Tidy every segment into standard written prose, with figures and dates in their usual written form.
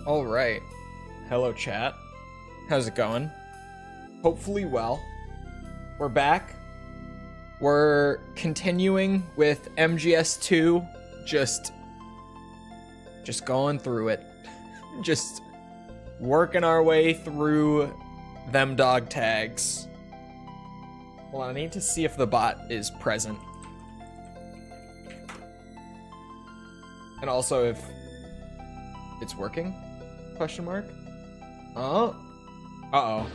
All right. Hello, chat. How's it going? Hopefully well. We're back. We're continuing with MGS2. Just going through it. Just working our way through them dog tags. Hold on, I need to see if the bot is present. And also if it's working? Question mark? Oh. Uh-oh.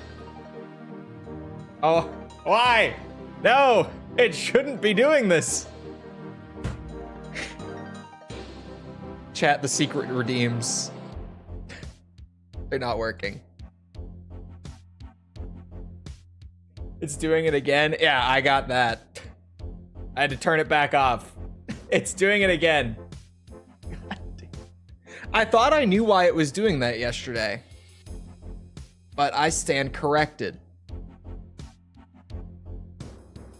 Oh, why? No, it shouldn't be doing this. Chat, the secret redeems. They're not working. It's doing it again. Yeah, I got that. I had to turn it back off. It's doing it again. I thought I knew why it was doing that yesterday, but I stand corrected.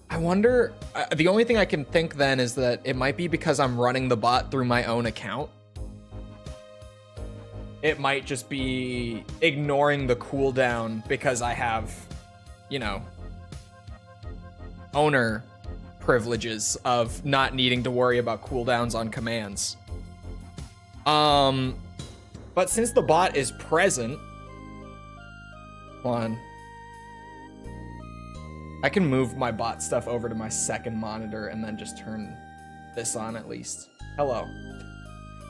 I wonder, the only thing I can think then is that it might be because I'm running the bot through my own account. It might just be ignoring the cooldown because I have, you know, owner privileges of not needing to worry about cooldowns on commands. But since the bot is present, hold on. I can move my bot stuff over to my second monitor and then just turn this on at least. Hello.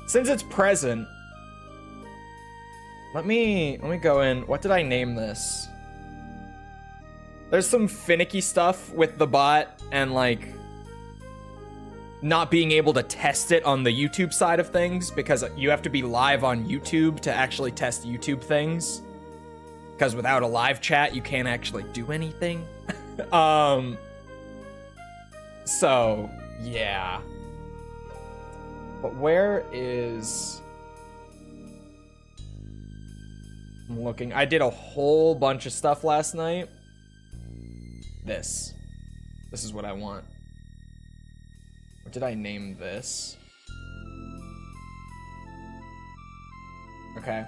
Since it's present, let me go in. What did I name this? There's some finicky stuff with the bot and like not being able to test it on the YouTube side of things because you have to be live on YouTube to actually test YouTube things. Because without a live chat, you can't actually do anything. So, yeah. But where is... I'm looking. I did a whole bunch of stuff last night. This is what I want. What did I name this? Okay.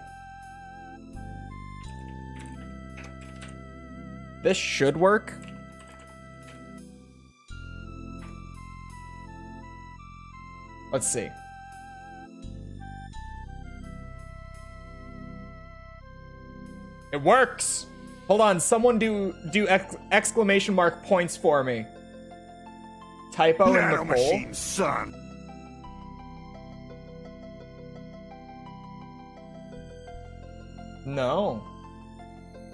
This should work. Let's see. It works! Hold on, someone do exclamation mark points for me. Typo in the poll. Machine, son. No.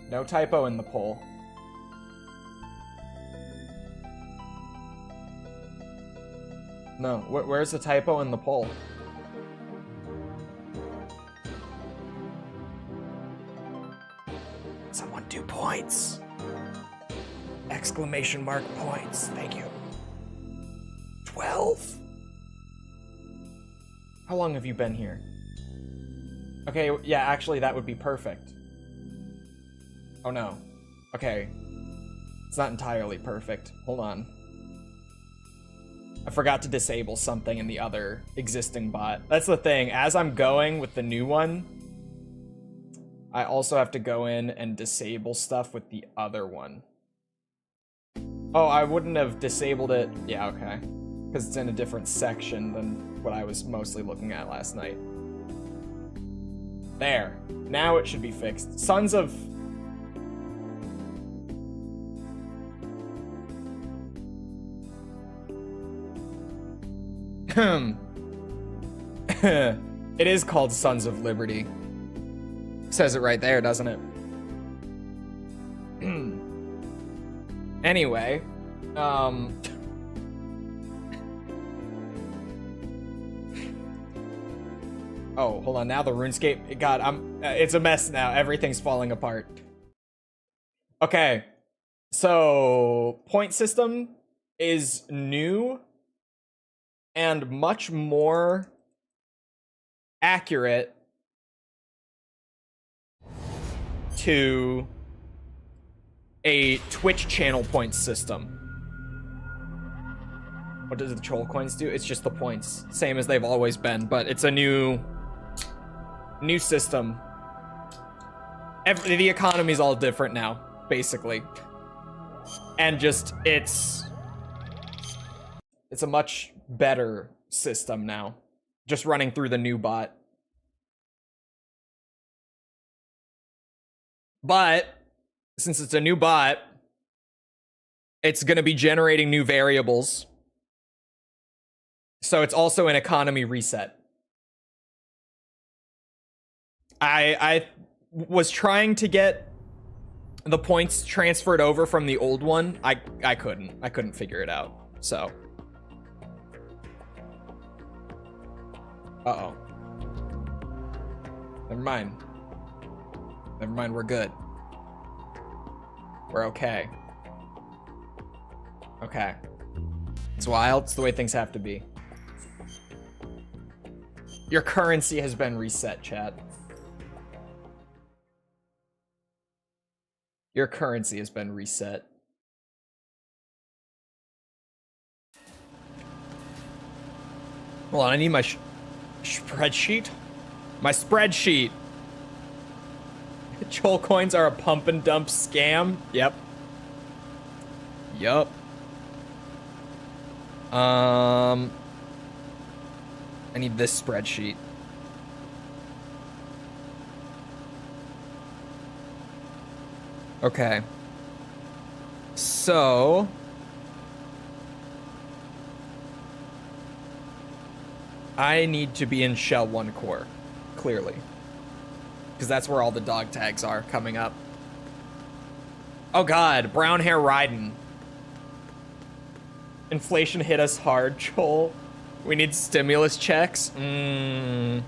No typo in the poll. No, where's the typo in the poll? Someone do points. Exclamation mark points. Thank you. 12? How long have you been here? Okay, yeah, actually that would be perfect. Oh no. Okay. It's not entirely perfect. Hold on. I forgot to disable something in the other existing bot. That's the thing. As I'm going with the new one, I also have to go in and disable stuff with the other one. Oh, I wouldn't have disabled it. Yeah, okay. Because it's in a different section than what I was mostly looking at last night. There. Now it should be fixed. Sons of... It is called Sons of Liberty. Says it right there, doesn't it? Anyway, oh, hold on. Now the RuneScape. God, it's a mess now. Everything's falling apart. Okay, so point system is new and much more accurate to a Twitch channel points system. What does the troll coins do? It's just the points, same as they've always been, but it's a new system The economy's all different now, basically. And just, it's a much better system now. Just running through the new bot. But, since it's a new bot, it's going to be generating new variables. So it's also an economy reset. I was trying to get the points transferred over from the old one. I couldn't figure it out. So. Uh-oh. Never mind. Never mind, we're good. We're okay. Okay. It's wild. It's the way things have to be. Your currency has been reset, chat. Your currency has been reset. Hold on, I need my spreadsheet. My spreadsheet. Chol coins are a pump and dump scam. Yep. Yup. I need this spreadsheet. Okay. So I need to be in Shell 1 core, clearly. Because that's where all the dog tags are coming up. Oh god, brown hair riding. Inflation hit us hard, Joel. We need stimulus checks. I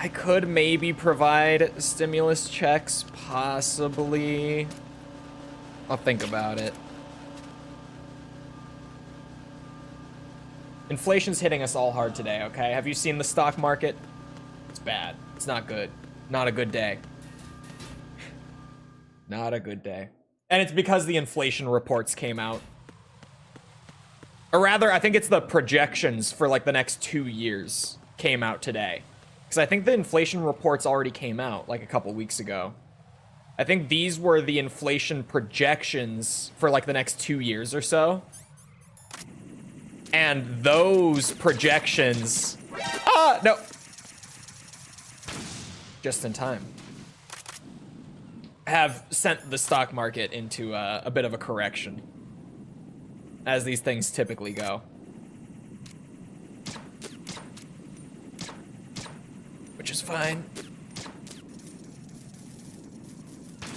could maybe provide stimulus checks, possibly. I'll think about it. Inflation's hitting us all hard today, okay? Have you seen the stock market? It's bad. It's not good. Not a good day. Not a good day. And it's because the inflation reports came out. Or rather, I think it's the projections for like the next 2 years came out today. Because I think the inflation reports already came out like a couple weeks ago. I think these were the inflation projections for like the next 2 years or so. And those projections... Ah, no. Just in time. Have sent the stock market into a bit of a correction. As these things typically go. Which is fine.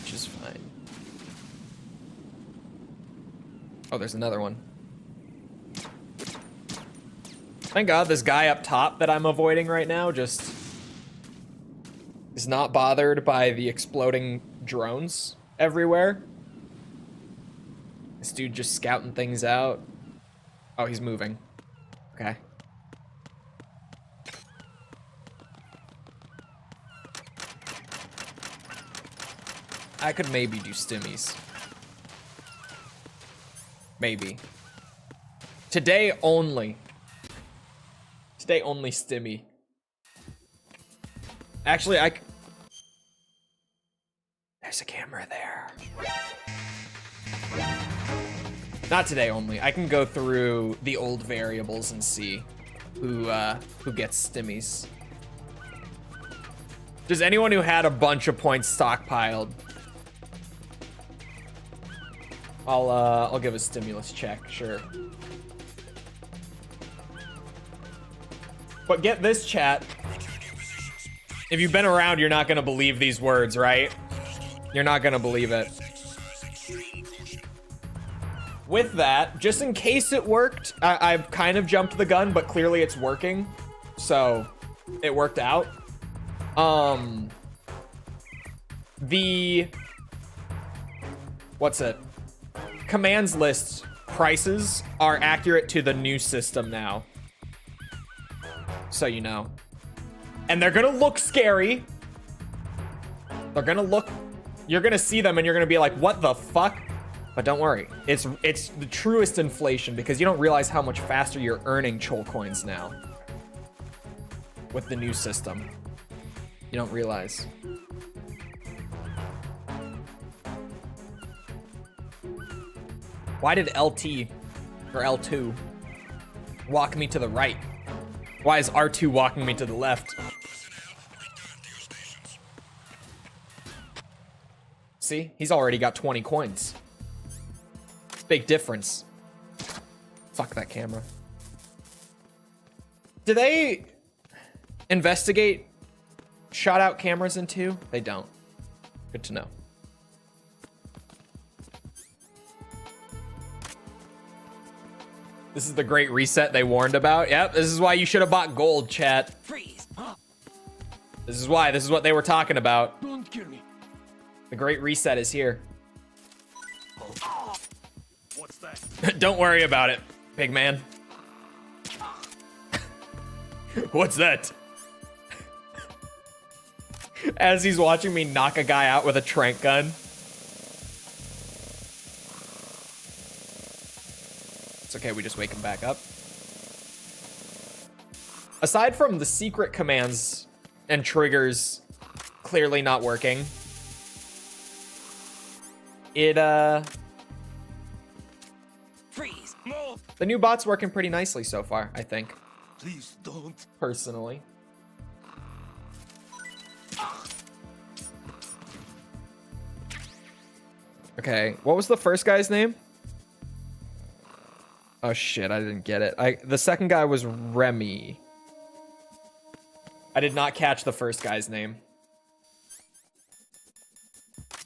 Which is fine. Oh, there's another one. Thank God this guy up top that I'm avoiding right now just is not bothered by the exploding drones everywhere. This dude just scouting things out. Oh, he's moving. Okay. I could maybe do stimmies. Maybe. Today only. Today only stimmy. Actually, there's a camera there. Not today only. I can go through the old variables and see who gets stimmies. Does anyone who had a bunch of points stockpiled? I'll give a stimulus check, sure. But get this, chat. If you've been around, you're not gonna believe these words, right? You're not gonna believe it. With that, just in case it worked, I've kind of jumped the gun, but clearly it's working. So, it worked out. What's it? Commands list prices are accurate to the new system now. So you know. And they're gonna look scary. They're gonna look... You're gonna see them and you're gonna be like, what the fuck? But don't worry. It's the truest inflation because you don't realize how much faster you're earning Chol coins now. With the new system. You don't realize. Why did LT or L2 walk me to the right? Why is R2 walking me to the left? See, he's already got 20 coins. Big difference. Fuck that camera. Do they investigate shot out cameras in 2? They don't. Good to know. This is the great reset they warned about. Yep, this is why you should have bought gold, chat. Freeze. This is why. This is what they were talking about. Don't kill me. The great reset is here. What's that? Don't worry about it, big man. What's that? As he's watching me knock a guy out with a trank gun. It's okay, we just wake him back up. Aside from the secret commands and triggers clearly not working, Freeze. No. the new bot's working pretty nicely so far, I think. Please don't. Personally. Okay, what was the first guy's name? Oh shit, I didn't get it. The second guy was Remy. I did not catch the first guy's name.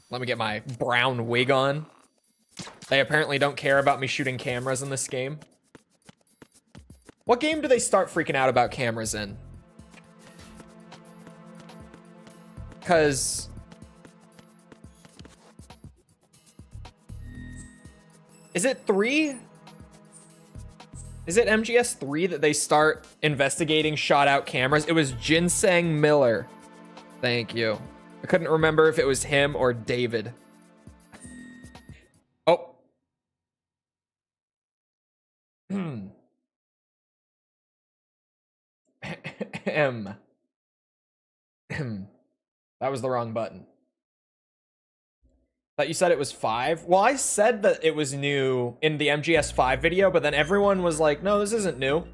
Let me get my brown wig on. They apparently don't care about me shooting cameras in this game. What game do they start freaking out about cameras in? Because... Is it 3? Is it MGS 3 that they start investigating shot out cameras? It was Ginseng Miller. Thank you. I couldn't remember if it was him or David. Oh. That was the wrong button. Thought you said it was 5. Well, I said that it was new in the MGS 5 video, but then everyone was like, no, this isn't new.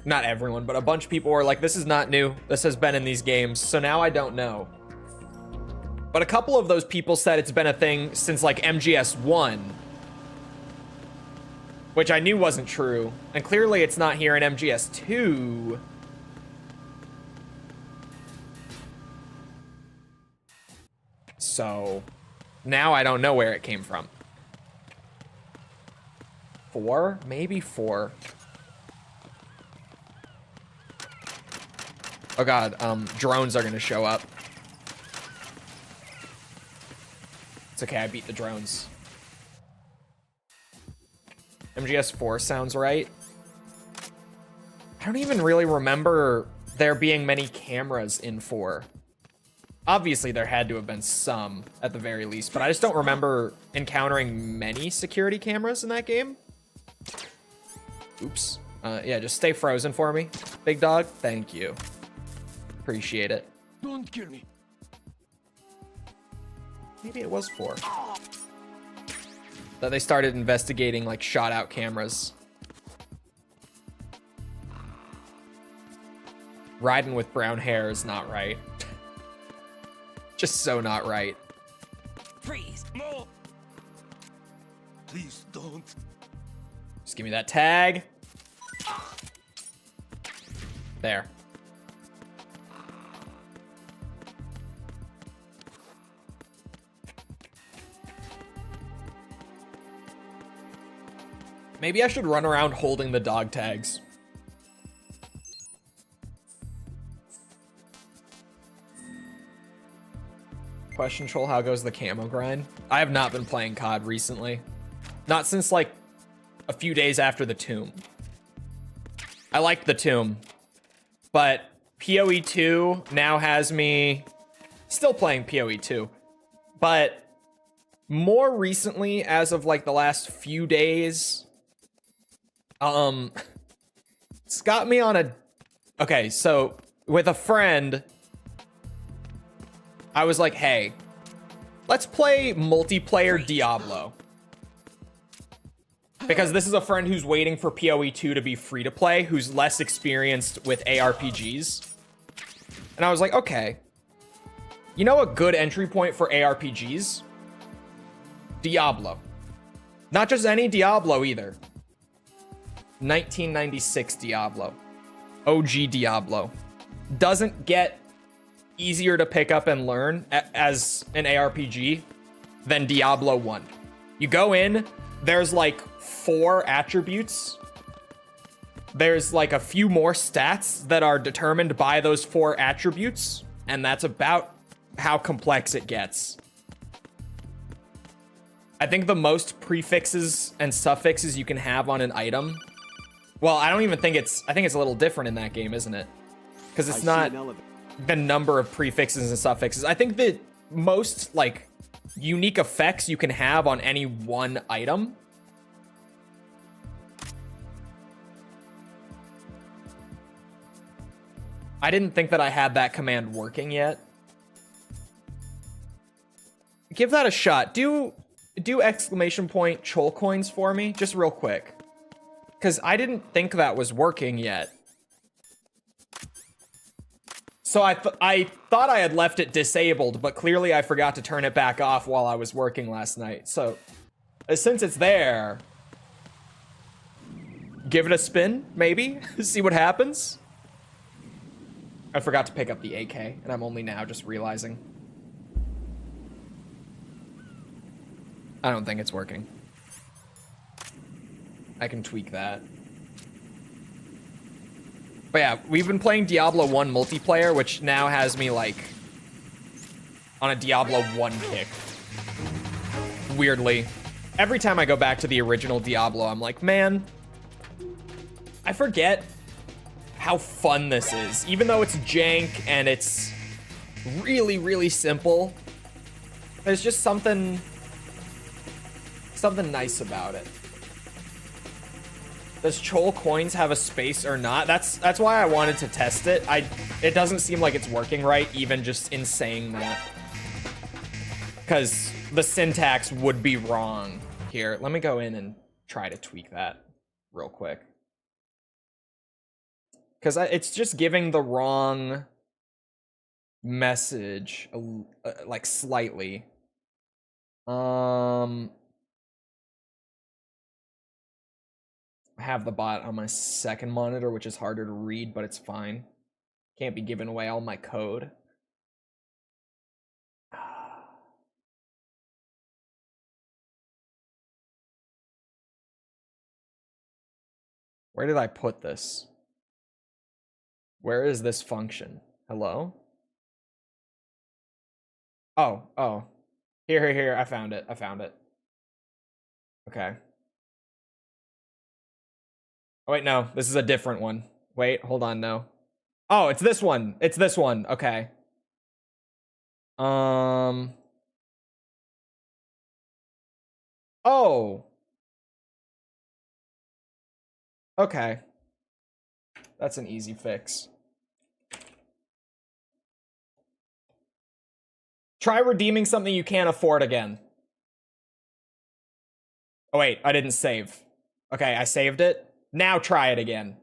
Not everyone, but a bunch of people were like, this is not new. This has been in these games. So now I don't know. But a couple of those people said it's been a thing since like MGS 1. Which I knew wasn't true. And clearly it's not here in MGS 2. So... now I don't know where it came from. 4? Maybe 4. Oh god, drones are gonna show up. It's okay, I beat the drones. MGS 4 sounds right. I don't even really remember there being many cameras in 4. Obviously, there had to have been some, at the very least, but I just don't remember encountering many security cameras in that game. Oops. Yeah, just stay frozen for me, big dog. Thank you. Appreciate it. Don't kill me. Maybe it was 4. That they started investigating, like, shot-out cameras. Riding with brown hair is not right. Just so not right. Freeze. No. Please don't. Just give me that tag. There. Maybe I should run around holding the dog tags. Question troll, how goes the camo grind? I have not been playing COD recently. Not since like a few days after the tomb. I liked the tomb, but PoE 2 now has me still playing PoE 2, but more recently, as of like the last few days, it's got me on a, okay, so with a friend, I was like, hey, let's play multiplayer Diablo. Because this is a friend who's waiting for PoE 2 to be free to play, who's less experienced with ARPGs. And I was like, okay. You know a good entry point for ARPGs? Diablo. Not just any Diablo either. 1996 Diablo. OG Diablo. Doesn't get easier to pick up and learn as an ARPG than Diablo 1. You go in, there's like 4 attributes. There's like a few more stats that are determined by those 4 attributes, and that's about how complex it gets. I think the most prefixes and suffixes you can have on an item. Well, I don't even think I think it's a little different in that game, isn't it? Because it's not the number of prefixes and suffixes. I think the most like unique effects you can have on any one item. I didn't think that I had that command working yet. Give that a shot. Do exclamation point chol coins for me, just real quick. Because I didn't think that was working yet. So I thought I had left it disabled, but clearly I forgot to turn it back off while I was working last night. So since it's there, give it a spin, maybe? See what happens? I forgot to pick up the AK, and I'm only now just realizing. I don't think it's working. I can tweak that. But yeah, we've been playing Diablo 1 multiplayer, which now has me, like, on a Diablo 1 kick. Weirdly. Every time I go back to the original Diablo, I'm like, man, I forget how fun this is. Even though it's jank and it's really, really simple, there's just something nice about it. Does Chol Coins have a space or not? That's why I wanted to test it. It doesn't seem like it's working right, even just in saying that. Because the syntax would be wrong here. Let me go in and try to tweak that real quick. Because it's just giving the wrong message, like slightly. I have the bot on my second monitor, which is harder to read, but it's fine. Can't be giving away all my code. Where did I put this? Where is this function? Hello? Oh. Here. I found it. Okay. Oh, wait, no. This is a different one. Wait, hold on, no. Oh, it's this one. Okay. Oh. Okay. That's an easy fix. Try redeeming something you can't afford again. Oh, wait, I didn't save. Okay, I saved it. Now try it again.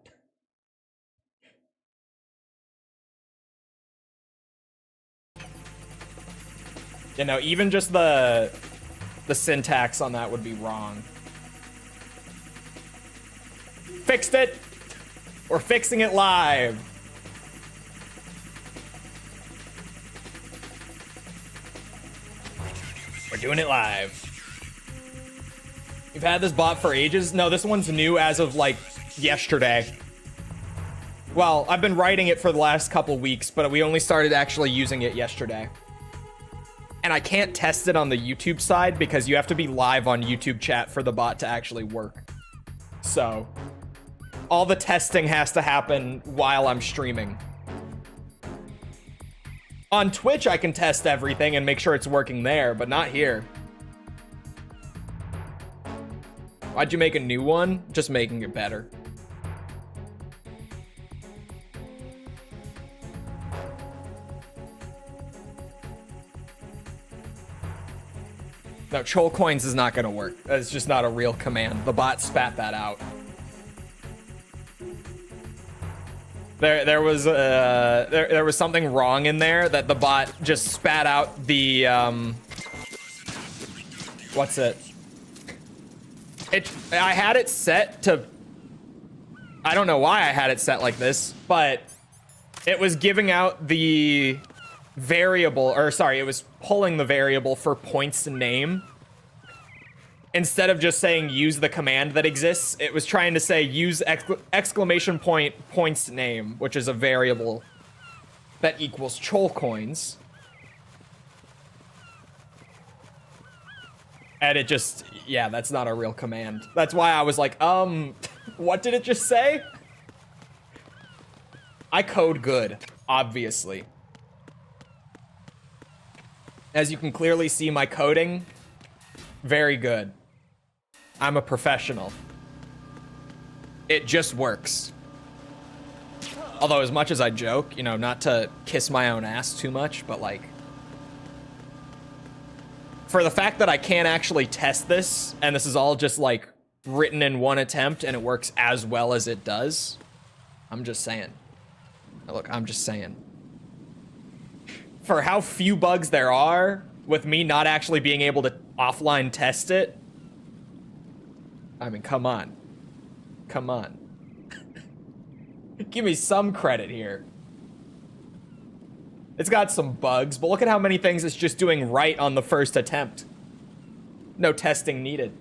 You know, even just the syntax on that would be wrong. Fixed it. We're fixing it live. We're doing it live. You've had this bot for ages? No, this one's new as of, like, yesterday. Well, I've been writing it for the last couple weeks, but we only started actually using it yesterday. And I can't test it on the YouTube side because you have to be live on YouTube chat for the bot to actually work. So, all the testing has to happen while I'm streaming. On Twitch, I can test everything and make sure it's working there, but not here. Why'd you make a new one? Just making it better. No, troll coins is not gonna work. That's just not a real command. The bot spat that out. There was something wrong in there that the bot just spat out the what's it? I had it set to, I don't know why I had it set like this, but it was giving out the variable, or sorry, it was pulling the variable for points to name. Instead of just saying use the command that exists, it was trying to say use exclamation point points name, which is a variable that equals troll coins. And it just, yeah, that's not a real command. That's why I was like, what did it just say? I code good, obviously. As you can clearly see, my coding, very good. I'm a professional. It just works. Although as much as I joke, you know, not to kiss my own ass too much, but like, for the fact that I can't actually test this, and this is all just like written in one attempt and it works as well as it does, I'm just saying. Look, I'm just saying. For how few bugs there are, with me not actually being able to offline test it, I mean, come on. Come on. Give me some credit here. It's got some bugs, but look at how many things it's just doing right on the first attempt. No testing needed.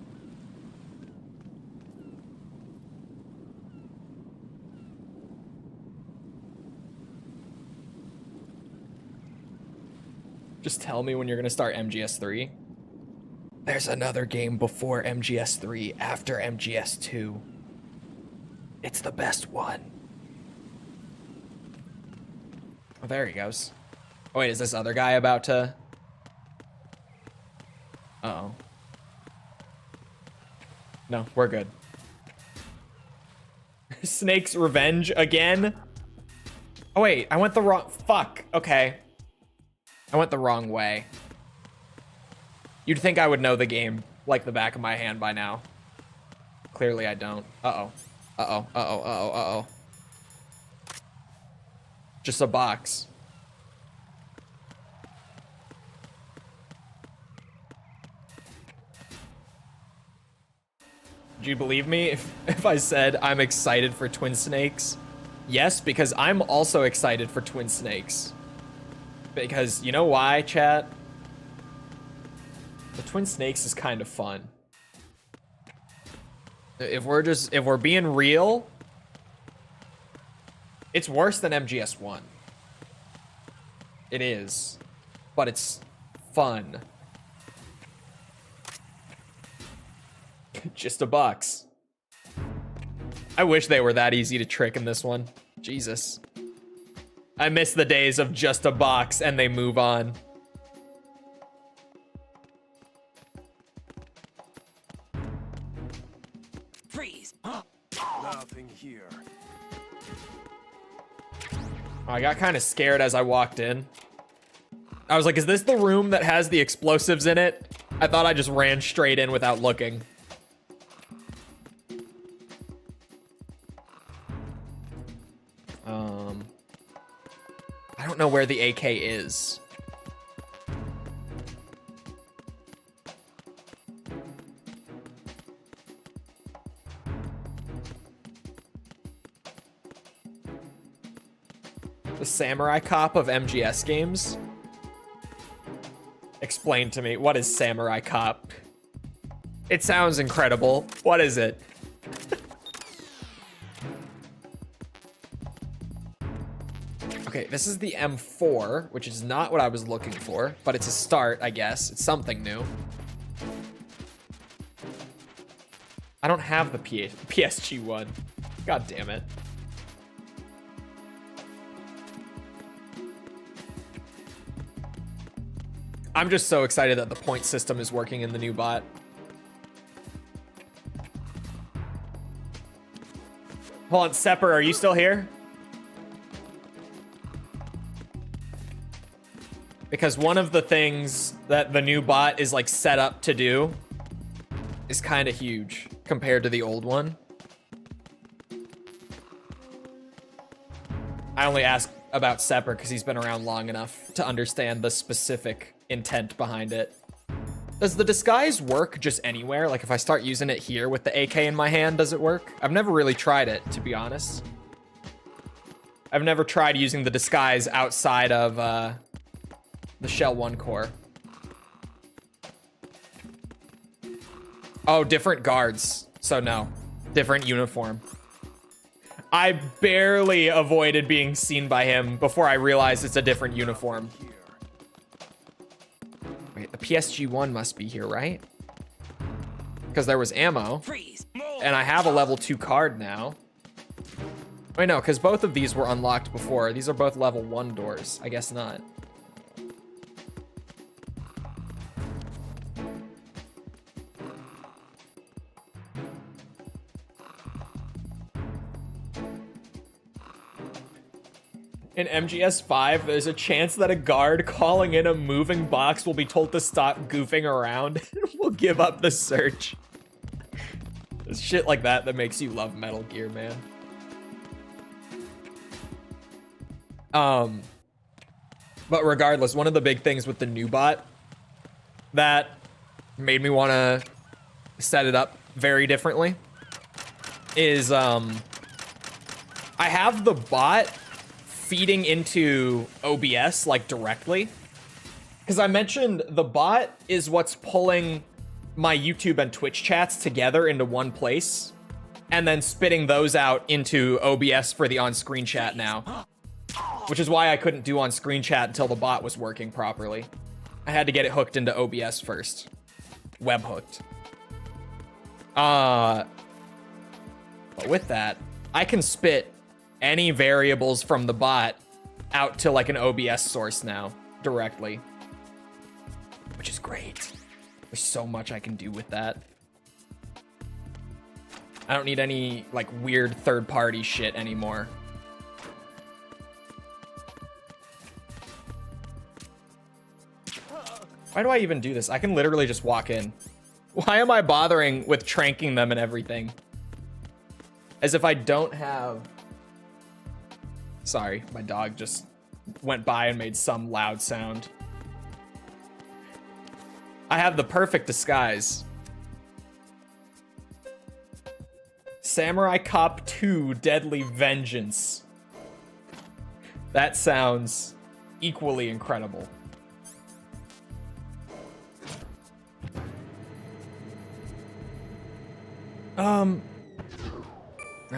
Just tell me when you're gonna start MGS3. There's another game before MGS3, after MGS2. It's the best one. Oh, there he goes. Oh, wait, is this other guy about to... Uh-oh. No, we're good. Snake's Revenge again? Oh, wait, I went the wrong... Fuck, okay. I went the wrong way. You'd think I would know the game like the back of my hand by now. Clearly I don't. Uh-oh. Uh-oh, uh-oh, uh-oh, uh-oh. Just a box. Do you believe me if I said I'm excited for Twin Snakes? Yes, because I'm also excited for Twin Snakes. Because, you know why, chat? The Twin Snakes is kind of fun. If we're being real, it's worse than MGS1. It is. But it's fun. Just a box. I wish they were that easy to trick in this one. Jesus. I miss the days of just a box and they move on. Freeze. Nothing here. I got kind of scared as I walked in. I was like, is this the room that has the explosives in it? I thought I just ran straight in without looking. I don't know where the AK is. The Samurai Cop of MGS games? Explain to me, what is Samurai Cop? It sounds incredible. What is it? Okay, this is the M4, which is not what I was looking for, but it's a start, I guess. It's something new. I don't have the PSG one. God damn it. I'm just so excited that the point system is working in the new bot. Hold on, Sepper, are you still here? Because one of the things that the new bot is like set up to do is kind of huge compared to the old one. I only ask about Sepper because he's been around long enough to understand the specific intent behind it. Does the disguise work just anywhere? Like if I start using it here with the AK in my hand, does it work? I've never really tried it, to be honest. I've never tried using the disguise outside of the Shell 1 core. Oh, different guards. So no, different uniform. I barely avoided being seen by him before I realized it's a different uniform. Wait, the PSG-1 must be here, right? Because there was ammo. And I have a level 2 card now. Wait, no, because both of these were unlocked before. These are both level 1 doors. I guess not. In MGS5, there's a chance that a guard calling in a moving box will be told to stop goofing around and will give up the search. It's shit like that that makes you love Metal Gear, man. But regardless, one of the big things with the new bot that made me want to set it up very differently is I have the bot feeding into OBS like directly, because I mentioned the bot is what's pulling my YouTube and Twitch chats together into one place and then spitting those out into OBS for the on-screen chat now, which is why I couldn't do on-screen chat until the bot was working properly. I had to get it hooked into OBS first, web hooked. But with that, I can spit any variables from the bot out to like an OBS source now directly, which is great. There's so much I can do with that. I don't need any like weird third-party shit anymore. Why do I even do this? I can literally just walk in. Why am I bothering with tranking them and everything? As if I don't have... Sorry, my dog just went by and made some loud sound. I have the perfect disguise. Samurai Cop 2 Deadly Vengeance. That sounds equally incredible. Oh,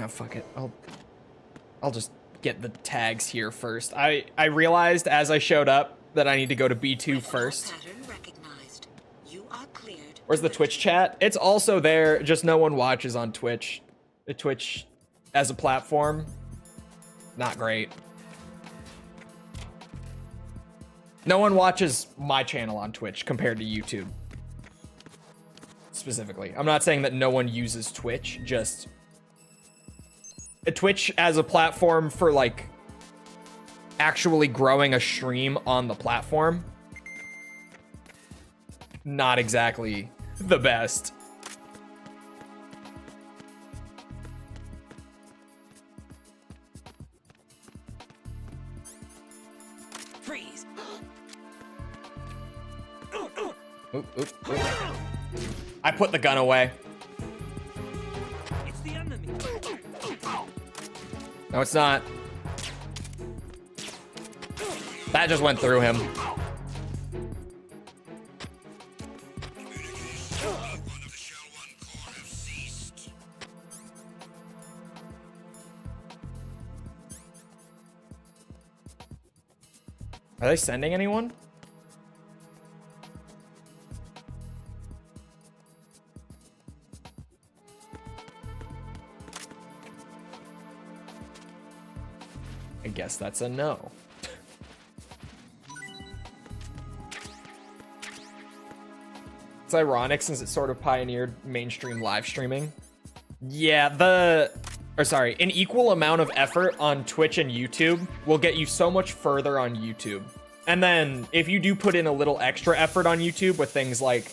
fuck it. I'll just get the tags here first. I realized as I showed up that I need to go to B2 first. Where's the Twitch chat? It's also there, just no one watches on Twitch. The Twitch as a platform, not great. No one watches my channel on Twitch compared to YouTube. Specifically. I'm not saying that no one uses Twitch, just Twitch as a platform for like actually growing a stream on the platform. Not exactly the best. Freeze. Oop, oop, oop. I put the gun away. It's the enemy. No, it's not. That just went through him. Are they sending anyone? I guess that's a no. It's ironic since it sort of pioneered mainstream live streaming. Yeah, an equal amount of effort on Twitch and YouTube will get you so much further on YouTube And then if you do put in a little extra effort on YouTube with things like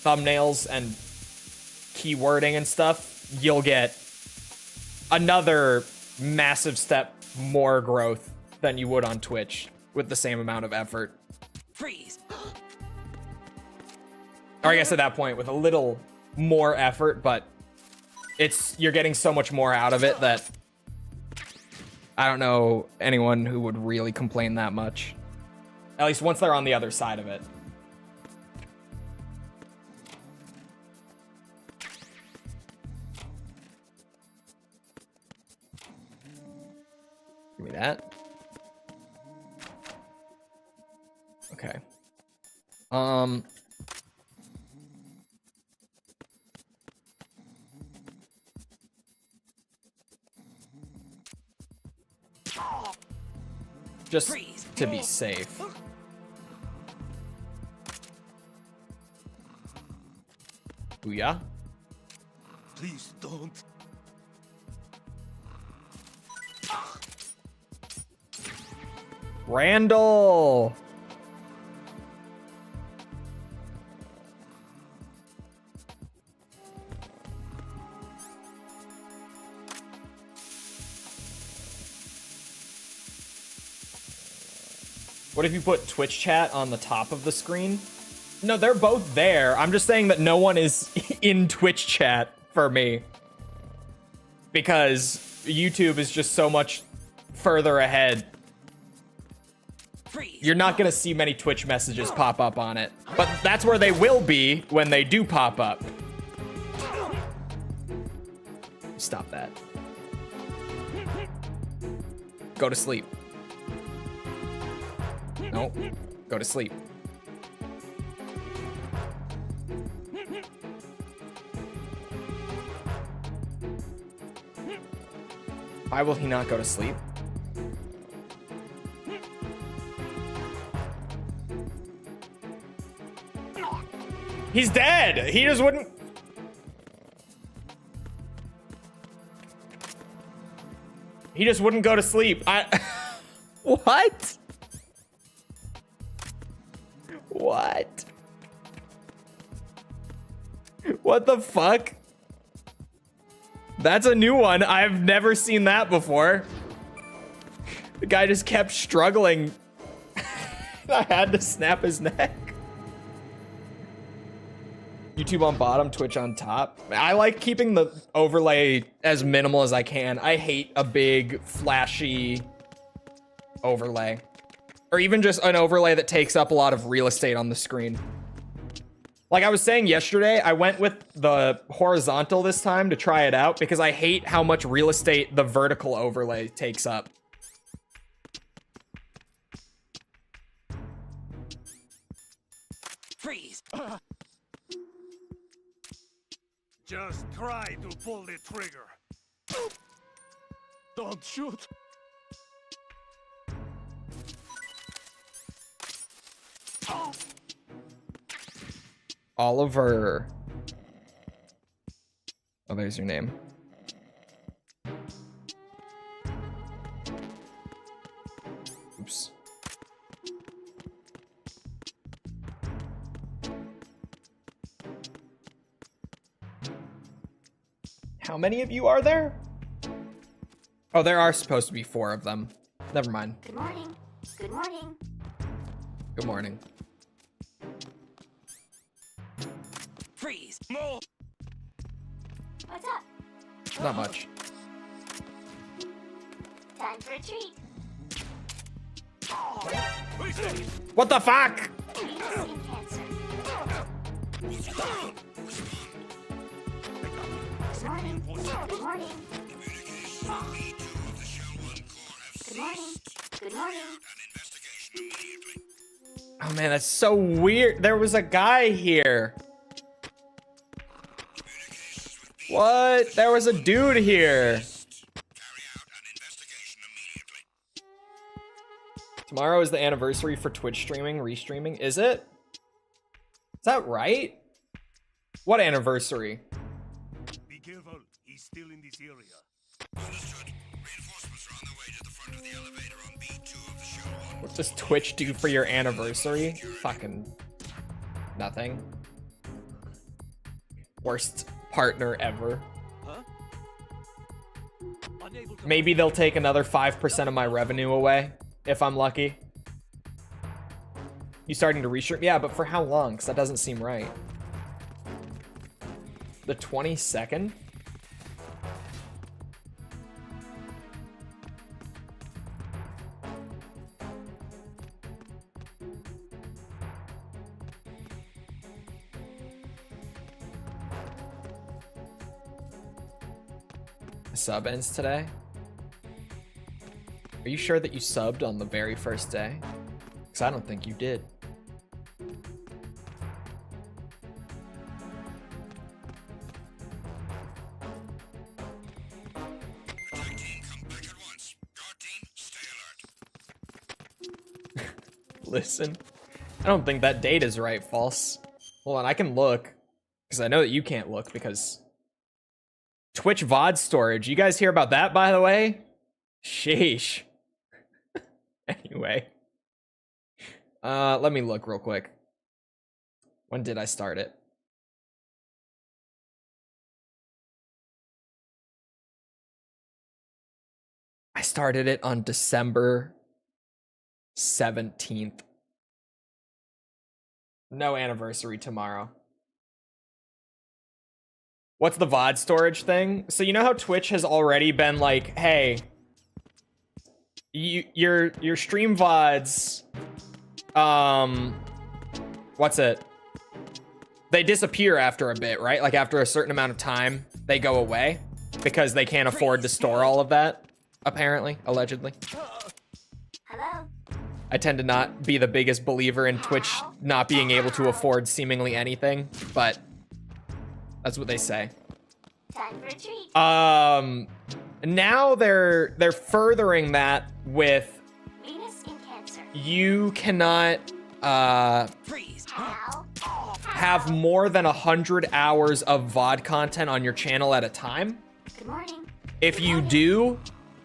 thumbnails and keywording and stuff, you'll get another massive step more growth than you would on Twitch with the same amount of effort. Freeze. Or I guess at that point with a little more effort, but you're getting so much more out of it that I don't know anyone who would really complain that much. At least once they're on the other side of it. Give me that. Okay. Just Freeze. to be safe. Booyah. Please don't. Randall. What if you put Twitch chat on the top of the screen? No, they're both there. I'm just saying that no one is in Twitch chat for me. Because YouTube is just so much further ahead. Freeze. You're not gonna see many Twitch messages pop up on it. But that's where they will be when they do pop up. Stop that. Go to sleep. No, go to sleep. Why will he not go to sleep? He's dead. He just wouldn't. He just wouldn't go to sleep. What? What? What the fuck? That's a new one. I've never seen that before. The guy just kept struggling. I had to snap his neck. YouTube on bottom, Twitch on top. I like keeping the overlay as minimal as I can. I hate a big, flashy overlay. Or even just an overlay that takes up a lot of real estate on the screen. Like I was saying yesterday, I went with the horizontal this time to try it out because I hate how much real estate the vertical overlay takes up. Freeze. Just try to pull the trigger. Don't shoot. Oliver. Oh, there's your name. Oops. How many of you are there? Oh, there are supposed to be 4 of them. Never mind. Good morning. Good morning. Good morning. Freeze. No. What's up? Not much. Time for a treat. What the fuck? Treat skin cancer. Good morning. Good morning. Good morning. Good morning. Oh man, that's so weird. There was a guy here. What? There was a dude here. Tomorrow is the anniversary for Twitch streaming, restreaming. Is it? Is that right? What anniversary? Be careful. He's still in this area. What What does Twitch do for your anniversary? Fucking nothing. Worst partner ever. Maybe they'll take another 5% of my revenue away if I'm lucky. You starting to restream? Yeah, but for how long? Because that doesn't seem right. The 22nd? Sub ends today? Are you sure that you subbed on the very first day? Because I don't think you did. Listen, I don't think that date is right, False. Hold on, I can look. Because I know that you can't look because... Twitch VOD storage. You guys hear about that, by the way? Sheesh. Anyway. Let me look real quick. When did I start it? I started it on December 17th. No anniversary tomorrow. What's the VOD storage thing? So you know how Twitch has already been like, hey, your stream VODs, what's it? They disappear after a bit, right? Like after a certain amount of time, they go away because they can't afford to store all of that, apparently, allegedly. Hello? I tend to not be the biggest believer in Twitch not being able to afford seemingly anything, but that's what they say. Time for a treat. Now they're furthering that with Venus in Cancer. you cannot Freeze. How? have more than 100 hours of VOD content on your channel at a time. Good morning. If you do,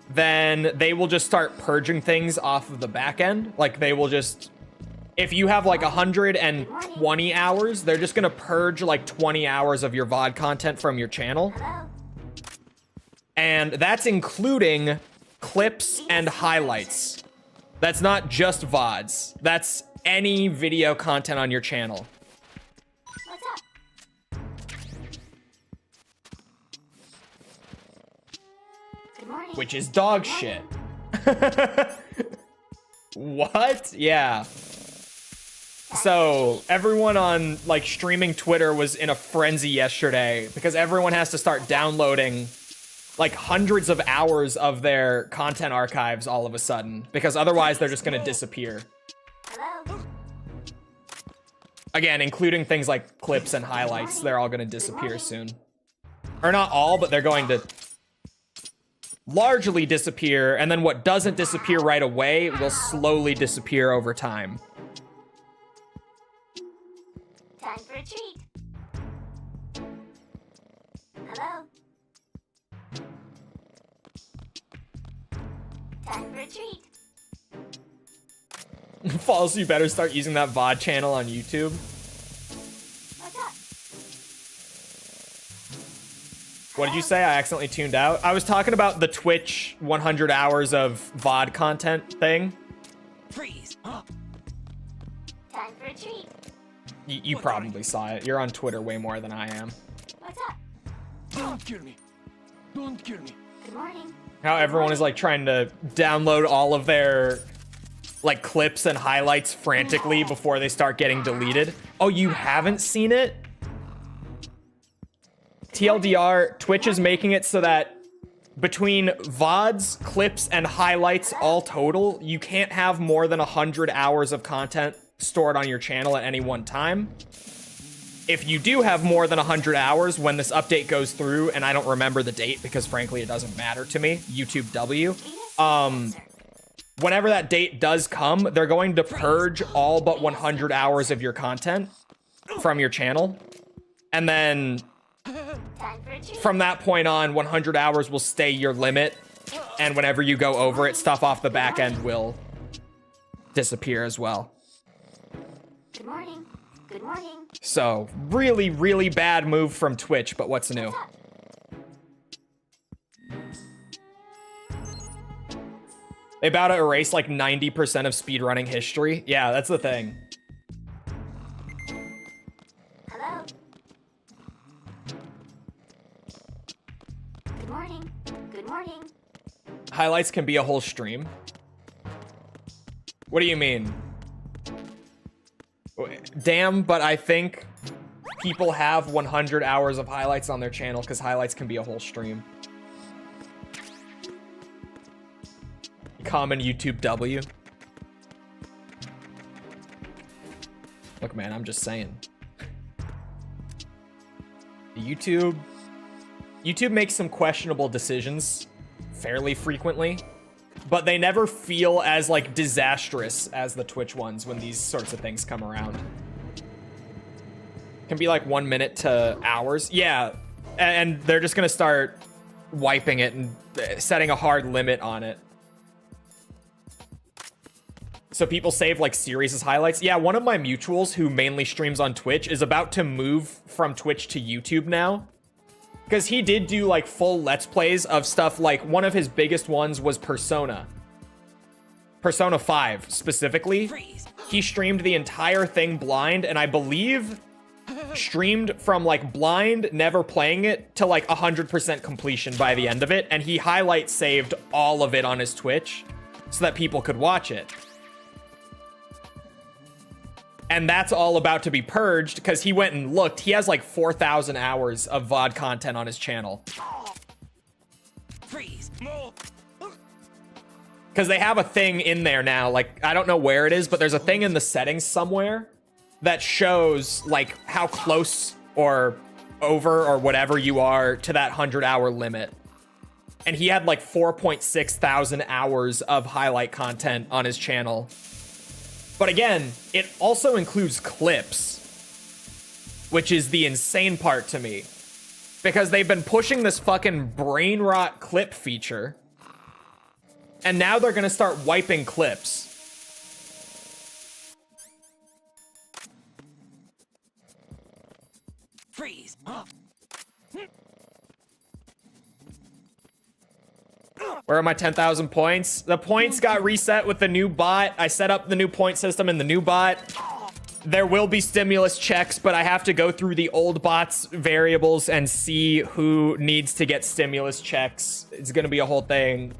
then they will just start purging things off of the back end. Like they will just, if you have like 120 hours, they're just gonna purge like 20 hours of your VOD content from your channel. Hello? And that's including clips and highlights. That's not just VODs. That's any video content on your channel. What's up? Good morning. Which is dog shit. What? Yeah. So everyone on like streaming Twitter was in a frenzy yesterday because everyone has to start downloading like hundreds of hours of their content archives all of a sudden because otherwise they're just gonna disappear. Hello? Again, including things like clips and highlights, they're all gonna disappear soon. Or not all, but they're going to largely disappear, and then what doesn't disappear right away will slowly disappear over time. Time for a treat. Hello? Time for a treat. False, you better start using that VOD channel on YouTube. What's up? What did you say? I accidentally tuned out. I was talking about the Twitch 100 hours of VOD content thing. Freeze. Time for a treat. You probably saw it. You're on Twitter way more than I am. What's up? Don't kill me. Don't kill me. Good morning. How everyone is like trying to download all of their like clips and highlights frantically before they start getting deleted. Oh, you haven't seen it? TLDR, Twitch is making it so that between VODs, clips, and highlights all total, you can't have more than 100 hours of content stored on your channel at any one time. If you do have more than 100 hours when this update goes through, and I don't remember the date because frankly it doesn't matter to me, YouTube W, whenever that date does come, they're going to purge all but 100 hours of your content from your channel. And then Time for a treat. from that point on, 100 hours will stay your limit. And whenever you go over it, stuff off the back end will disappear as well. Good morning. Good morning. So, really, really bad move from Twitch, but what's new? What's up? They about to erase like 90% of speedrunning history. Yeah, that's the thing. Hello. Good morning. Good morning. Highlights can be a whole stream. What do you mean? Damn, but I think people have 100 hours of highlights on their channel because highlights can be a whole stream. Common YouTube W. Look, man, I'm just saying. YouTube makes some questionable decisions fairly frequently, but they never feel as like disastrous as the Twitch ones when these sorts of things come around. Can be like 1 minute to hours. Yeah, and they're just gonna start wiping it and setting a hard limit on it. So people save like series as highlights. Yeah, one of my mutuals who mainly streams on Twitch is about to move from Twitch to YouTube now. Because he did do like full Let's Plays of stuff like one of his biggest ones was Persona. Persona 5 specifically. Freeze. He streamed the entire thing blind and I believe streamed from like blind, never playing it, to like 100% completion by the end of it. And he highlight saved all of it on his Twitch so that people could watch it. And that's all about to be purged because he went and looked. He has like 4,000 hours of VOD content on his channel. Freeze. Because they have a thing in there now. Like, I don't know where it is, but there's a thing in the settings somewhere that shows like how close or over or whatever you are to that 100-hour limit. And he had like 4.6 thousand hours of highlight content on his channel. But again, it also includes clips, which is the insane part to me. Because they've been pushing this fucking brain rot clip feature. And now they're gonna start wiping clips. Freeze. Where are my 10,000 points? The points got reset with the new bot. I set up the new point system in the new bot. There will be stimulus checks, but I have to go through the old bot's variables and see who needs to get stimulus checks. It's gonna be a whole thing.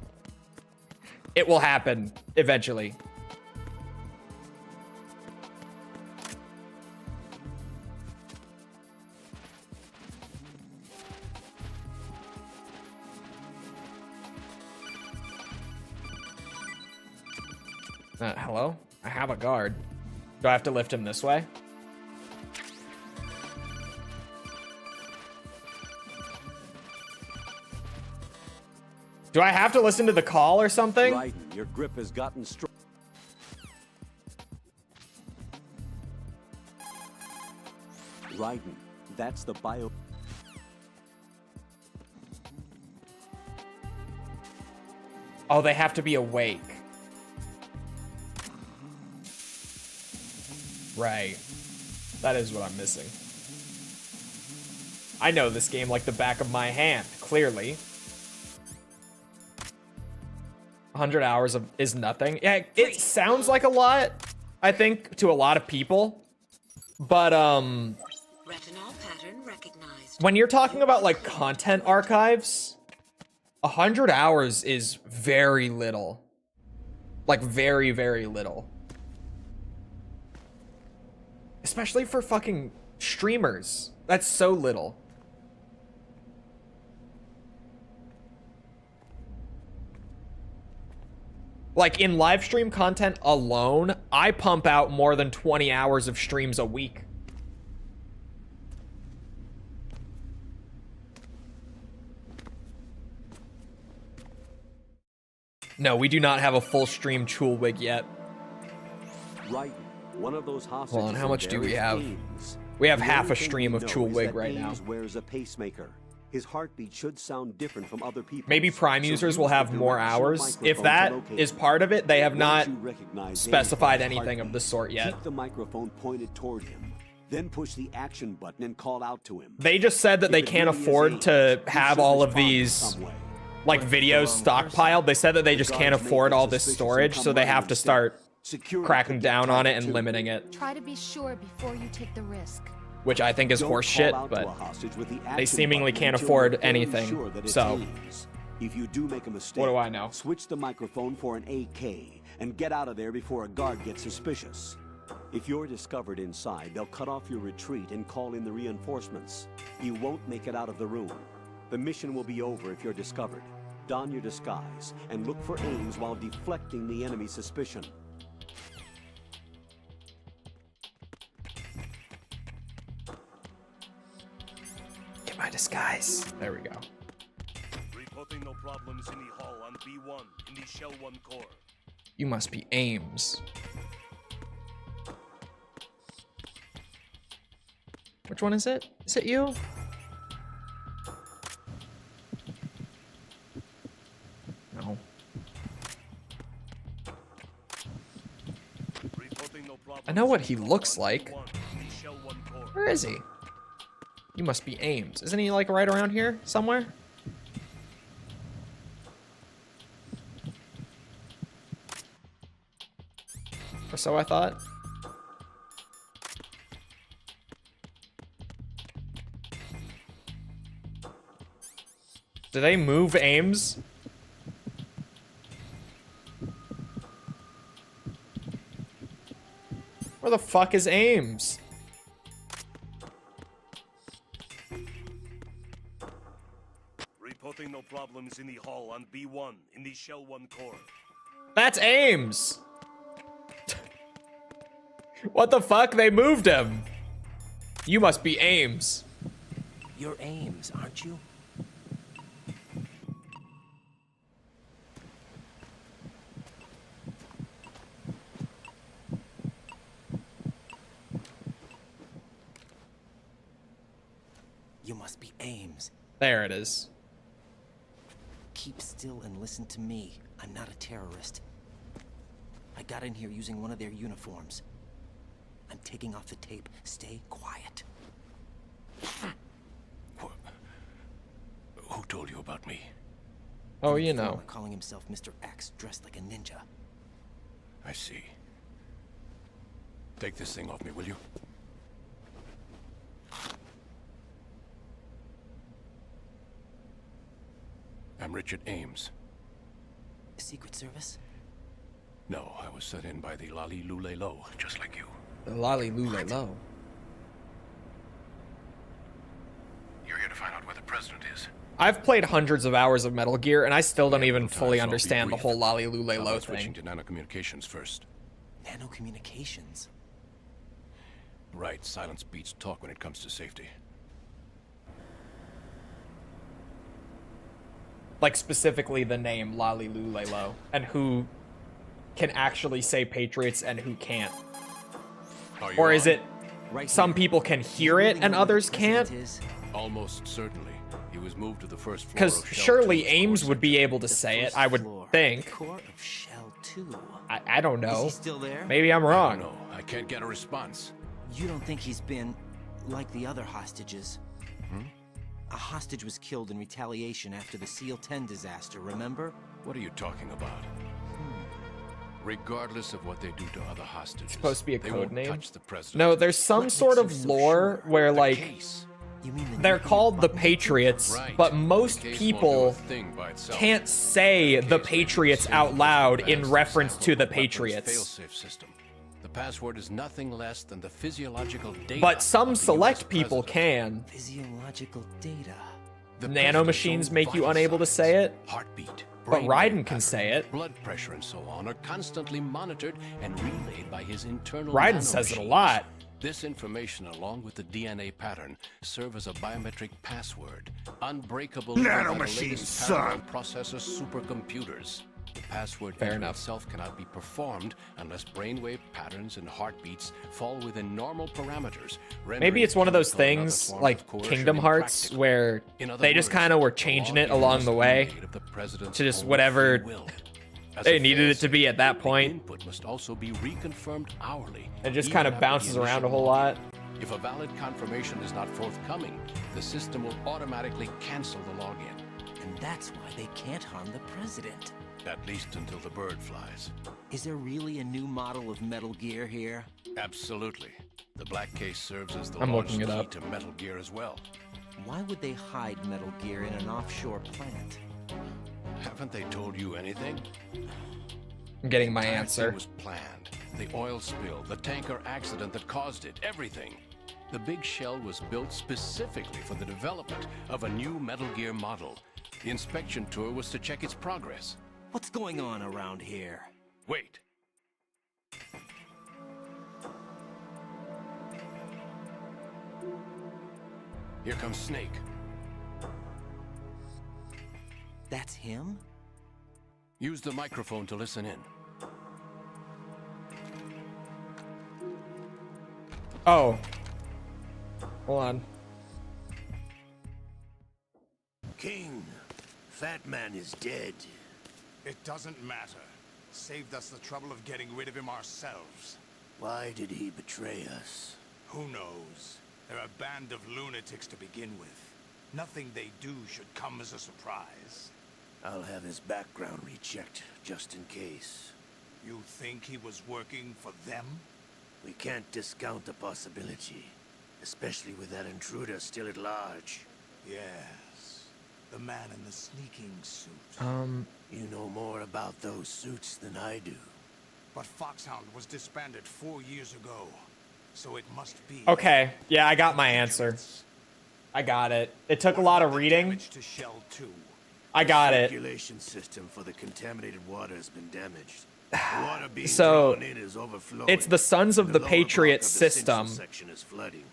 It will happen eventually. Hello? I have a guard. Do I have to lift him this way? Do I have to listen to the call or something? Raiden, your grip has gotten strong. Raiden, that's the bio. Oh, they have to be awake. Right. That is what I'm missing. I know this game like the back of my hand, clearly. 100 hours is nothing. Yeah, it sounds like a lot, I think, to a lot of people. But, Retinol pattern recognized. when you're talking about, like, content archives, 100 hours is very little. Like, very, very little. Especially for fucking streamers. That's so little. Like, in live stream content alone, I pump out more than 20 hours of streams a week. No, we do not have a full stream Chulwig yet. Raiden, one of those hostages. Hold on, how much do we there is have? Ames. We have The half only a thing stream we of know is Chulwig that right now. Ames wears a pacemaker. His heartbeat should sound different from other people. Maybe Prime So users use will the have more directional hours. If microphone that to locate is him. part of it, they have Once not you recognize specified David's anything of heartbeat, the sort yet. Keep the microphone pointed toward him. Then push the action button and call out to him. They just said that If they it can't really is afford Ames, to he have should all of respond in these some way. like videos stockpiled. They said that they just can't Guards may afford get all this suspicious and storage, come so they running have to instead. start Security cracking could get down on it targeted and too. limiting it, Try to be sure before you take the risk. which I think is Don't call horseshit, out to a but hostage with the they action seemingly button can't until afford you're very anything, sure that it's so Ames. If you do make a mistake, what do I know? switch the microphone for an AK and get out of there before a guard gets suspicious. If you're discovered inside, they'll cut off your retreat and call in the reinforcements. You won't make it out of the room. The mission will be over if you're discovered. Don your disguise and look for Ames while deflecting the enemy's suspicion. Get my disguise. There we go. Reporting no problems in the hall on B1 in the Shell 1 core. You must be Ames. Which one is it? Is it you? No. Reporting no problems I know what he in the hall looks on like. B1 in the Shell 1 core. Where is he? You must be Ames. Isn't he like right around here somewhere? Or so I thought. Did they move Ames? Where the fuck is Ames? Reporting no problems in the hall on B1 in the Shell 1 core. That's Ames. What the fuck? They moved him. You must be Ames. You're Ames, aren't you? You must be Ames. There it is. Keep still and listen to me. I'm not a terrorist. I got in here using one of their uniforms. I'm taking off the tape. Stay quiet. Who told you about me? Oh, you Informer know. calling himself Mr. X, dressed like a ninja. I see. Take this thing off me, will you? I'm Richard Ames. Secret Service? No, I was set in by the Lali Lule Lo, just like you. The Lolly Lule Low. You're here to find out where the president is. I've played hundreds of hours of Metal Gear, and I still don't even little time, fully so I'll be understand the brief. whole Lolly Lule How Low about switching thing. to nanocommunications first? Nanocommunications. Right, silence beats talk when it comes to safety. Like, specifically the name Lolly Lule Low, and who can actually say Patriots and who can't. Are you Or is on? it Right some here. people can Do you hear really it and know who the others president can't? is? Almost certainly. He was moved to the first floor Because of Shell surely 2's Ames core would be section. able to The say it, first I would floor. think. Core of Shell 2. I don't Is know. he still there? Maybe I'm I wrong. don't know. I can't get a response. You don't think he's been like the other hostages? A hostage was killed in retaliation after the SEAL 10 disaster, remember? What are you talking about? Regardless of what they do to other hostages, Supposed to be a they code won't name? touch the president. No, there's some What sort makes of you so lore sure? where, The like, case. You mean the they're nuclear called the button? Patriots, Right. but The most case won't do a people thing by itself. can't say the Patriots out loud in reference to the Patriots. Failsafe system. The password is nothing less than the physiological data. But some of the US select people president. can. Physiological data. The Nanomachines president's own make you vital unable to signs, say it, Heartbeat. but brainwave Raiden can pattern, say it. Blood pressure and so on are constantly monitored and relayed by his internal Raiden says it a nanomachines. lot. This information, along with the DNA pattern, serve as a biometric password, unbreakable even by the Nanomachines, latest son. parallel processor supercomputers. The password Fair entry enough. itself cannot be performed unless brainwave patterns and heartbeats fall within normal parameters. Maybe it's one of those things like Kingdom Hearts where they just kind of were changing it along the way to just whatever they needed it to be at that point. Input must also be reconfirmed hourly. It just even kind of after bounces the around a initial whole lot. login. If a valid confirmation is not forthcoming, the system will automatically cancel the login. And that's why they can't harm the president. At least until the bird flies. Is there really a new model of Metal Gear here? Absolutely. The black case serves as the I'm launch looking it key up. to Metal Gear as well. Why would they hide Metal Gear in an offshore plant? Haven't they told you anything? I'm getting my The entire answer. thing was planned. The oil spill, the tanker accident that caused it, everything. The big shell was built specifically for the development of a new Metal Gear model. The inspection tour was to check its progress. What's going on around here? Wait. Here comes Snake. That's him? Use the microphone to listen in. Oh. Hold on. King, Fat Man is dead. It doesn't matter. Saved us the trouble of getting rid of him ourselves. Why did he betray us? Who knows? They're a band of lunatics to begin with. Nothing they do should come as a surprise. I'll have his background rechecked, just in case. You think he was working for them? We can't discount the possibility, especially with that intruder still at large. Yes. The man in the sneaking suit. You know more about those suits than I do. But Foxhound was disbanded 4 years ago. So it must be... Okay. Yeah, I got my answer. I got it. It took a lot of reading. Damage to Shell 2. I got it. Circulation system for the contaminated water has been damaged. The water being So, drawn in is overflowing. it's the Sons of the lower block Patriots of the system central section is flooding.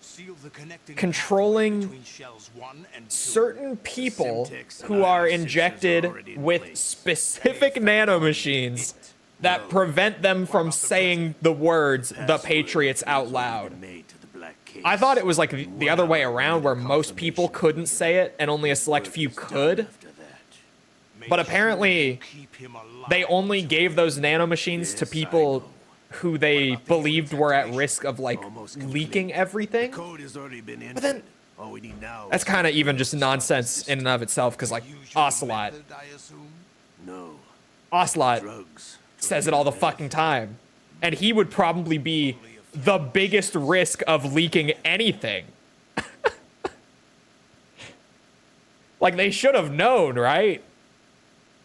Seal the connecting controlling pathway between Shells 1 and 2. certain people Simtex who are analysis is injected already in with place. specific nanomachines that prevent them from saying the words "the Password Patriots" out was loud. even made to the black case. I thought it was like the other way around, where most people couldn't say it and only a select few could. After that. But apparently, Keep him alive. they only gave those nanomachines to Yes, I people know. who they believed were at risk of like Almost complete. leaking everything. Code has already been entered. then- All we need now That's is kind of the even just nonsense in and of itself, because like Usual Ocelot, method, I assume? No Ocelot drugs. says it all the fucking time, and he would probably be the biggest risk of leaking anything. Like, they should have known, right?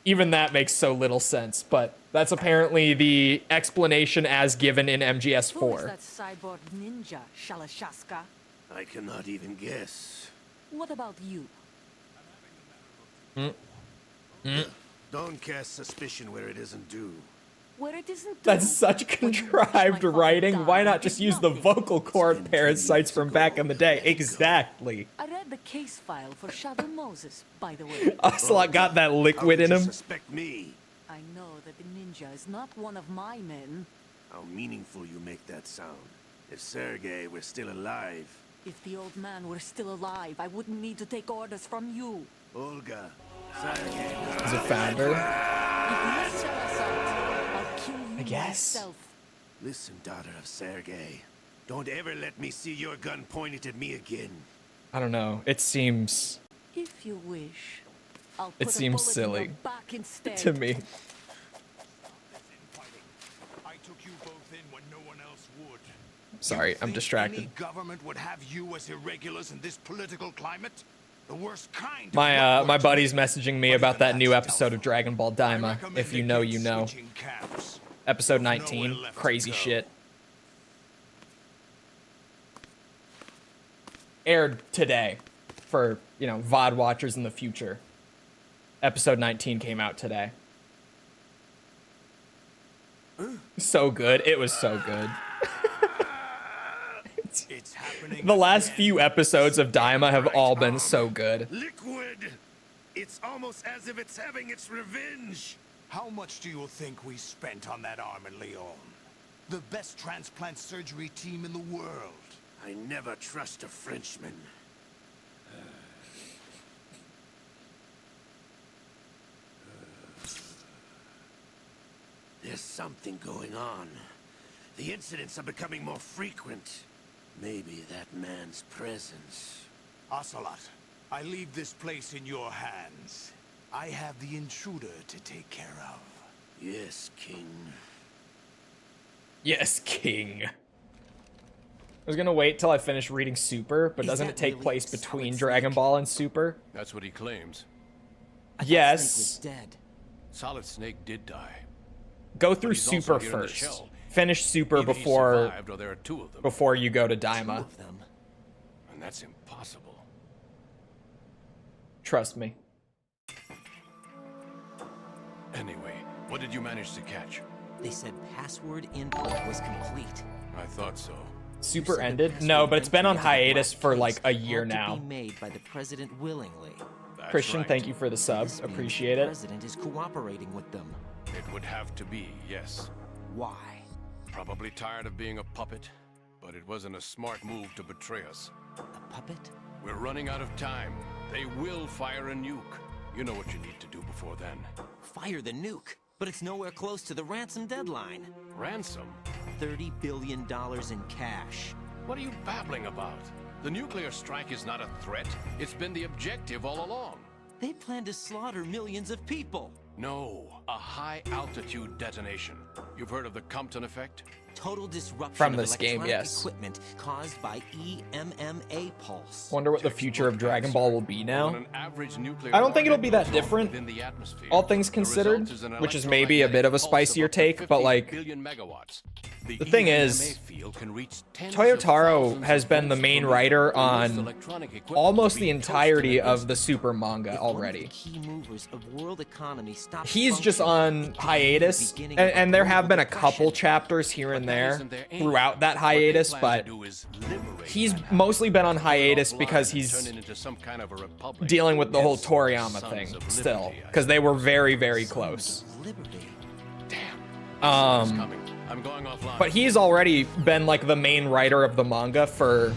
Even that makes so little sense, but that's apparently the explanation as given in Who is MGS4. that cyborg ninja, Shalashaska? I cannot even guess. What about you? Don't cast suspicion where it isn't due. Where it isn't That's due. such When you watch contrived my father writing. die, Why not it's just use the nothing. vocal cord parasites from back in the day? Exactly. I read the case file for Shadow Moses, by the way. Ocelot got that How liquid could in you him. suspect me? I know that the ninja is not one of my men. How meaningful you make that sound. If Sergei were still alive, If the old man were still alive, I wouldn't need to take orders from you. Olga, Sergei. He's a founder. If you sell us out, I'll kill you I guess. myself. Listen, daughter of Sergei. Don't ever let me see your gun pointed at me again. I don't know. It seems If you wish, I'll It put a seems bullet silly in your back instead. to me. I took you both in when no one else would. Sorry, You I'm think distracted. Any government would have you as irregulars in this political climate? The worst kind. of My work. buddy's messaging me But about even that new that's episode of doubtful. Dragon Ball I Daima. recommend If you know, you against know. switching camps. Episode Nowhere 19. left to Crazy go. shit. Aired today for, you know, VOD watchers in the future. Episode 19 came out today. So good. It was so good. It's happening. The last again. few episodes of Daima have all been so good. Liquid! It's almost as if it's having its revenge. How much do you think we spent on that arm in Lyon? The best transplant surgery team in the world. I never trust a Frenchman. There's something going on. The incidents are becoming more frequent. Maybe that man's presence. Ocelot, I leave this place in your hands. I have the intruder to take care of. Yes, King. Yes, King. I was gonna wait till I finish reading Super, but doesn't it take place between Dragon Ball and Super? That's what he claims. Yes. Snake was dead. Solid Snake did die. Go through But he's also Super here in the first. shell. Finish Super Either he before survived, or there are two of them. before you go to Two Daima. of them. And that's impossible. Trust me. Anyway, what did you manage to catch? They said password input was complete. I thought so. Super They said the ended? password No, but it's been on entry into the hiatus black for case like a year had to now. be made by the president willingly. That's Christian, right. thank you for the sub. This means Appreciate the it. president is cooperating with them. It would have to be, yes. Why? Probably tired of being a puppet, but it wasn't a smart move to betray us. A puppet? We're running out of time. They will fire a nuke. You know what you need to do before then. Fire the nuke, but it's nowhere close to the ransom deadline. Ransom? $30 billion in cash. What are you babbling about? The nuclear strike is not a threat. It's been the objective all along. They plan to slaughter millions of people. No, a high-altitude detonation. You've heard of the Compton effect? Total disruption From of this game, electronic yes. equipment caused by EMMA pulse. Wonder what the future of Dragon Ball will be When now. an average nuclear I don't think it'll be that warhead goes off different, within the atmosphere, all things the considered, result is an which is maybe a bit of a electromagnetic spicier pulse of up to take, but 50 like, billion megawatts. The thing EMMA is, field can reach tens of Toyotaro thousands has of been the volts main per writer meter. Most on electronic equipment almost will the be entirety toasted in of the Super manga If one of already. the key movers of world economy stops He's just functioning, on it could be the hiatus, beginning and, of a and there have global been a couple depression. chapters here and But that there isn't their aim. throughout that What they hiatus, plan but to do is liberate he's Manhattan. mostly been on hiatus Offline because and he's turn it into some kind of a republic. dealing with the whole Yes, Toriyama Sons thing of still, Liberty, I because they were suppose. very, very Sons close. of Liberty. Damn. Um, It's coming. I'm going offline. But he's already been like the main writer of the manga for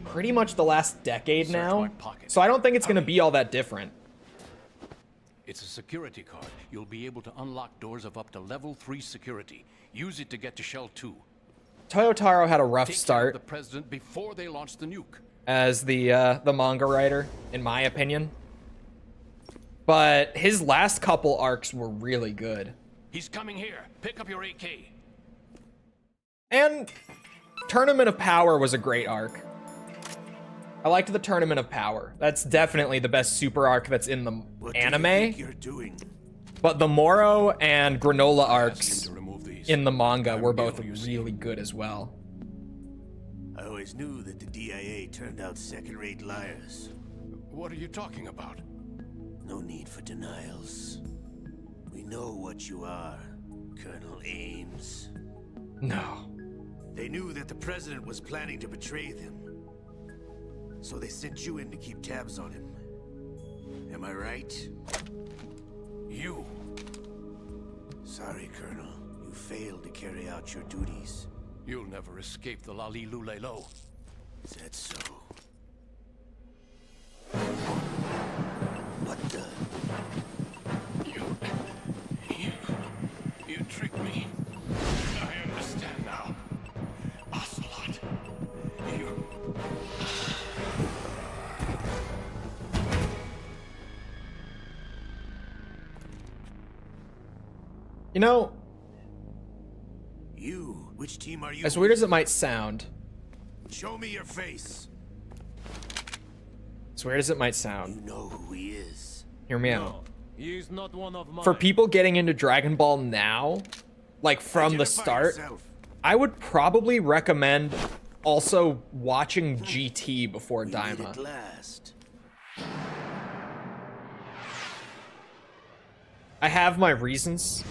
pretty much the last decade Search my now. pocket. So I don't think it's going to be all that different. It's a security card. You'll be able to unlock doors of up to level 3 security. Use it to get to Shell 2. Toyotaro had a rough Take care of start the president before they launch the nuke. as the manga writer, in my opinion. But his last couple arcs were really good. He's coming here. Pick up your AK. And Tournament of Power was a great arc. I liked the Tournament of Power. That's definitely the best super arc that's in the What do you anime. think you're doing? But the Moro and Granola Ask him arcs to remove these. in the manga I'm were both Gil, you see. really good as well. I always knew that the DIA turned out second-rate liars. What are you talking about? No need for denials. We know what you are, Colonel Ames. No. They knew that the president was planning to betray them. So they sent you in to keep tabs on him. Am I right? You. Sorry, Colonel. You failed to carry out your duties. You'll never escape the Lali Lulelo. Is that so? What the? You tricked me. I understand now. Ocelot. You. You know, You? Which team are you? as weird as it might sound, Show me your face. as weird as it might You sound, know who he is. hear me out. He is not one of mine. For people getting into Dragon Ball now, like from the Identify start, yourself. I would probably recommend also watching GT before We meet at Daima. last. I have my reasons.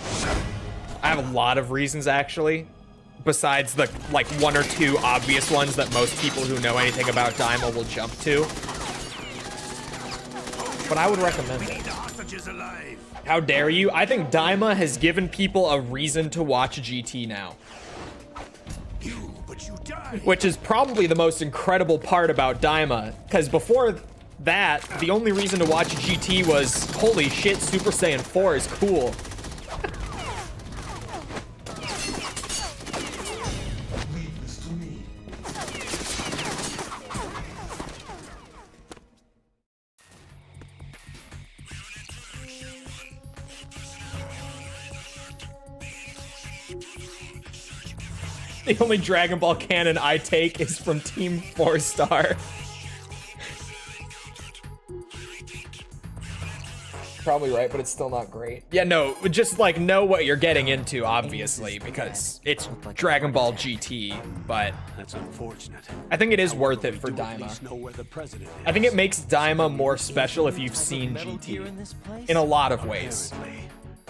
I have a lot of reasons, actually. Besides the, like, one or two obvious ones that most people who know anything about Daima will jump to. But I would recommend it. hostages alive. How dare you? I think Daima has given people a reason to watch GT now. But you died. Which is probably the most incredible part about Daima. Because before that, the only reason to watch GT was, holy shit, Super Saiyan 4 is cool. The only Dragon Ball canon I take is from Team 4-Star. Probably right, but it's still not great. Yeah, no, just like know what you're getting into, obviously, because it's Dragon Ball GT, but That's unfortunate. I think it is worth it We for do at least Daima. know where the president is. I think it makes Daima more special if you've seen GT in a lot of ways. Apparently.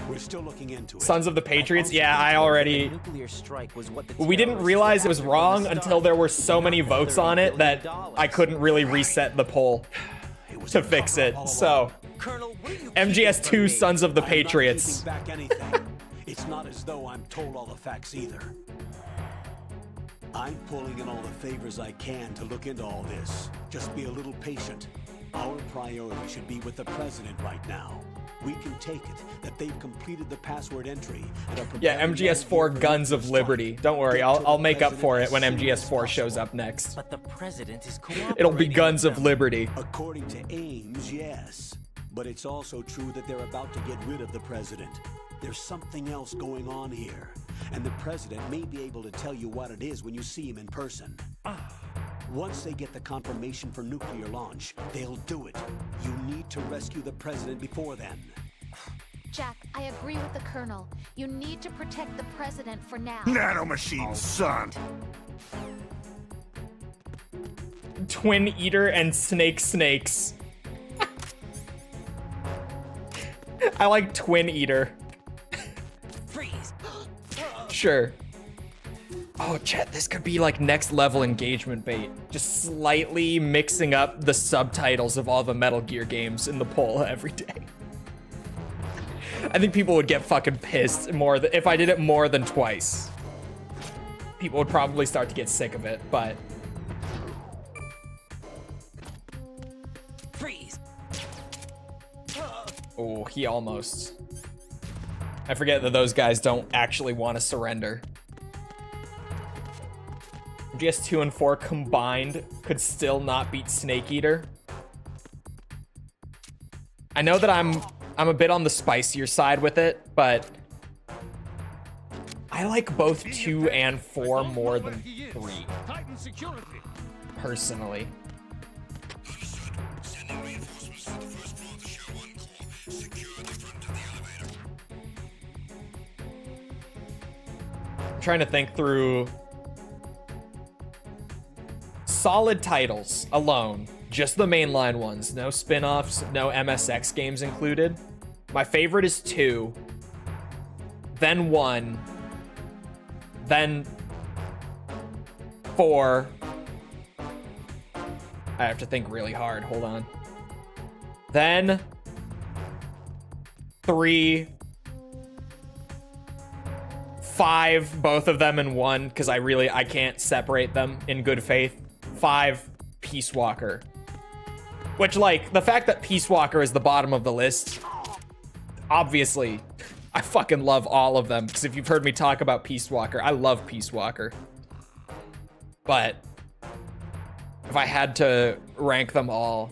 We're still looking into it. Sons of the Patriots, yeah, I already... Nuclear strike was what the We didn't terrorists realize it was after wrong from the until there were so many votes on it that I couldn't really reset the poll to fix it. So, Colonel, what are you MGS2 Sons of the I'm Patriots. not keeping back anything. It's not as though I'm told all the facts either. I'm pulling in all the favors I can to look into all this. Just be a little patient. Our priority should be with the president right now. We can take it that they've completed the password entry and are Yeah, preparing MGS4 for Guns of strike. Liberty. Don't worry, Get to I'll the make up for it president when as soon as MGS4 shows possible. up next. But the president is cooperating. It'll be with Guns of them. Liberty. According to Ames, yes. But it's also true that they're about to get rid of the president. There's something else going on here. And the president may be able to tell you what it is when you see him in person. Once they get the confirmation for nuclear launch, they'll do it. You need to rescue the president before then. Jack, I agree with the Colonel. You need to protect the President for now. Nanomachine, son. Twin Eater and Snakes. I like Twin Eater. Freeze. Sure. Oh, chat, this could be like next level engagement bait. Just slightly mixing up the subtitles of all the Metal Gear games in the poll every day. I think people would get fucking pissed if I did it more than twice. People would probably start to get sick of it, but... Freeze. Oh, he almost... I forget that those guys don't actually want to surrender. GS2 and 4 combined could still not beat Snake Eater. I know that I'm a bit on the spicier side with it, but I like both 2 and 4 more than 3, personally. I'm trying to think through solid titles alone. Just the mainline ones. No spin-offs, no MSX games included. My favorite is 2. Then 1. Then 4. I have to think really hard. Hold on. Then 3. 5, both of them in 1, because I can't separate them in good faith. 5, Peace Walker. Which, like, the fact that Peace Walker is the bottom of the list, obviously, I fucking love all of them, because if you've heard me talk about Peace Walker, I love Peace Walker. But if I had to rank them all,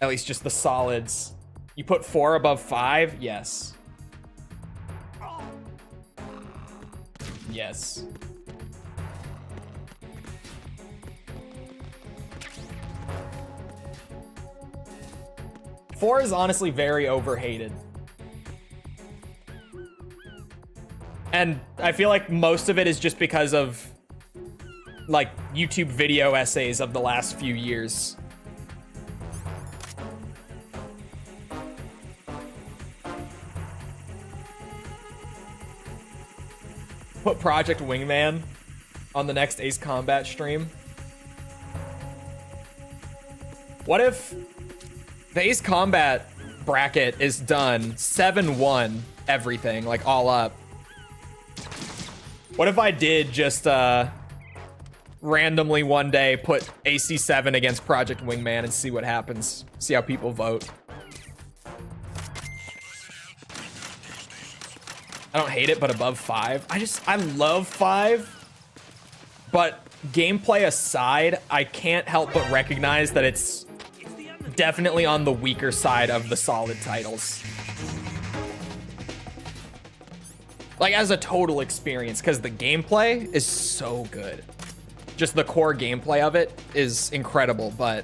at least just the solids, you put 4 above 5? Yes. Yes. Four is honestly very overhated. And I feel like most of it is just because of like YouTube video essays of the last few years. Put Project Wingman on the next Ace Combat stream. What if the Ace Combat bracket is done. 7-1 everything, like all up. What if I did just randomly one day put AC7 against Project Wingman and see what happens? See how people vote. I don't hate it, but above 5. I love 5. But gameplay aside, I can't help but recognize that it's definitely on the weaker side of the solid titles. Like, as a total experience, because the gameplay is so good. Just the core gameplay of it is incredible, but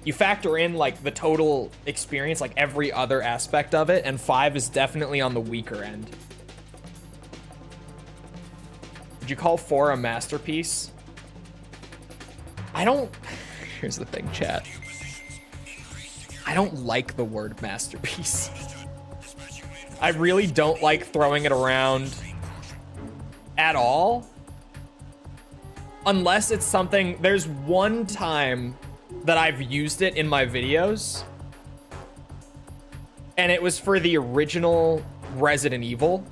you factor in, like, the total experience, like, every other aspect of it, and 5 is definitely on the weaker end. Would you call 4 a masterpiece? I don't... Here's the thing, chat. I don't like the word masterpiece. I really don't like throwing it around at all. Unless it's something... There's one time that I've used it in my videos, and it was for the original Resident Evil.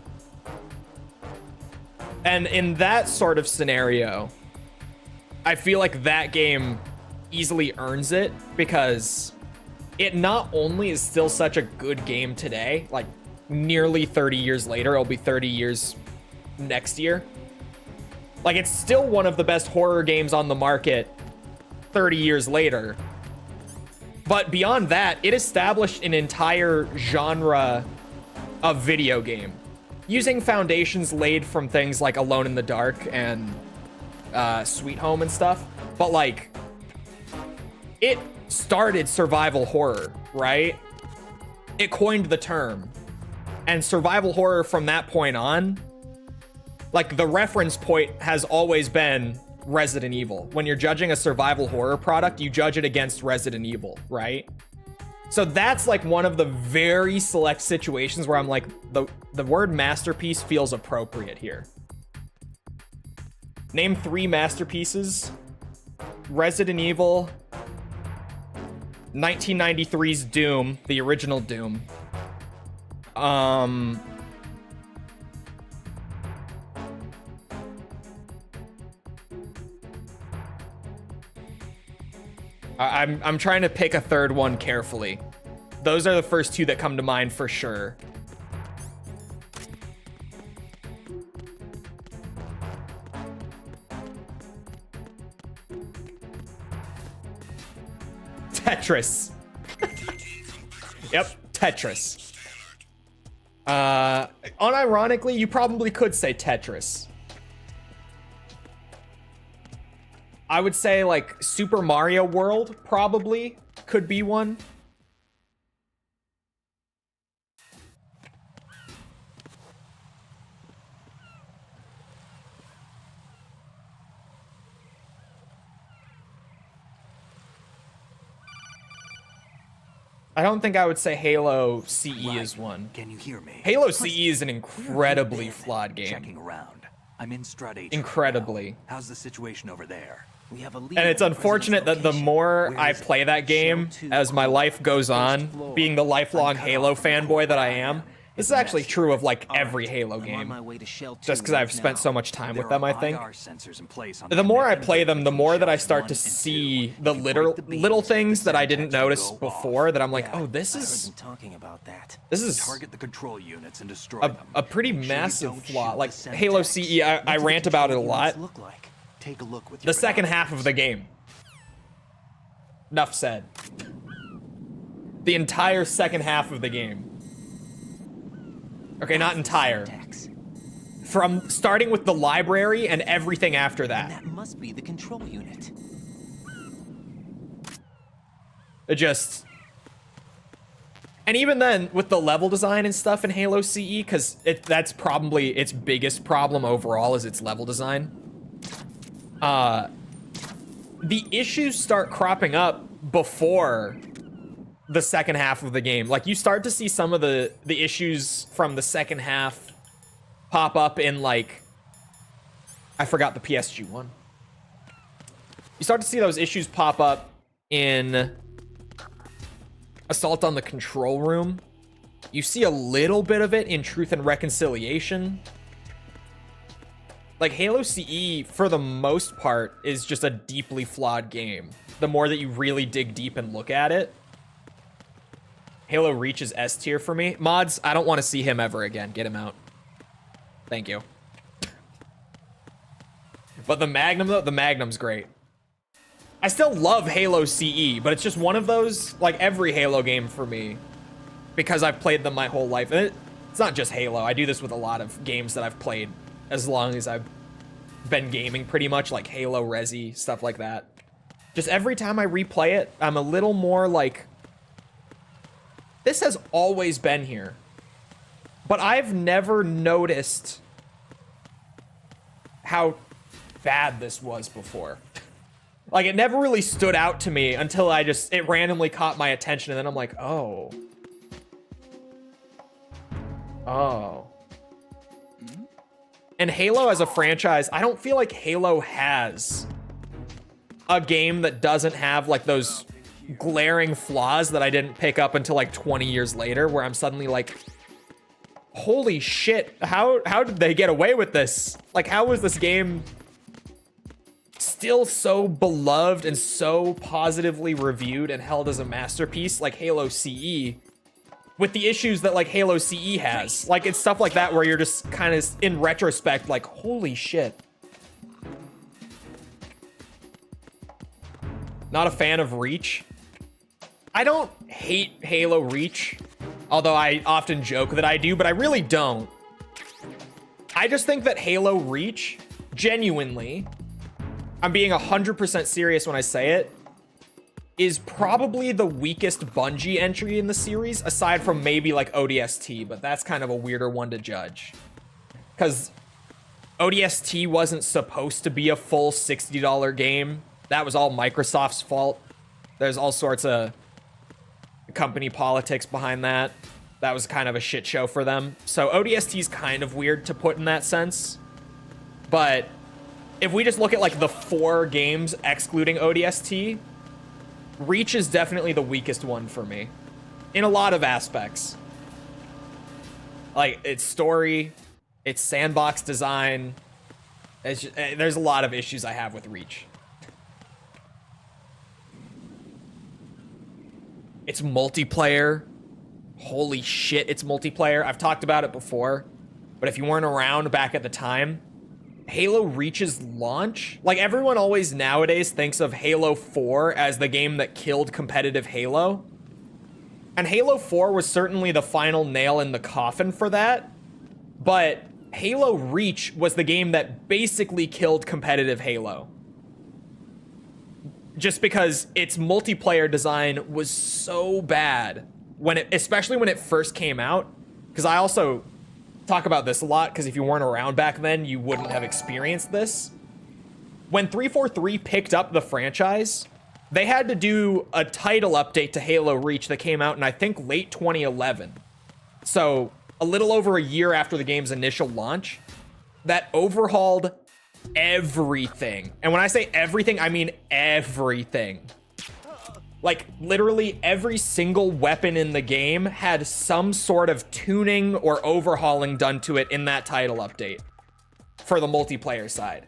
And in that sort of scenario, I feel like that game easily earns it, because it not only is still such a good game today, like nearly 30 years later, it'll be 30 years next year. Like, it's still one of the best horror games on the market 30 years later. But beyond that, it established an entire genre of video game, using foundations laid from things like Alone in the Dark and Sweet Home and stuff. But, like, it started survival horror, right? It coined the term. And survival horror from that point on, like, the reference point has always been Resident Evil. When you're judging a survival horror product, you judge it against Resident Evil, right? So that's like one of the very select situations where I'm like, the word masterpiece feels appropriate here. Name 3 masterpieces. Resident Evil, 1993's Doom, the original Doom. I'm trying to pick a third one carefully. Those are the first 2 that come to mind for sure. Tetris. Yep, Tetris. Unironically, you probably could say Tetris. I would say, like, Super Mario World probably could be one. I don't think I would say Halo CE is one. Can you hear me? Halo CE is an incredibly flawed game. Checking around. I'm in Strut H. Incredibly. Right. How's the situation over there? We have a lead And it's on the unfortunate that the president's more location. I play that game, as my life goes on, being the lifelong Halo fanboy that I am, this is actually true of, like, every Halo I'm on game. my way to Shell 2 Just because right I've spent now. so much time with There them, I are think. IR sensors in place on The more I connecting play them, the between more that I shells start 1 to and 2. see If the you break the beams, little things the that I didn't Semtex will notice go before off. that I'm like, Yeah, oh, this I heard is them talking about that. Target the control units and destroy a, them. a pretty Make sure you massive don't flaw. shoot Like, the Halo Semtex. CE, I What do the rant about it a control lot. units look like? Take a look with The your second half binoculars. of the game. Enough said. The entire second half of the game. Okay, not entire. Semtex. From starting with the library and everything after And that. that must be the control unit. It just... And even then, with the level design and stuff in Halo CE, because that's probably its biggest problem overall is its level design. The issues start cropping up before the second half of the game. Like, you start to see some of the issues from the second half pop up in, like... I forgot the PSG one. You start to see those issues pop up in Assault on the Control Room. You see a little bit of it in Truth and Reconciliation. Like, Halo CE, for the most part, is just a deeply flawed game. The more that you really dig deep and look at it. Halo Reach is S tier for me. Mods, I don't want to see him ever again. Get him out. Thank you. But the Magnum, though, the Magnum's great. I still love Halo CE, but it's just one of those, like every Halo game for me, because I've played them my whole life. And it's not just Halo. I do this with a lot of games that I've played as long as I've been gaming, pretty much, like Halo, Resi, stuff like that. Just every time I replay it, I'm a little more like, this has always been here. But I've never noticed how bad this was before. Like, it never really stood out to me until it randomly caught my attention, and then I'm like, oh. Oh. And Halo as a franchise, I don't feel like Halo has a game that doesn't have, like, those glaring flaws that I didn't pick up until, like, 20 years later, where I'm suddenly like, holy shit, how did they get away with this? Like, how was this game still so beloved and so positively reviewed and held as a masterpiece like Halo CE, with the issues that, like, Halo CE has? Like, it's stuff like that where you're just kind of, in retrospect, like, holy shit. Not a fan of Reach. I don't hate Halo Reach, although I often joke that I do, but I really don't. I just think that Halo Reach, genuinely, I'm being 100% serious when I say it, is probably the weakest Bungie entry in the series, aside from maybe like ODST, but that's kind of a weirder one to judge. Because ODST wasn't supposed to be a full $60 game. That was all Microsoft's fault. There's all sorts of company politics behind that. That was kind of a shit show for them. So ODST is kind of weird to put in that sense. But if we just look at, like, the 4 games excluding ODST, Reach is definitely the weakest one for me in a lot of aspects. Like, its story, its sandbox design. There's a lot of issues I have with Reach. It's multiplayer. Holy shit, it's multiplayer. I've talked about it before, but if you weren't around back at the time, Halo Reach's launch, like, everyone always nowadays thinks of Halo 4 as the game that killed competitive Halo. And Halo 4 was certainly the final nail in the coffin for that. But Halo Reach was the game that basically killed competitive Halo. Just because its multiplayer design was so bad, especially when it first came out. Because I also talk about this a lot, because if you weren't around back then, you wouldn't have experienced this. When 343 picked up the franchise, they had to do a title update to Halo Reach that came out in, I think, late 2011. So a little over a year after the game's initial launch, that overhauled everything. And when I say everything, I mean everything. Like, literally every single weapon in the game had some sort of tuning or overhauling done to it in that title update for the multiplayer side.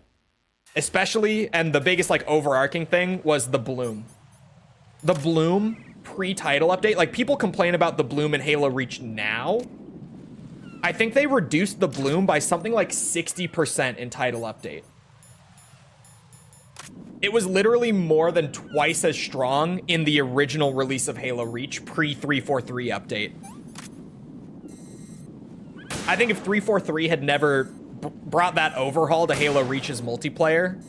Especially, and the biggest, like, overarching thing was the bloom. The bloom pre-title update, like, people complain about the bloom in Halo Reach now. I think they reduced the bloom by something like 60% in title update. It was literally more than twice as strong in the original release of Halo Reach pre-343 update. I think if 343 had never brought that overhaul to Halo Reach's multiplayer,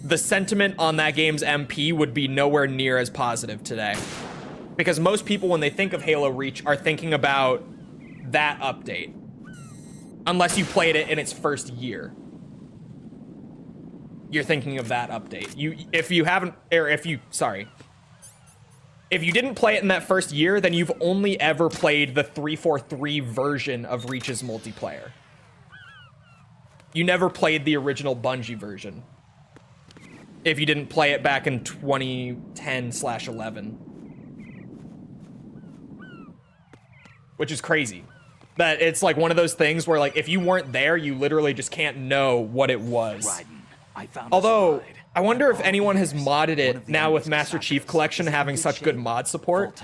the sentiment on that game's MP would be nowhere near as positive today. Because most people, when they think of Halo Reach, are thinking about that update. Unless you played it in its first year. You're thinking of that update. If you didn't play it in that first year, then you've only ever played the 343 version of Reach's multiplayer. You never played the original Bungie version. If you didn't play it back in 2010/11. which is crazy. That it's like one of those things where like if you weren't there, you literally just can't know what it was. Although I wonder if anyone has modded it now with Master Chief Collection having such good mod support.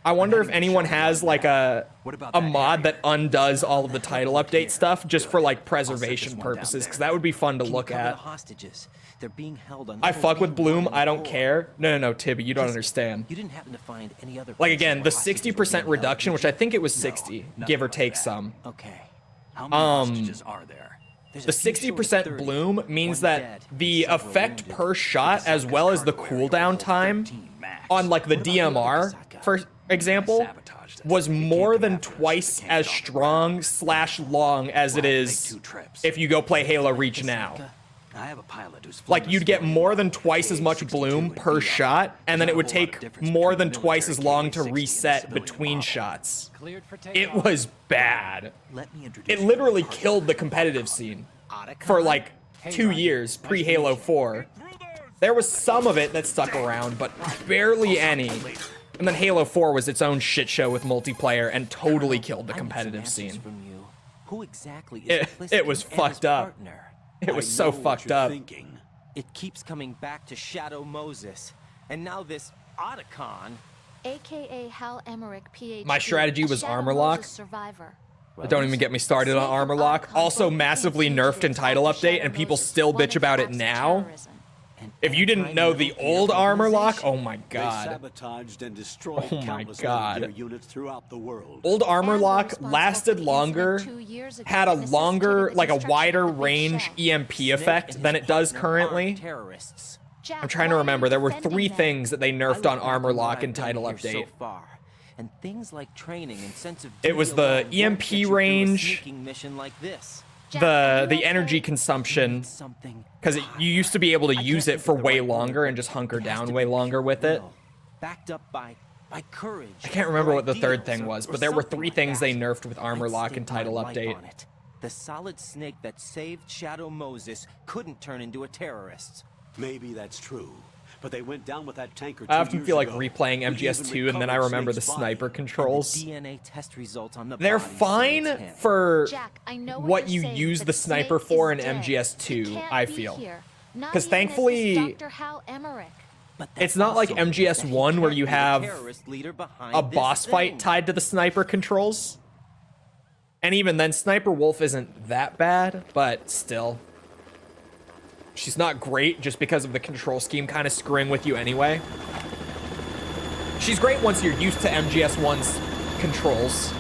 I wonder if anyone has like a mod that undoes all of the title update stuff just for like preservation purposes, because that would be fun to look at. They're being held on I fuck with Bloom, I don't care. No, Tibby, you don't understand. You didn't happen to find any other Like again, the 60% reduction, which I think it was 60, give or take some. Okay. How many hostages are there? The 60% bloom means that the effect per shot, as well as the cooldown time on like the DMR, for example, was more than twice as strong / long as it is if you go play Halo Reach now. I have a pilot who's Like you'd get more than twice as much bloom per shot, and then it would take more than twice as long to reset between shots. It was bad. It literally killed the competitive scene for like 2 years pre-Halo 4. There was some of it that stuck around, but barely any. And then Halo 4 was its own shit show with multiplayer and totally killed the competitive scene. Who exactly is It was fucked up. It was so fucked up. It keeps coming back to Shadow Moses, and now this Otacon, AKA Hal Emmerich, PhD. My strategy was Shadow armor lock. Moses survivor. Don't even get me started on armor lock. Also massively nerfed in title update, and people still bitch about it now. If you didn't know the old armor lock, oh my god. Sabotaged and destroyed Oh my countless god. Metal Gear units throughout the world. Old armor lock lasted longer, had a longer, like a wider range EMP effect than it does currently. I'm trying to remember. There were 3 things that they nerfed on armor lock in title update. and things like training and sense of It was the EMP range, the energy consumption, because you used to be able to use it for way longer and just hunker down way longer with it. Backed up by courage. I can't remember what the third thing was, but there were 3 things they nerfed with armor lock and title update. The solid snake that saved Shadow Moses couldn't turn into a terrorist. Maybe that's true, but they went down with that tanker. I often feel like replaying MGS2 and then I remember the sniper controls. DNA test results on the They're fine for Jack, I know what you saying, use but the sniper Snake for is in dead. He MGS2, can't I be feel. here. Not Because even if it's thankfully, Dr. Hal Emmerich. it's not like MGS1 where you have a boss fight tied to the sniper controls. And even then, Sniper Wolf isn't that bad, but still. She's not great just because of the control scheme kind of screwing with you anyway. She's great once you're used to MGS1's controls.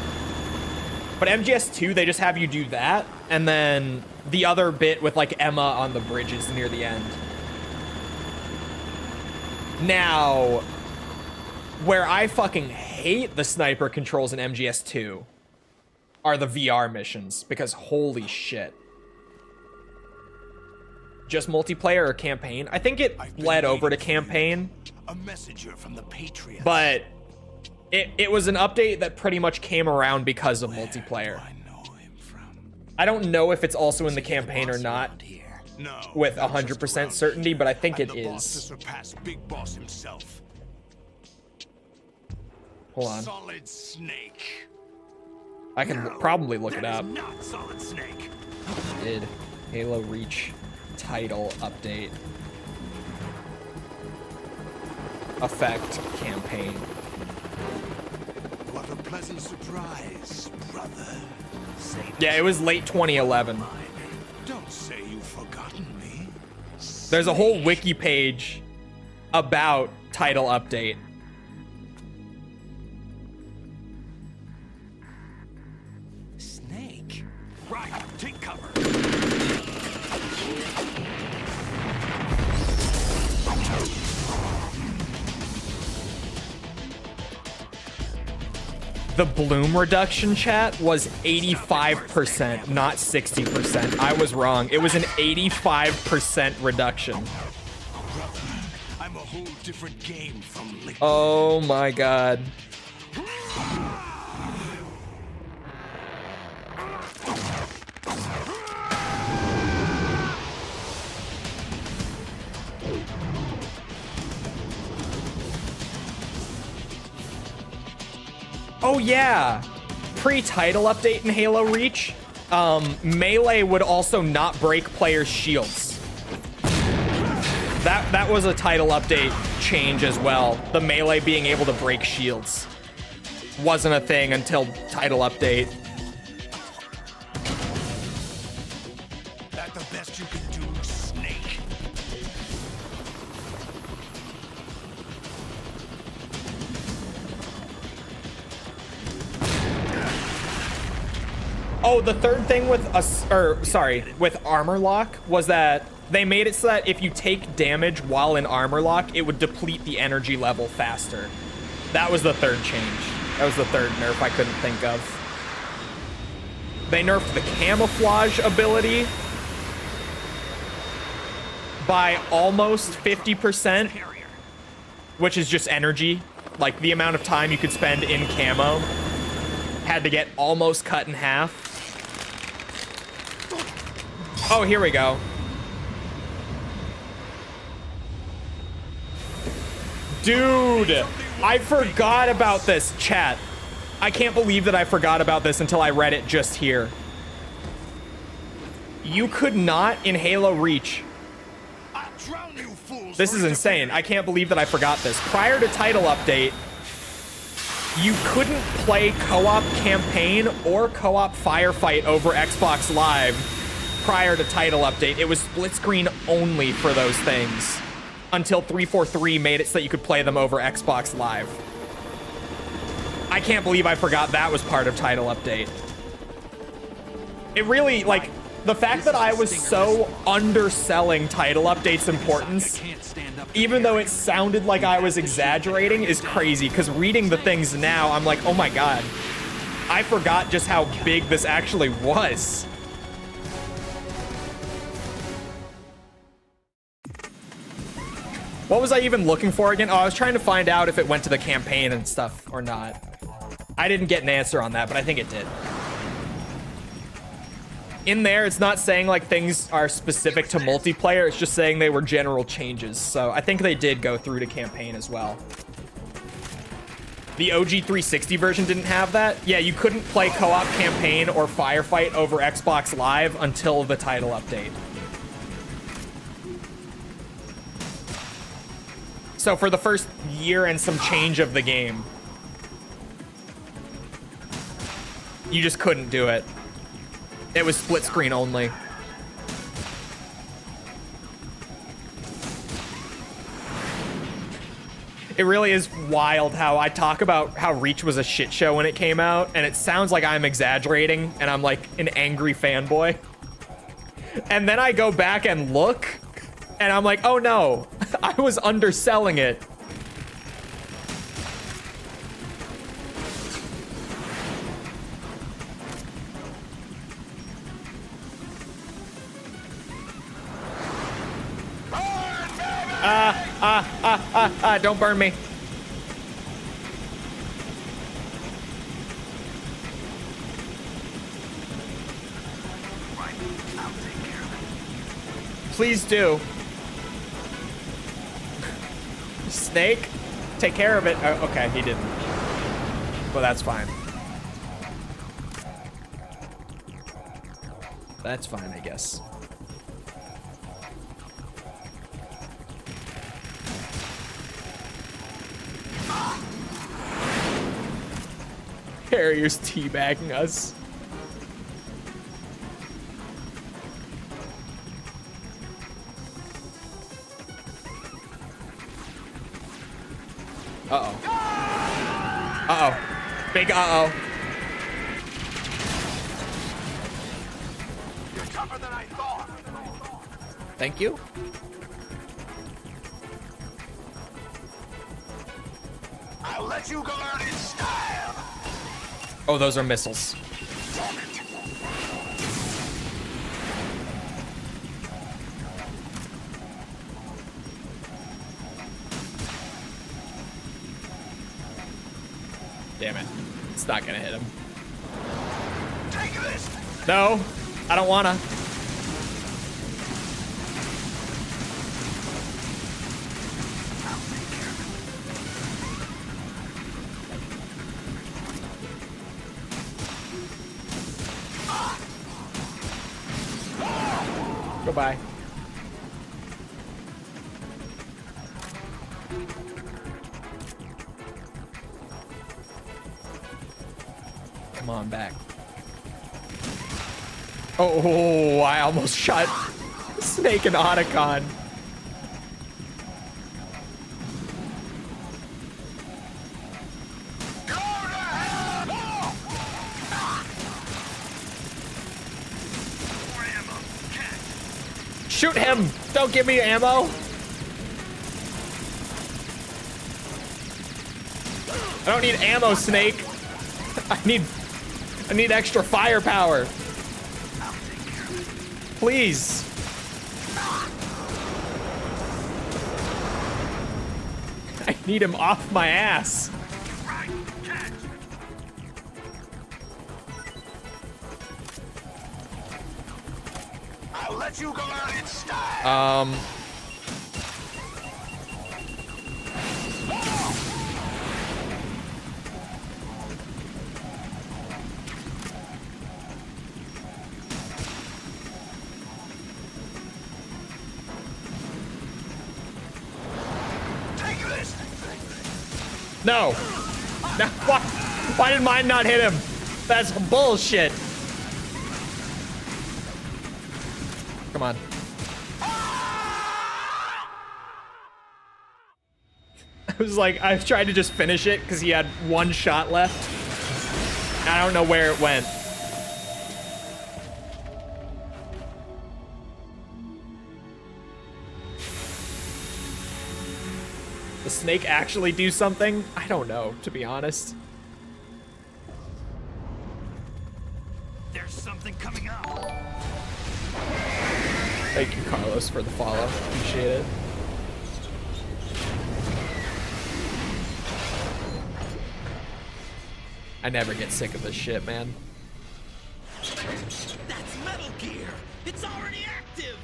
But MGS2, they just have you do that, and then the other bit with like Emma on the bridges near the end. Now, where I fucking hate the sniper controls in MGS2 are the VR missions, because holy shit. Just multiplayer or campaign? I think it bled over to campaign. A messenger from the Patriots. But it was an update that pretty much came around because of multiplayer. I don't know if it's also in the campaign or not with 100% certainty, but I think it is. Big Boss himself. Hold on. Solid Snake. I can probably look it up. Not Solid Snake. Did Halo Reach title update effect campaign? What a pleasant surprise, brother. Yeah, it was late 2011. Don't say you've forgotten me. There's a whole wiki page about title update. Snake? Right, take cover. The bloom reduction, chat, was 85%, not 60%. I was wrong. It was an 85% reduction. Brother, I'm a whole different game from Liquid. Oh my god. Oh yeah, pre-title update in Halo Reach, melee would also not break players' shields. That was a title update change as well. The melee being able to break shields wasn't a thing until title update. That the best you can do, Snake? Oh, the third thing with with armor lock was that they made it so that if you take damage while in armor lock, it would deplete the energy level faster. That was the third change. That was the third nerf I couldn't think of. They nerfed the camouflage ability by almost 50%, which is just energy. Like the amount of time you could spend in camo had to get almost cut in half. Oh, here we go. Dude, I forgot about this, chat. I can't believe that I forgot about this until I read it just here. You could not, in Halo Reach... This is insane. I can't believe that I forgot this. Prior to title update, you couldn't play co-op campaign or co-op firefight over Xbox Live prior to title update. It was split screen only for those things until 343 made it so that you could play them over Xbox Live. I can't believe I forgot that was part of title update. It really, like, the fact that I was so underselling title update's importance, even though it sounded like I was exaggerating, is crazy, because reading the things now, I'm like, oh my god. I forgot just how big this actually was. What was I even looking for again? Oh, I was trying to find out if it went to the campaign and stuff or not. I didn't get an answer on that, but I think it did. In there, it's not saying like things are specific to multiplayer. It's just saying they were general changes. So I think they did go through to campaign as well. The OG 360 version didn't have that. Yeah, you couldn't play co-op campaign or firefight over Xbox Live until the title update. So for the first year and some change of the game, you just couldn't do it. It was split screen only. It really is wild how I talk about how Reach was a shit show when it came out, and it sounds like I'm exaggerating and I'm like an angry fanboy. And then I go back and look, and I'm like, oh no, I was underselling it. Don't burn me. Please do. Snake, take care of it. Oh, okay, he didn't. Well, that's fine. That's fine, I guess. Harrier's teabagging us. Uh-oh. Uh-oh. Big uh-oh. You're tougher than I thought. Thank you. I'll let you go out in style. Oh, those are missiles. Damn it. It's not gonna hit him. Take this. No, I don't wanna. Goodbye. Come on back. Oh, I almost shot Snake and Otacon. Shoot him! Don't give me ammo! I don't need ammo, Snake. I need extra firepower. Please. I need him off my ass. I'll let you go out in style. No. No. Why did mine not hit him? That's bullshit. Come on. I was like, I tried to just finish it because he had one shot left. I don't know where it went. The snake actually do something? I don't know, to be honest. There's something coming up. Thank you, Carlos, for the follow. Appreciate it. I never get sick of this shit, man. That's Metal Gear! It's already active!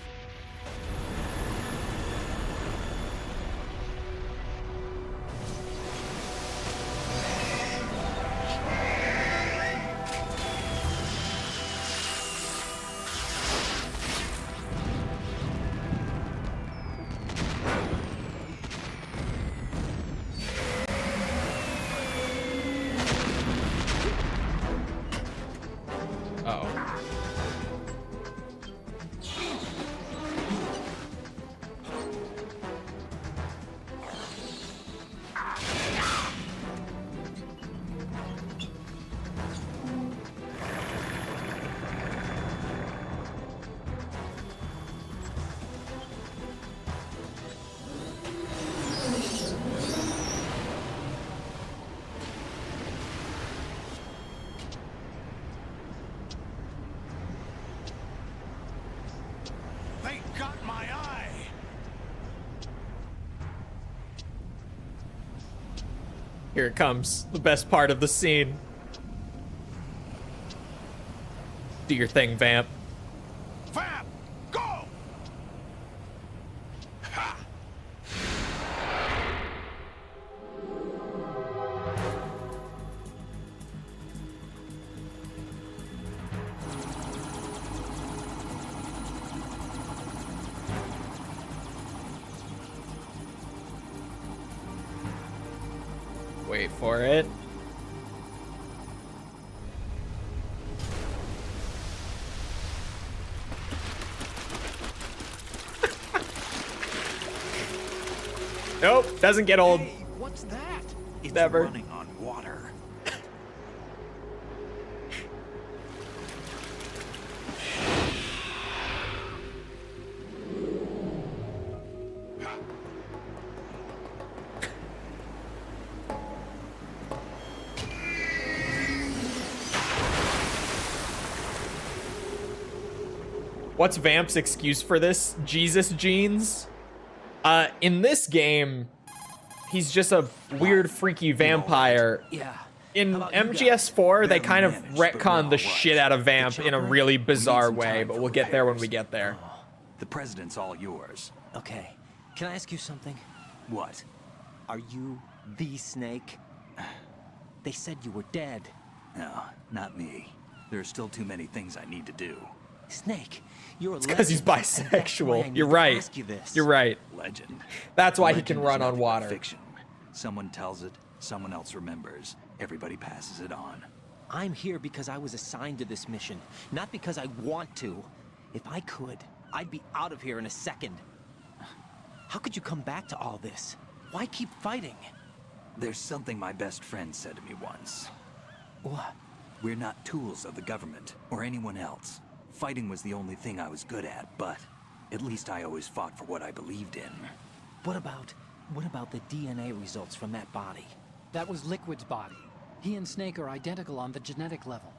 They got my eye. Here it comes, the best part of the scene. Do your thing, Vamp. Vamp, go! Ha! Wait for it. Nope, doesn't get old. Hey, what's that? It's Never. running on water. What's Vamp's excuse for this? Jesus jeans? In this game, he's just a weird, freaky vampire. Yeah. In How about you guys? MGS4, they Barely kind of managed, but we're retcon all the right. shit out of Vamp The in a chopper? really We need bizarre some way, time but for we'll get there when repairs. we get there. The president's all yours. Okay. Can I ask you something? What? Are you the Snake? They said you were dead. No, not me. There are still too many things I need to do. Snake, you're a Because he's legend, and that's why I bisexual. need You're to right. ask you this. You're right. Legend. That's why he Legend can is run on nothing but water. Fiction. Someone tells it, someone else remembers. Everybody passes it on. I'm here because I was assigned to this mission, not because I want to. If I could, I'd be out of here in a second. How could you come back to all this? Why keep fighting? There's something my best friend said to me once. What? We're not tools of the government or anyone else. Fighting was the only thing I was good at, but at least I always fought for what I believed in. What about the DNA results from that body? That was Liquid's body. He and Snake are identical on the genetic level.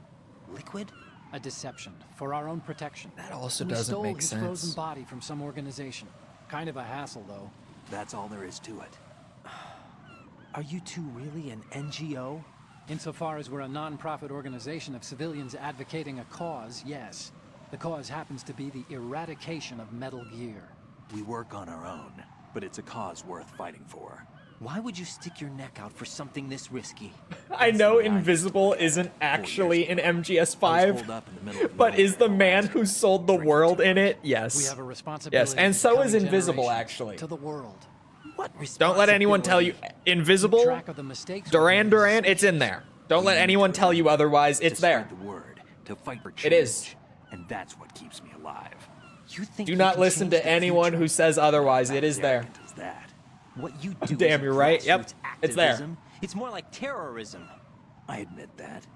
Liquid? A deception, for our own protection. That also We doesn't stole make his sense. frozen body from some organization. Kind of a hassle, though. That's all there is to it. Are you two really an NGO? Insofar as we're a non-profit organization of civilians advocating a cause, yes. The cause happens to be the eradication of Metal Gear. We work on our own, but it's a cause worth fighting for. Why would you stick your neck out for something this risky? I know Invisible isn't actually in MGS5, but is the man who sold the world in it? Yes. We have a responsibility. Yes, and to so the is coming Invisible, generation, actually. To the world. What Don't let anyone tell you. Invisible, Track of the mistakes Duran Duran, it's in there. Don't let anyone tell you otherwise. It's to there. spread the word, to fight for change. It is. And that's what keeps me alive. You think Do you not can listen change to the anyone future? who says otherwise. It is there. Arrogant as that. What you do Damn, isn't you're right. Yep, grassroots it's there. activism. It's more like terrorism. I admit that.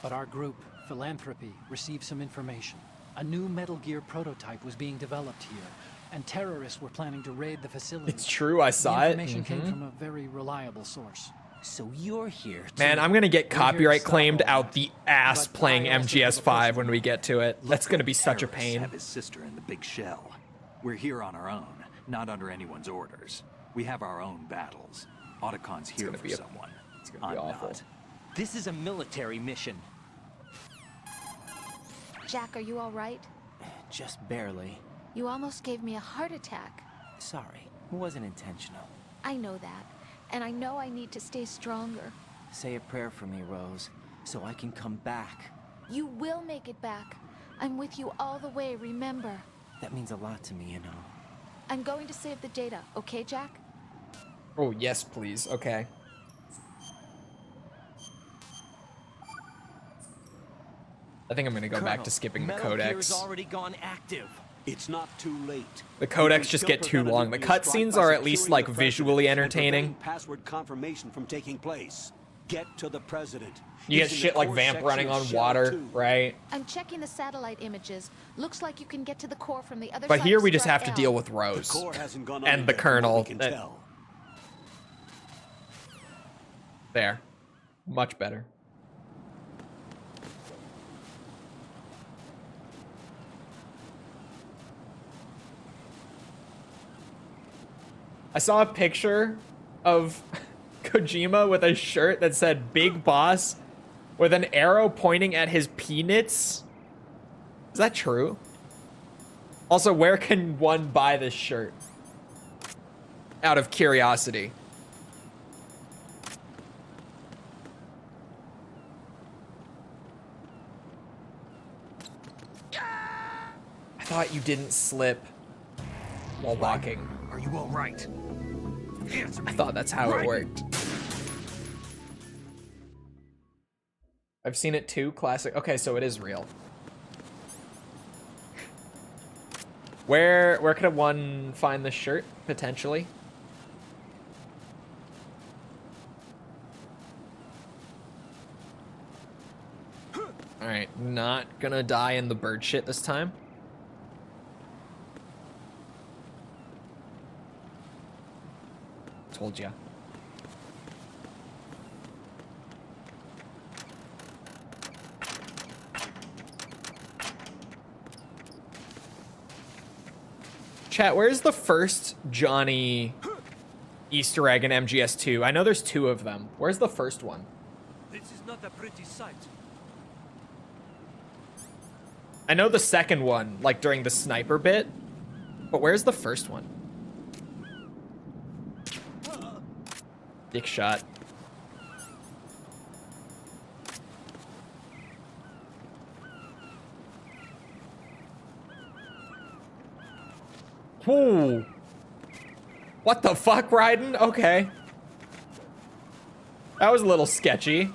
But our group, Philanthropy, received some information. A new Metal Gear prototype was being developed here, and terrorists were planning to raid the facility. It's true. I saw the it. information came from a very reliable source. So you're here to... Man, I'm gonna get We're here to copyright stop claimed all out that. the ass But playing I also have a MGS5 personal when we get to it. That's gonna be such a Terrorists pain. have his sister in the big shell. We're here on our own, not under anyone's orders. We have our own battles. Otacon's here gonna for be a- someone. It's gonna be I'm awful. not. This is a military mission. Jack, are you all right? Just barely. You almost gave me a heart attack. Sorry, it wasn't intentional. I know that, and I know I need to stay stronger. Say a prayer for me, Rose, so I can come back. You will make it back. I'm with you all the way, remember. That means a lot to me, you know. I'm going to save the data, okay, Jack? Oh, yes, please. Okay. I think I'm gonna go back Colonel, to skipping the Metal Gear's codex. already gone active. It's not too late. The codex You just can get still too prevent a long. The nuclear strike cutscenes by are at least securing like the visually president and entertaining. preventing password confirmation from taking place. Get to the president. You get He's in shit the like core Vamp section running of on Shell water, 2. right? I'm checking the satellite images. Looks like you can get to the core from the other But side here of we just Strut have to L. deal with The Rose core hasn't gone and under the yet, from what Colonel. we can That- tell. There. Much better. I saw a picture of Kojima with a shirt that said Big Boss with an arrow pointing at his peanuts. Is that true? Also, where can one buy this shirt? Out of curiosity. I thought you didn't slip while walking. Are you all right? Answer I me. thought that's how it Right. worked. I've seen it too. Classic. Okay, so it is real. Where could one find this shirt potentially? All right, not gonna die in the bird shit this time. Told ya. Chat, where's the first Johnny Easter egg in MGS2? I know there's 2 of them. Where's the first one? This is not a pretty sight. I know the second one, like during the sniper bit, but where's the first one? Dick shot. Ooh. What the fuck, Raiden? Okay. That was a little sketchy.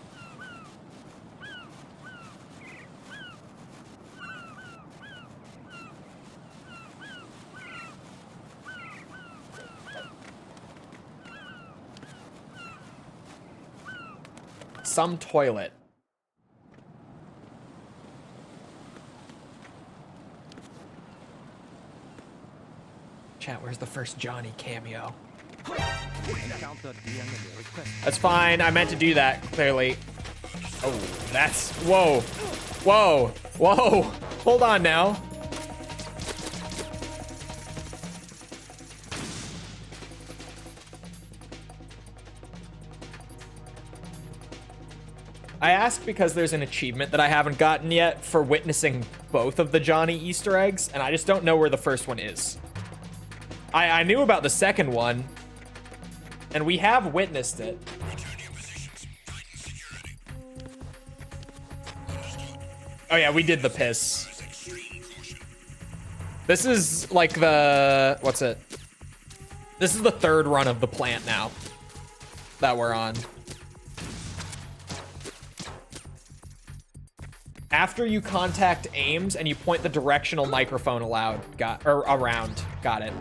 Some toilet. Chat, where's the first Johnny cameo? That's fine. I meant to do that, clearly. Oh, that's... Whoa. Whoa. Whoa. Hold on now. I ask because there's an achievement that I haven't gotten yet for witnessing both of the Johnny Easter eggs, and I just don't know where the first one is. I knew about the second one, and we have witnessed it. Oh yeah, we did the piss. This is like the... What's it? This is the third run of the plant now that we're on. After you contact Ames and you point the directional microphone around. Got it.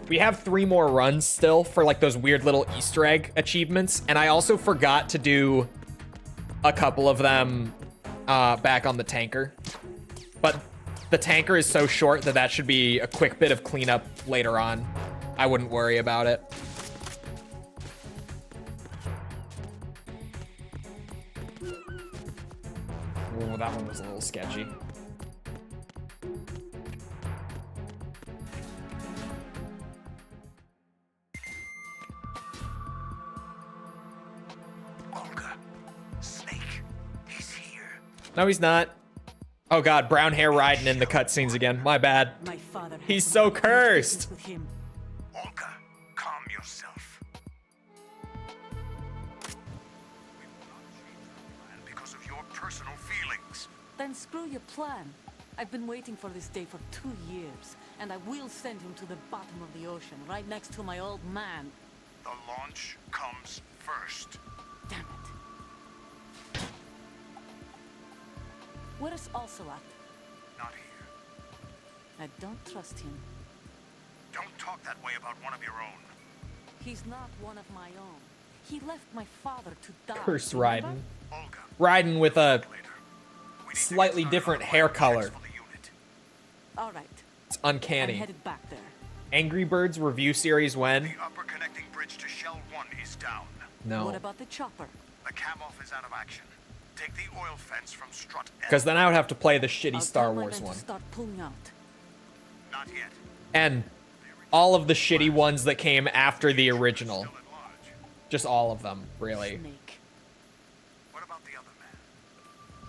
We have 3 more runs still for like those weird little Easter egg achievements. And I also forgot to do a couple of them back on the tanker. But the tanker is so short that that should be a quick bit of cleanup later on. I wouldn't worry about it. Oh, that one was a little sketchy. Olga, Snake, he's here. No, he's not. Oh god, brown hair riding in the cutscenes again. My bad. My father. He's so cursed. With him. Olga, calm yourself. Because of your personal feelings. Then screw your plan. I've been waiting for this day for 2 years, and I will send him to the bottom of the ocean, right next to my old man. The launch comes first. Damn it. Where is Ocelot? Not here. I don't trust him. Don't talk that way about one of your own. He's not one of my own. He left my father to die. Curse remember? Raiden. Olga, Raiden with a slightly different hair color. All right. It's I'm uncanny. headed back there. Angry Birds review series when? The upper connecting bridge to Shell 1 is down. No. What about the chopper? The cam-off is out of action. Take the oil fence from strut L. Because then I would have to play the shitty I'll Star tell my Wars men to one. start pulling out. Not yet. And all of the shitty ones that came after the original. Just all of them, really. Snake. What about the other man?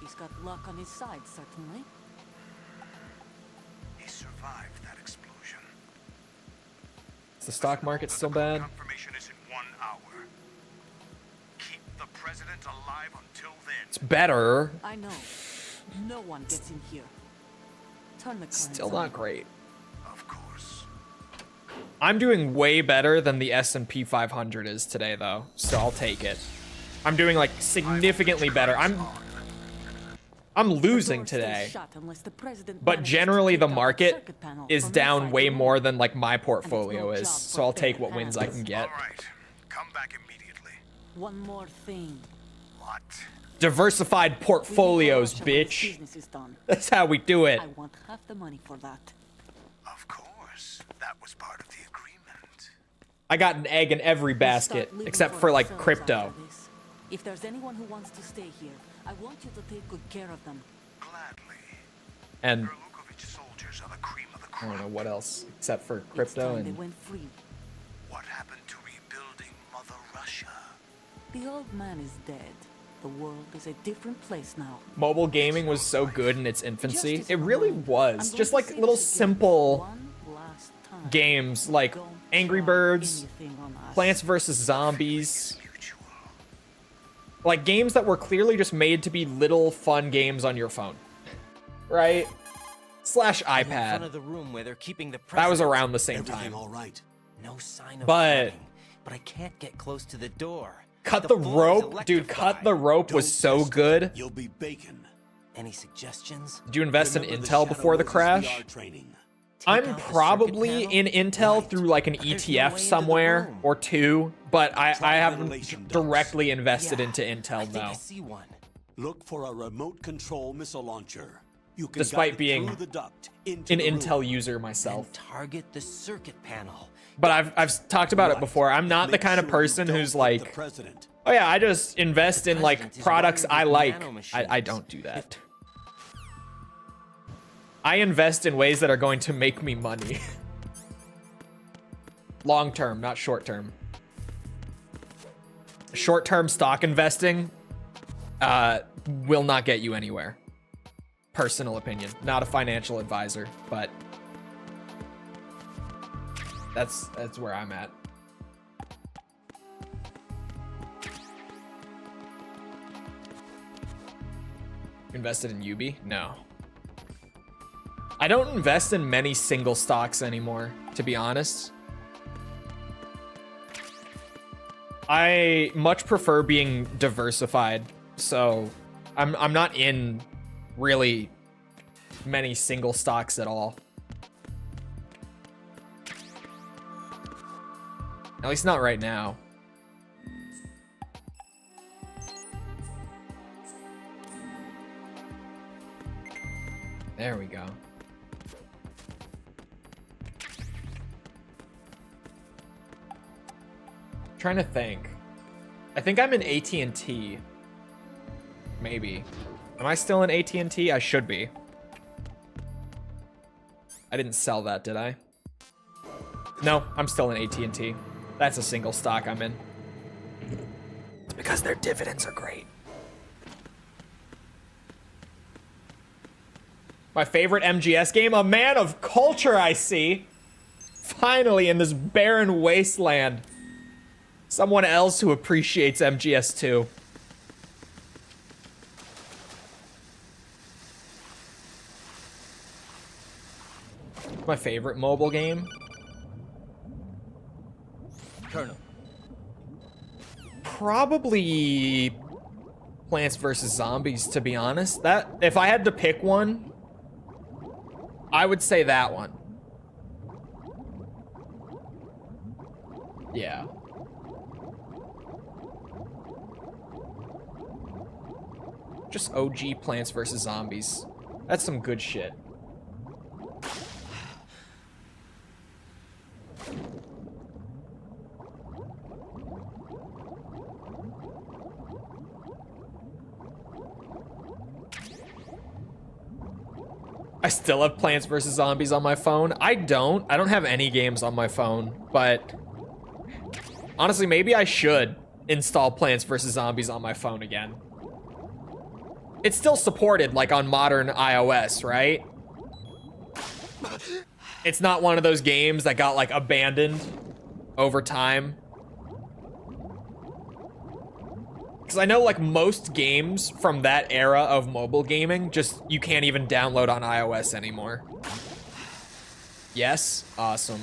He's got luck on his side, certainly. He survived that explosion. Is the stock market still bad? Confirmation is in 1 hour. Keep the president alive until then. It's better. I know. No one gets in here. Turn the current Still on. not great. Of course. I'm doing way better than the S&P 500 is today, though, so I'll take it. I'm doing like significantly better. I'm losing today, but generally the market is down way more than like my portfolio is, so I'll take what wins I can get. All right. Come back immediately. One more thing. What? Diversified portfolios, bitch. That's how we do it. I want half the money for that. Of course. That was part of the agreement. I got an egg in every basket, except for like crypto. If there's anyone who wants to stay here, I want you to take good care of them. Gladly. And Lukovich soldiers are the cream of the I crop. don't know what else, except for It's crypto time they and went free. What happened to rebuilding Mother Russia? The old man is dead. The world is a different place now. mobile gaming was so good in its infancy. Just It really was. Just like little simple games like Angry Birds, Plants vs. Zombies. Like games that were clearly just made to be little fun games on your phone. Right? Slash I'm in front iPad. of the room where they're keeping the That was president. around the same Everything time. all right? No sign of But flooding, but I can't get close to the door. cut the floor is rope, dude. Cut the electrified. rope was so good. You'll be bacon. Any suggestions? Did you invest in Remember the Intel Shadow before the Moses crash? VR training. Take I'm out the circuit probably panel? in Intel Right. through like an But there's no way ETF into the somewhere room. or two, but I Try haven't ventilation ducts. directly invested Yeah, into I Intel think I though. see one. Look for a remote control missile launcher. You can Despite guide it being through the duct into An the room. Intel user myself. And target the circuit panel. But I've talked about it Right. before. I'm not the Make kind of sure you person don't who's hit like, the president. oh yeah, I just invest in like president is products wired I with like. nanomachines. I don't do that. I invest in ways that are going to make me money. Long term, not short term. Short term stock investing will not get you anywhere. Personal opinion, not a financial advisor, but that's where I'm at. Invested in Ubi? No. I don't invest in many single stocks anymore, to be honest. I much prefer being diversified, so I'm not in really many single stocks at all. At least not right now. There we go. Trying to think. I think I'm in AT&T. Maybe. Am I still in AT&T? I should be. I didn't sell that, did I? No, I'm still in AT&T. That's a single stock I'm in. It's because their dividends are great. My favorite MGS game? A man of culture, I see. Finally, in this barren wasteland. Someone else who appreciates MGS2. My favorite mobile game? Colonel. Probably Plants vs. Zombies, to be honest. That, if I had to pick one, I would say that one. Yeah. Just OG Plants vs. Zombies. That's some good shit. I still have Plants vs. Zombies on my phone. I don't have any games on my phone, but honestly, maybe I should install Plants vs. Zombies on my phone again. It's still supported, like, on modern iOS, right? It's not one of those games that got, like, abandoned over time. Because I know, like, most games from that era of mobile gaming, just, you can't even download on iOS anymore. Yes? Awesome.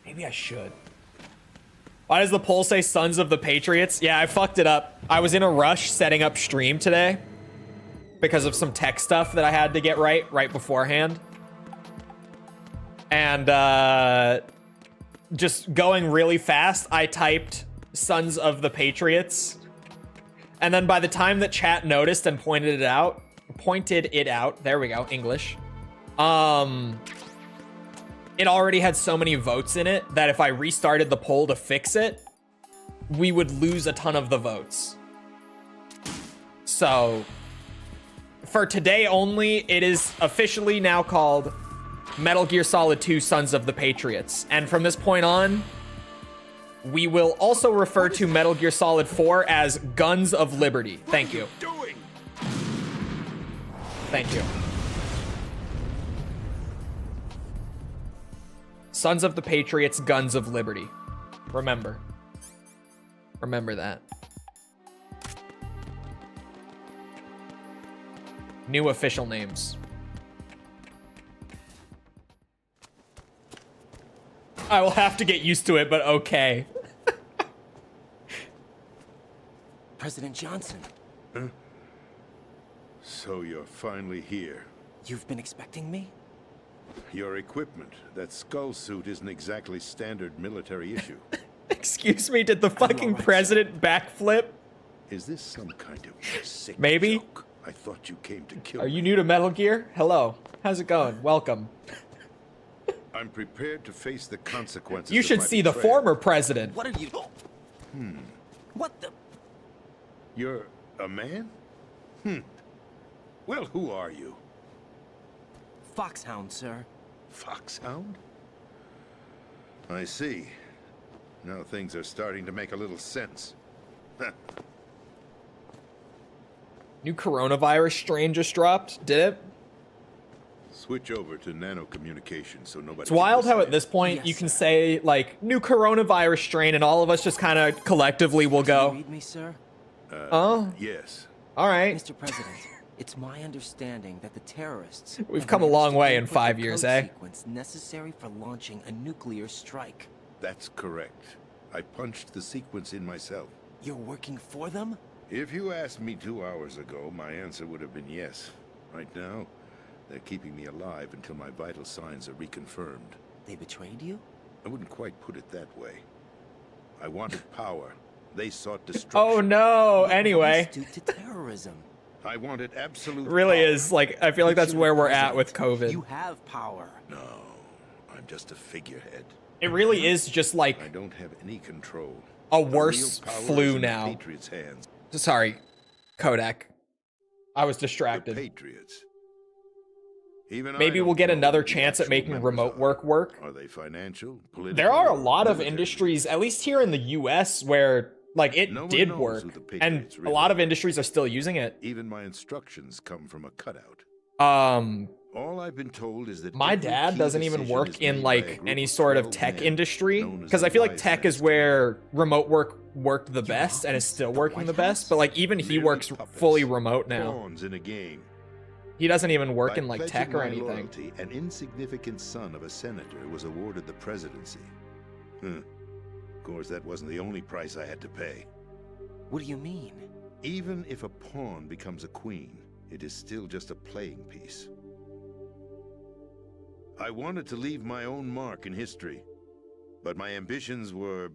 Maybe I should. Why does the poll say Sons of the Patriots? Yeah, I fucked it up. I was in a rush setting up stream today because of some tech stuff that I had to get right beforehand. And just going really fast, I typed Sons of the Patriots. And then by the time that chat noticed and pointed it out, there we go, English. It already had so many votes in it that if I restarted the poll to fix it, we would lose a ton of the votes. So, for today only, it is officially now called Metal Gear Solid 2 Sons of the Patriots. And from this point on, we will also refer to Metal Gear Solid 4 as Guns of Liberty. Thank you. Thank you. Sons of the Patriots, Guns of Liberty. Remember. Remember that. New official names. I will have to get used to it, but okay. President Johnson. Huh? So you're finally here. You've been expecting me? Your equipment, that skull suit isn't exactly standard military issue. Excuse me, did the fucking president backflip? Is this some kind of sick Maybe? joke? I thought you came to kill Are me. you new to Metal Gear? Hello. How's it going? Welcome. I'm prepared to face the consequences. You should see the former president. What are you... What the... You're a man? Well, who are you? Foxhound, sir. Foxhound? I see. Now things are starting to make a little sense. New coronavirus strain just dropped, did it? Switch over to nanocommunication so nobody. It's wild how at this point you can say, like, new coronavirus strain, and all of us just kind of collectively will Can you go, read me, sir? oh, Yes. all right. Mr. President, it's my understanding that the terrorists... We've have come a long managed to way in input 5 the years, code eh? sequence necessary for launching a nuclear strike. That's correct. I punched the sequence in myself. You're working for them? If you asked me 2 hours ago, my answer would have been yes. Right now, they're keeping me alive until my vital signs are reconfirmed. They betrayed you? I wouldn't quite put it that way. I wanted power. They sought destruction. Oh no, anyway. Due to terrorism. I wanted absolute Really power. is, like, I feel like that's where we're at with COVID. You have power. No, I'm just a figurehead. It really is just like I don't have any control. a The worse real power flu is in the now. Patriots' hands. Sorry, Kodak. I was The distracted. Patriots. Even Maybe I we'll don't get know another who the chance at actual making members remote are. work. Are they financial, political? There are a or lot of military? industries, at least here in the US, where, like, it No one did knows work. who the And Patriots a really lot of are. industries are still using it. Even my instructions come from a cutout. All I've been told is that My every dad key doesn't even decision work is in, made by a like, group any of sort of 12 tech men industry. known as Because the I feel like Wise tech Man's is where remote work worked the best and is still working the best. But, like, even he Merely works puppets, fully remote now. pawns in a game. He doesn't even work By in, like, pledging tech or my anything. loyalty, an insignificant son of a senator was awarded the presidency. Of course, that wasn't the only price I had to pay. What do you mean? Even if a pawn becomes a queen, it is still just a playing piece. I wanted to leave my own mark in history, but my ambitions were...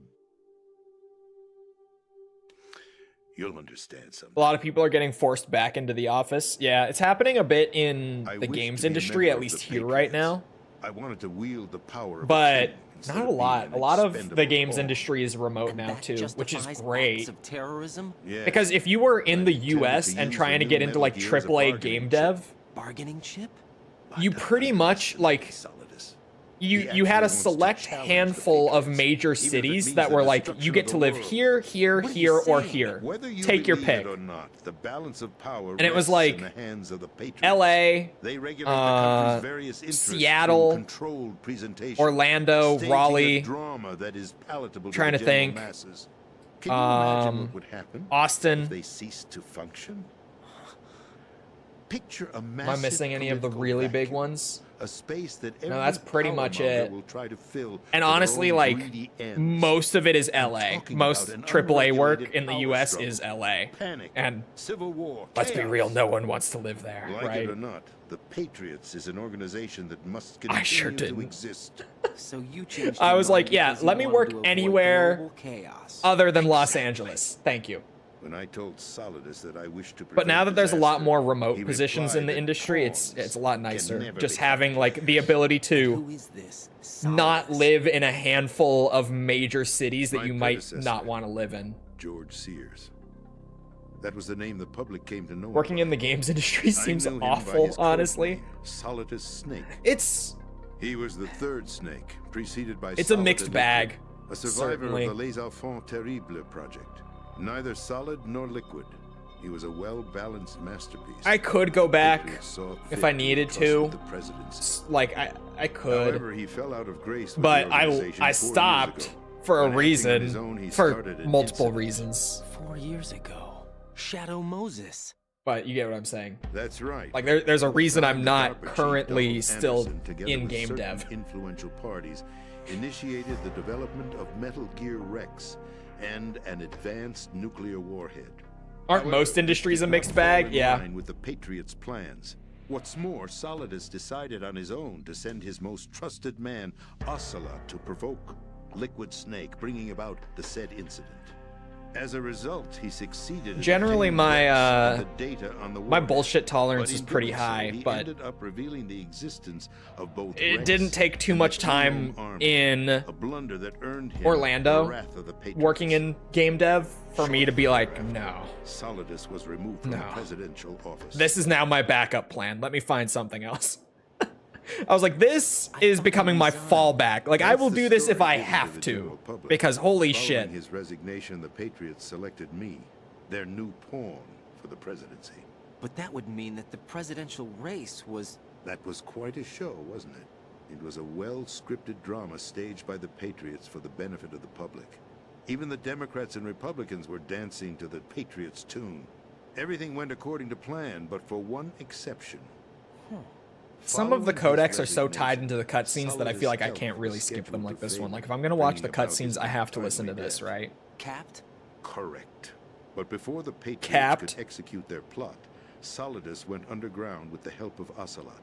You'll understand someday. A lot of people are getting forced back into the office. Yeah, it's happening a bit in I the wish games to be a industry, member at of least the here right Patriots. now. I wanted to wield the power of But a king instead not a of being lot. an A lot of the expendable games pawn. industry is remote And now that too, which is justifies great. acts of terrorism? Yes. Because if you were in the I intended US to and use trying the to get new into like Metal Gear as a AAA bargaining game chip. dev, Bargaining chip? you pretty much like you had a select handful of major cities that were like you get to live here, here, here, or here. Whether you Take your believe pick. it or not, the balance of power And it was rests like in the hands of the Patriots. LA, They regulate the country's various interests through Seattle, controlled presentation, Orlando, staging Raleigh. a drama that is palatable Trying to to the general think. masses. Can you imagine what would happen Austin. if they ceased to function? Picture a Am I massive missing any of the political really big vacuum, ones? a space that No, every that's pretty power much monger it. will try to fill And for their honestly, own like greedy ends. most of it is LA. talking Most about an AAA work unregulated in the power US struggle, is LA. panic, And civil war, let's be chaos. real, no one wants to live there, Like right? it or not, the Patriots is an organization that must I continue sure to didn't. exist. So you changed I your was mind like, yeah, because you let me wanted work to avoid anywhere global chaos. other than Los Angeles. Thank you. When I told Solidus that I wished to But now prevent that there's a lot disaster, more remote he positions in replied the that industry, pawns it's a lot can nicer. never Just be having like the ability to Who is this? not Solidus. live in a handful of major cities that My you might predecessor. not want to live in. George Sears. That was the name the public came to know. Working in the games industry I seems knew him by awful, his code honestly. name, Solidus Snake. It's He was the third snake, preceded by It's a Solid mixed and bag, Liquid, a survivor certainly. of the Les Enfants Terribles project. Neither solid nor liquid. He was a well-balanced masterpiece. I could go back Patriots saw it if fit I needed trust to. with the presidency. Like I could, However, he fell out of grace with but the organization I 4 years stopped ago. for a When acting on reason, his own, he for started an multiple incident. reasons. 4 years ago. Shadow Moses. But you get what I'm saying. That's right. Like there's a reason I'm not DARPA chief currently Donald still Anderson, together in with game certain dev. Influential parties initiated the development of Metal Gear Rex and an advanced nuclear warhead. Aren't most industries a mixed bag? Yeah. With the Patriots' plans. What's more, Solidus decided on his own to send his most trusted man, Ocelot, to provoke Liquid Snake, bringing about the said incident. As a result, he succeeded. Generally, my my bullshit tolerance is pretty high, but ended up revealing the existence of both it Rex didn't take too and much the time Genome Army, in a blunder that earned him the Orlando wrath of the Patriots. working in game dev for me to be like, no. Solidus was removed from the presidential office. This is now my backup plan. Let me find something else. I was like, this is becoming my fallback. Like, I will do this if I have to. Because holy shit. Following his resignation, the Patriots selected me, their new pawn for the presidency. But that would mean that the presidential race was... That was quite a show, wasn't it? It was a well-scripted drama staged by the Patriots for the benefit of the public. Even the Democrats and Republicans were dancing to the Patriots' tune. Everything went according to plan, but for one exception. Some of the codecs are so tied into the cutscenes that I feel like I can't really skip them like this one. Like, if I'm gonna watch the cutscenes, I have to listen to this, right? Capped? Correct. But before the Patriots Capped? could execute their plot, Solidus went underground with the help of Ocelot.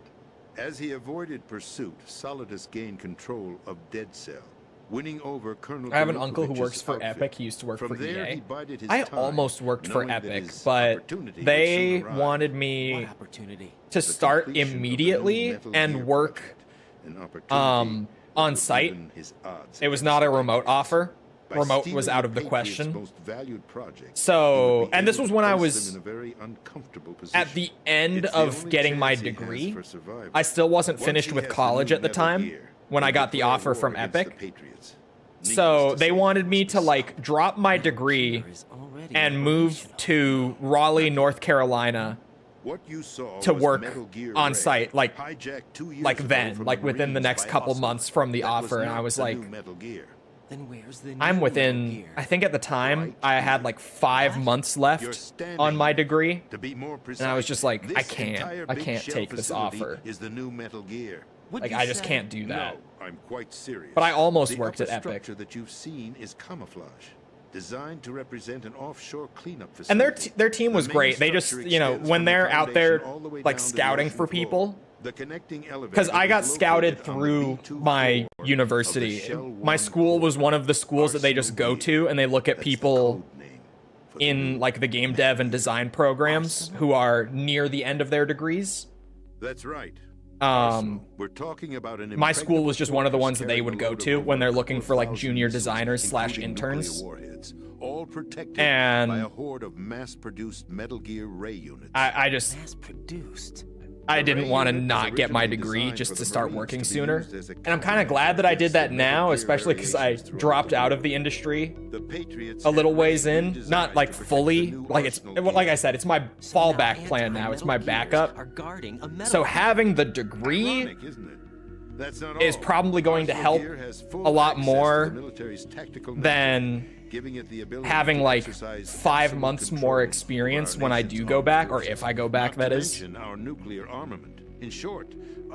As he avoided pursuit, Solidus gained control of Dead Cell, winning over Colonel I have an uncle who Dimitrovich's works for outfit. Epic. He used to work From for there, EA. he bided his I time, almost worked for knowing that Epic, his but opportunity would they soon arrive. wanted me What opportunity? to start completion of the new immediately Metal and Gear work project, an opportunity on that site. even his odds It was not a against remote offer. By Remote stealing was out of the Patriots' question. most valued project, So, he would be and this able was to when I place was them in a very uncomfortable at position. the end It's the of only getting my chance he has degree. for survival. I still wasn't Once finished he with has the college new at the Metal time Gear, when he I got the declared offer war from against the Epic. Patriots. So Needless to they say, wanted me to like drop my degree and move to Raleigh, North Carolina what you saw to was work Metal Gear on Red, site, like hijacked 2 years ago then, from like within the Marines next by couple Ocelot. months from the That was offer, and not I was the like, new Metal Gear. Then where's the I'm new within, Metal Gear? I think at the time, I had like 5 months left on my degree, To be more precise, and I was just like, I this entire can't big shell take this facility offer. Is the new Metal Gear. What'd Like, you I just say? can't do that. No, I'm quite serious. But I almost the worked at upper Epic. structure that you've seen is camouflage, designed to represent an offshore cleanup facility. And their team was The main great. They just, structure you know, extends when from the they're out there foundation all the way like down to the scouting ocean for floor. people, The connecting elevator because I got is scouted located on the through B2 my floor university. of the Shell My 1 school was core. one of the schools that they just go to, and they look at That's the people code name for the in new like the game dev and design programs who are near the end of their degrees. That's right. We're talking about an My school was just one of the ones that they would carrying a go load to of when they're over looking for like 4,000 junior missiles, designers slash including nuclear interns. warheads, all protected And by a horde of mass-produced Metal Gear Ray units. I just Mass-produced. I didn't want to not get my degree just to start working sooner. And I'm kind of glad that I did that now, especially because I dropped out of the industry a little ways in. Not like fully, like it's, like I said, it's my fallback plan now. It's my backup. Are guarding a metal So having the degree Ironic, isn't it? That's not is all. probably going to Arsenal help Gear has full a lot access to more the military's tactical network, than giving it the ability having to like exercise 5 absolute months control more over experience our when I nation's do go armed back, or forces. if I go back, Not that to is. mention our nuclear armament. In short,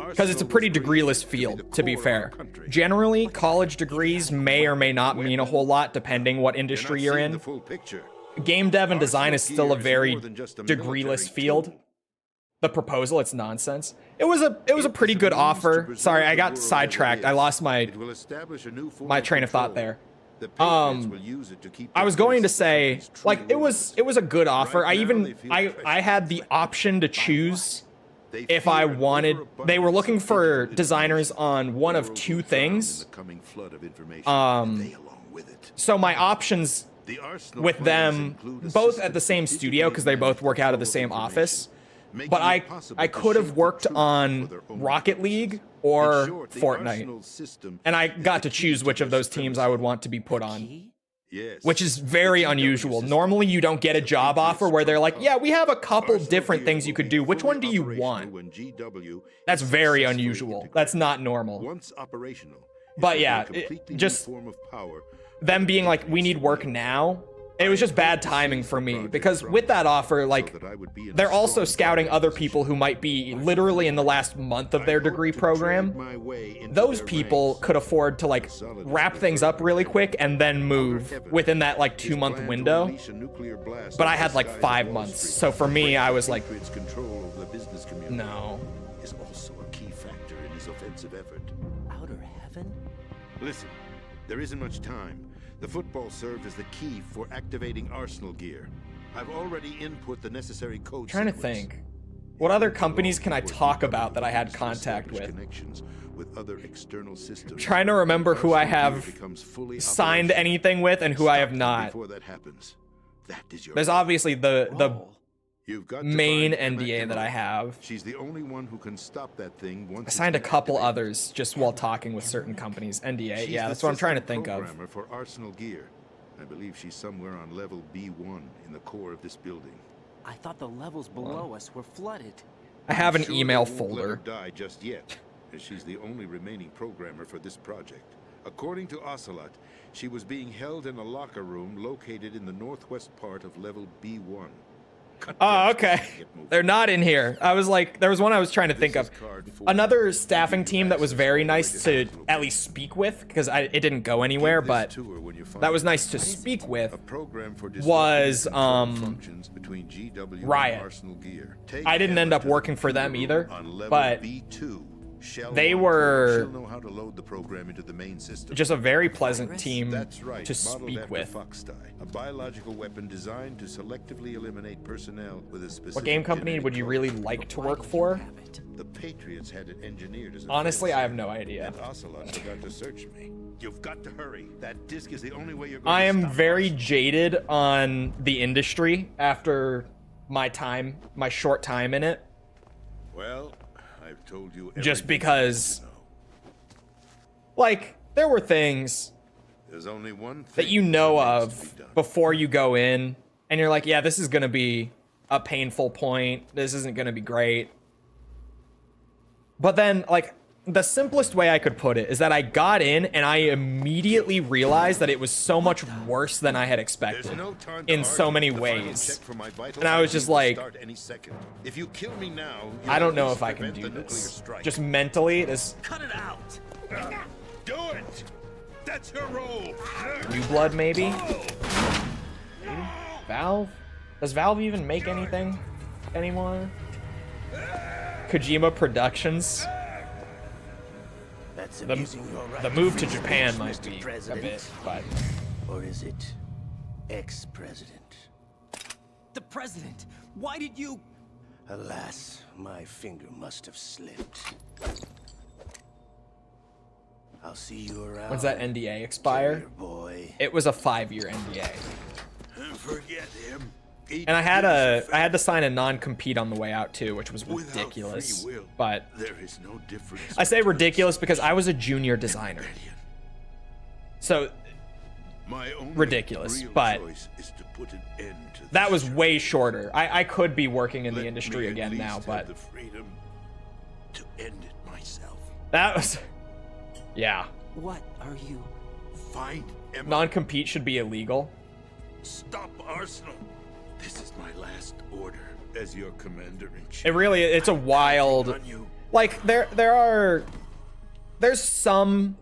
Because it's a pretty degreeless field, to be fair. Generally, college degrees may or may not mean a whole lot depending what industry you're in. The full picture. Game dev and design is still a Arsenal Gear very more than just a military degreeless field. tool. The proposal, it's nonsense. It was a pretty good offer. Sorry, I got sidetracked. I lost my train of thought there. I was going to say, like, it was a good offer. I had the option to choose if I wanted. They were looking for designers on one of two things. So my options with them, both at the same studio because they both work out of the same office, but I could have worked on Rocket League or Fortnite, and I got to choose which of those teams I would want to be put on. Which is very unusual. Normally you don't get a job offer where they're like, yeah, we have a couple different things you could do. Which one do you want? That's very unusual. That's not normal. But yeah, just them being like, we need work now, It was just bad timing for me because with that offer, like, they're also scouting other people who might be literally in the last month of their degree program. Those people could afford to, like, wrap things up really quick and then move within that, like, 2-month window. But I had, like, 5 months. So for me, I was like, no. Is also a key factor in his offensive effort. Outer heaven? Listen, there isn't much time. The football served as the key for activating Arsenal gear. I've already input the necessary code. I'm trying to think. What other companies can I talk about that I had contact with? With other external systems. I'm trying to remember who I have signed anything with and who I have not. Before that happens, that is your There's obviously the You've got to main find NDA Emma. that I have. She's the only one who can stop that thing once I signed a couple others just while talking with certain companies. NDA, She's yeah, the that's what I'm trying to system think of. programmer for Arsenal gear. I believe she's somewhere on level B1 in the core of this building. I thought the levels below us were flooded. I have an Sure email they won't let her folder. die just yet, as she's the only remaining programmer for this project. According to Ocelot, she was being held in a locker room located in the northwest part of level B1. Oh, okay. They're not in here. I was like, there was one I was trying to think of. Another staffing team that was very nice to at least speak with, because it didn't go anywhere, but that was nice to speak with, was Riot. I didn't end up working for them either, but they were just a very pleasant team to speak with. A biological weapon designed to selectively eliminate personnel with a specific What game company would you really like to work for? The Patriots had it engineered as a Honestly, I have no idea. And Ocelot forgot to search me. You've got to hurry. That disc is the only way you're going I to am stop very jaded on the industry after my short time in it. Well, I've told you Just because, like, there were things there's only one thing that you know of before you go in, and you're like, yeah, this is gonna be a painful point. This isn't gonna be great. But then, like, the simplest way I could put it is that I got in and I immediately realized that it was so much worse than I had expected in so many ways. And I was just like, if you kill me now, I don't know if I can do this. Just mentally, this. Cut it out. Do it. That's her role. New Blood, maybe? Valve? Does Valve even make anything anymore? Kojima Productions? That's The move to Japan might be a bit, but... Or is it ex-president? The president! Why did you... Alas, my finger must have slipped. I'll see you around. When's that NDA expire? Boy. It was a 5-year NDA. Forget him. And I had to sign a non-compete on the way out too, which was ridiculous. But there is no difference. I say ridiculous because I was a junior designer. So ridiculous, but that was way shorter. I could be working in the industry again now, but the freedom to end it myself. that was, yeah. What are you... Find Emma. Non-compete should be illegal. Stop Arsenal. This is my last order as your commander-in-chief. It really, it's a wild, like, there's some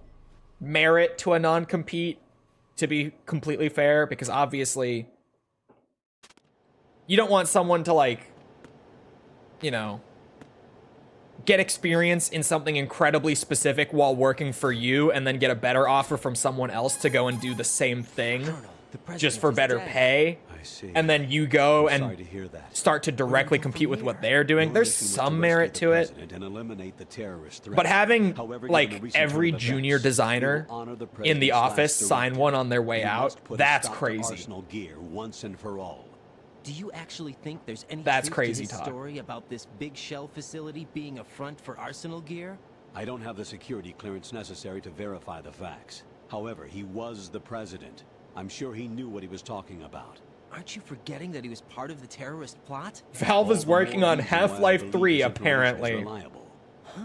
merit to a non-compete, to be completely fair, because obviously you don't want someone to, like, you know, get experience in something incredibly specific while working for you and then get a better offer from someone else to go and do the same thing just for better pay. And then you go and start to directly compete with what they're doing. There's some merit to it. But having, like, every junior designer in the office sign one on their way out, that's crazy. Do you actually think there's any That's truth crazy to his talk. story about this big shell facility being a front for Arsenal gear? I don't have the security clearance necessary to verify the facts. However, he was the president. I'm sure he knew what he was talking about. Aren't you forgetting that he was part of the terrorist plot? Valve is working on Half-Life 3, apparently. Huh?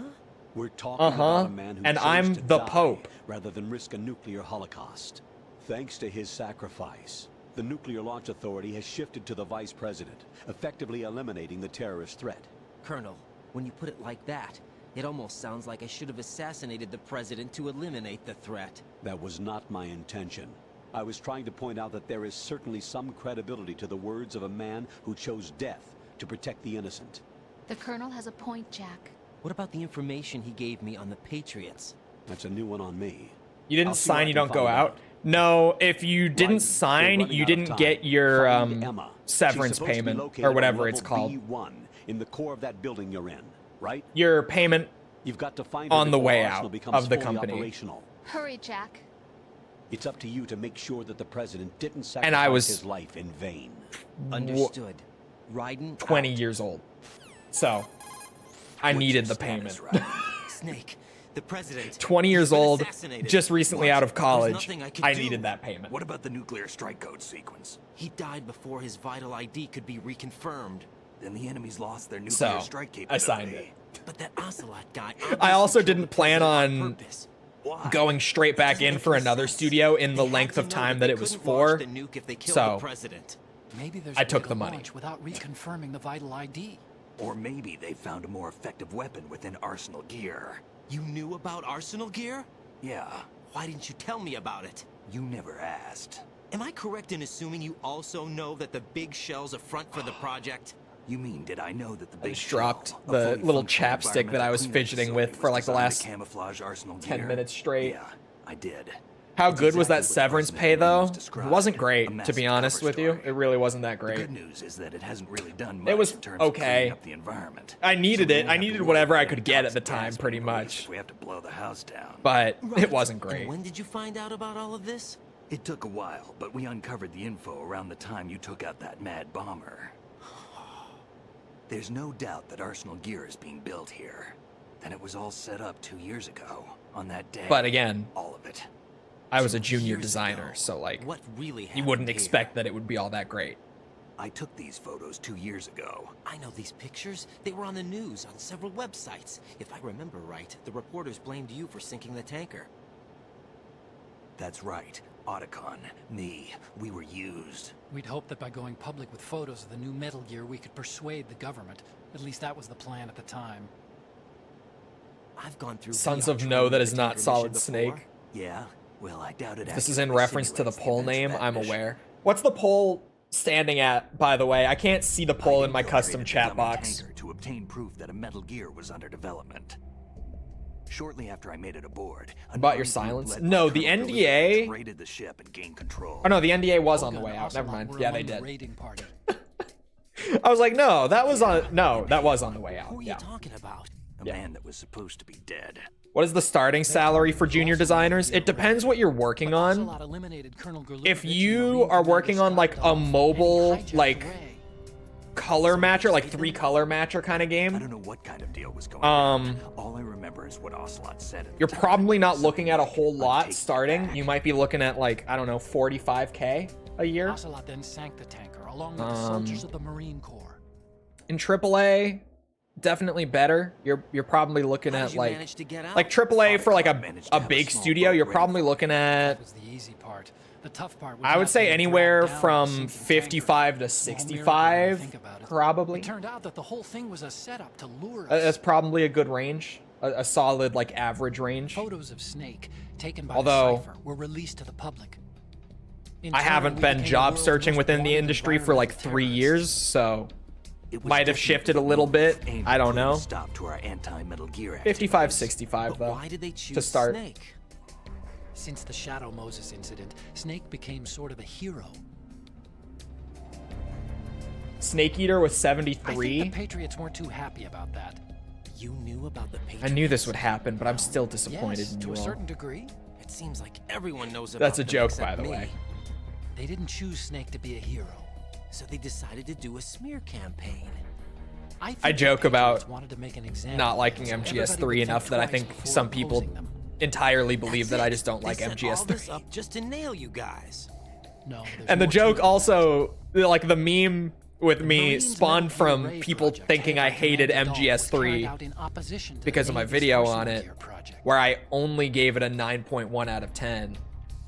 We're talking about a man who And chose I'm to the die Pope. rather than risk a nuclear holocaust. Thanks to his sacrifice, The Nuclear Launch Authority has shifted to the Vice President, effectively eliminating the terrorist threat. Colonel, when you put it like that, it almost sounds like I should have assassinated the President to eliminate the threat. That was not my intention. I was trying to point out that there is certainly some credibility to the words of a man who chose death to protect the innocent. The Colonel has a point, Jack. What about the information he gave me on the Patriots? That's a new one on me. You didn't sign, you don't go out. No, if you didn't sign, you didn't get your severance payment or whatever it's called. B1 in the core of that building you're in, right? Your payment You've got to find on the way Arsenal out becomes of the fully company. Operational. Hurry, Jack. It's up to you to make sure that the president didn't And I sacrifice was his life in vain. Understood. Raiden 20 out. years old. So, I needed the payment. Snake, the President. 20 he's years been old, assassinated. just recently What? out of college. There's nothing I can I do. needed that payment. What about the nuclear strike code sequence? He died before his vital ID could be reconfirmed. Then the enemies lost their nuclear So, strike capability. I signed it. But that Ocelot guy. I also obviously didn't killed the plan President on purpose. Why? going straight back in for another studio in the They had length to of know time they that it was couldn't launch for. the nuke if they killed So, the President. Maybe there's I a took way the to money. launch without reconfirming the vital ID. Or maybe they found a more effective weapon within Arsenal gear. You knew about Arsenal gear? Yeah, Why didn't you tell me about it? you never asked. Am I correct in assuming you also know that the big shell's a front for the project? You mean, did I know that the I big just shell, dropped a the fully little functional chapstick that I was environmental fidgeting cleanup with facility for was like the designed to last camouflage Arsenal 10 gear? minutes straight. Yeah, I did. How It's good was that exactly what severance Arsenal pay gear though? was It described. wasn't A great, to massive be honest cover with you. story. It really wasn't that The great. good news is that it hasn't really done much It was in terms of okay. cleaning up the environment. I needed So we it. won't I have to needed worry whatever I about could get at the toxic time, gas pretty being released much. if we have to blow the house down. But Right. it wasn't And great. when did you find out about all of this? It took a while, but we uncovered the info around the time you took out that mad bomber. There's no doubt that Arsenal gear is being built here. And it was all set up 2 years ago, on that day. But again, all of it. I was a junior Years designer, ago, so like, what really you happened wouldn't here? expect that it would be all that great. I took these photos 2 years ago. I know these pictures. They were on the news on several websites. If I remember right, the reporters blamed you for sinking the tanker. That's right. Otacon, me, we were used. We'd hoped that by going public with photos of the new Metal Gear, we could persuade the government. At least that was the plan at the time. I've gone through Sons VR of No training that with is the not tanker Solid mission Snake. before. Yeah? Well, I doubt it. If this is in accurately reference to the simulates poll events of name, that I'm mission. aware. What's the poll standing at, by the way? I can't see the poll in my custom infiltrated the chat dummy box. tanker to obtain proof that a Metal Gear was under development. Shortly after I made it aboard, About your silence? No, the NDA. raided the ship and gained control. Oh no, the NDA was on the Olga way and out. Never Ocelot mind. were Yeah, they among the did. raiding party. I was like, no, that was on. No, that was on the way out. Who are you Yeah. talking about? A man that was supposed to be dead. What is the starting salary for junior designers? It depends what you're working on. Ocelot eliminated Colonel If Gurlukovich and you Marine are working Commander on like Scott a Dove, mobile, and he hijacked like Ray. color matcher, like 3 color matcher kind of I game, don't know what kind of deal was going on. um, All I remember is what Ocelot said. At the you're time. probably not looking at a whole I'm lot taking it starting. back. You might be looking at like, I don't know, 45K a year. Ocelot then sank the tanker along with the soldiers of the Marine Corps. In AAA, definitely better. You're probably looking How at did you like manage to get out? AAA for like managed to a have a big small studio. boat You're ready probably for looking at, That was the easy part. The tough part was I would not say being anywhere dragged down from the sinking 55 to tanker. Well, Miracle, 65, think about it. probably. It turned out that the whole thing was a setup to lure us. That's probably a good range, a solid like average range. Photos of Snake taken by Although- the Cypher were released to the public. In I turn, haven't we been became the job world's searching most within the wanted industry for like environmental 3 terrorists. years, so It was might have definitely shifted a the little move bit. aimed I to don't put a know. Stop to our anti-Metal Gear 55, activities. 65 But though. why did they choose start. Snake? Since the Shadow Moses incident, Snake became sort of a hero. Snake Eater with I think the 73. Patriots weren't too happy about that. You knew about the Patriots? I knew this would happen, but I'm still disappointed Yes, in to you a all. certain degree. It seems like everyone knows about That's a them joke, except by the me. way. They didn't choose Snake to be a hero. So they decided to do a smear campaign. I, think I the joke Patriots about wanted to make an example Not liking so everybody MGS3 would think enough that I twice think before some people opposing them. entirely believe That's that I it. just don't They like set all this MGS3. up just to nail you guys. No, there's And the more to joke it. also, like the meme with me Marines spawned Metal Gear from Ray people project thinking I by hated Commander Dahl was carried MGS3 out in opposition to because the of my Navy's video Arsenal on it, Gear project. where I only gave it a 9.1 out of 10.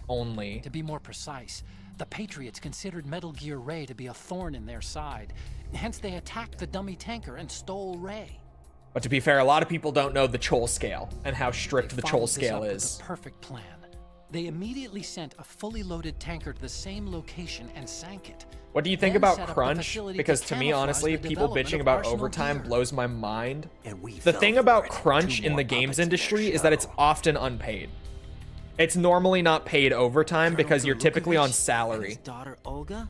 Only. To be more precise, The Patriots considered Metal Gear Ray to be a thorn in their side. Hence, they attacked the dummy tanker and stole Ray. But to be fair, a lot of people don't know the Chol scale and how strict the Chol scale With is. the perfect plan. They immediately sent a fully loaded tanker to the same location and sank it. What do you think Then about set up a crunch? facility Because to to me, camouflage honestly, the people development bitching of about Arsenal overtime gear. blows my mind. And we The fell thing for about it. crunch Two in more the games puppets in their industry is that it's show. often unpaid. It's normally not paid overtime because you're typically on His salary. daughter Olga?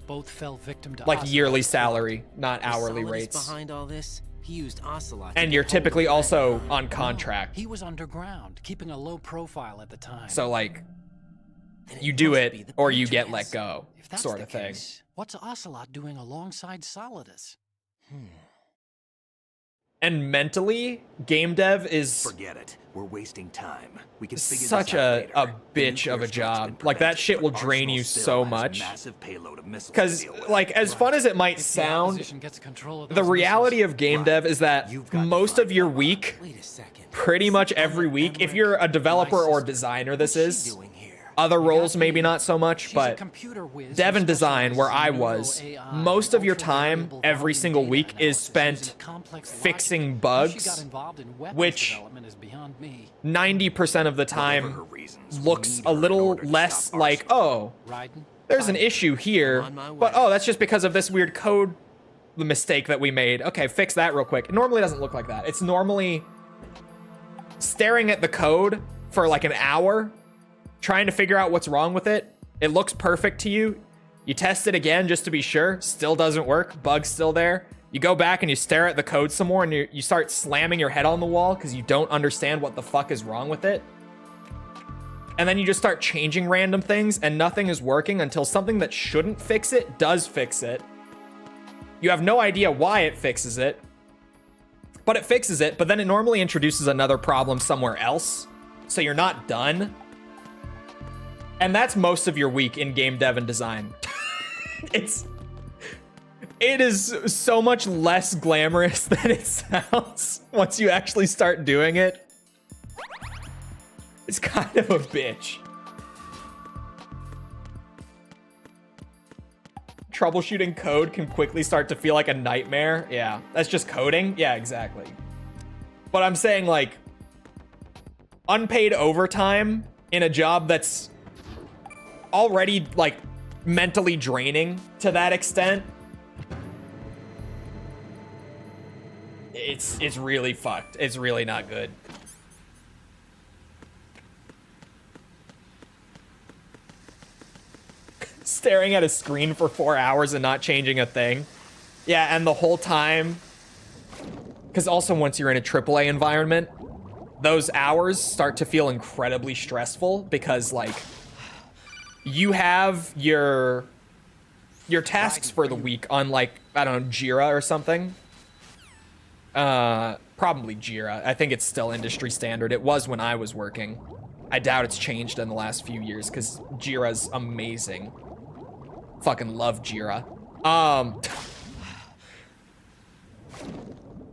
Both fell victim to Like Ocelot's yearly plot. salary, not The hourly Solidus rates. behind all this? He used Ocelot. to And get you're hold of typically Ray. also on No, contract. he was underground, keeping a low profile at the time. So, like, Then it you do must be it the or you get Patriots. let go, if that's sort the of thing. case, what's Ocelot doing alongside Solidus? And mentally, game dev is Forget it. We're wasting time. We can figure such this out a later. The bitch of a nuclear strike's job. been Like, that prevented, shit will but drain Arsenal you still so has a much. massive payload of missiles to Because, deal with. like, as fun as it might If the sound, opposition gets control of the those reality missiles- of game Right. dev is that You've got to most find of your out. week, Wait a second. pretty much every week, if you're a developer or designer, this What's she is. doing here? Other We roles got maybe Eve. not so much, She's a but computer whiz dev who and design, where I specializes in was, neuro AI most of your and time, ultra-variable every volume single data week is analysis spent using complex logic. fixing How she bugs, got involved in weapons which development is beyond me. 90% of the Whatever time her reasons, we looks need a her in little order to less stop like, Arsenal. oh, Raiden? there's an Fine. issue here, I'm on my but way. oh, that's just because of this weird code mistake that we made. Okay, fix that real quick. It normally doesn't look like that. It's normally staring at the code for like an hour, trying to figure out what's wrong with it. It looks perfect to you. You test it again just to be sure. Still doesn't work. Bug's still there. You go back and you stare at the code some more and you start slamming your head on the wall because you don't understand what the fuck is wrong with it. And then you just start changing random things and nothing is working until something that shouldn't fix it does fix it. You have no idea why it fixes it, but it fixes it, but then it normally introduces another problem somewhere else. So you're not done. And that's most of your week in game dev and design. It is so much less glamorous than it sounds once you actually start doing it. It's kind of a bitch. Troubleshooting code can quickly start to feel like a nightmare. Yeah, that's just coding. Yeah, exactly. But I'm saying, like, unpaid overtime in a job that's already, like, mentally draining to that extent. It's really fucked. It's really not good. Staring at a screen for 4 hours and not changing a thing. Yeah, and the whole time, because also once you're in a AAA environment, those hours start to feel incredibly stressful because, like, you have your tasks for the week on, like, I don't know, Jira or something. Probably Jira. I think it's still industry standard. It was when I was working. I doubt it's changed in the last few years because Jira's amazing. Fucking love Jira.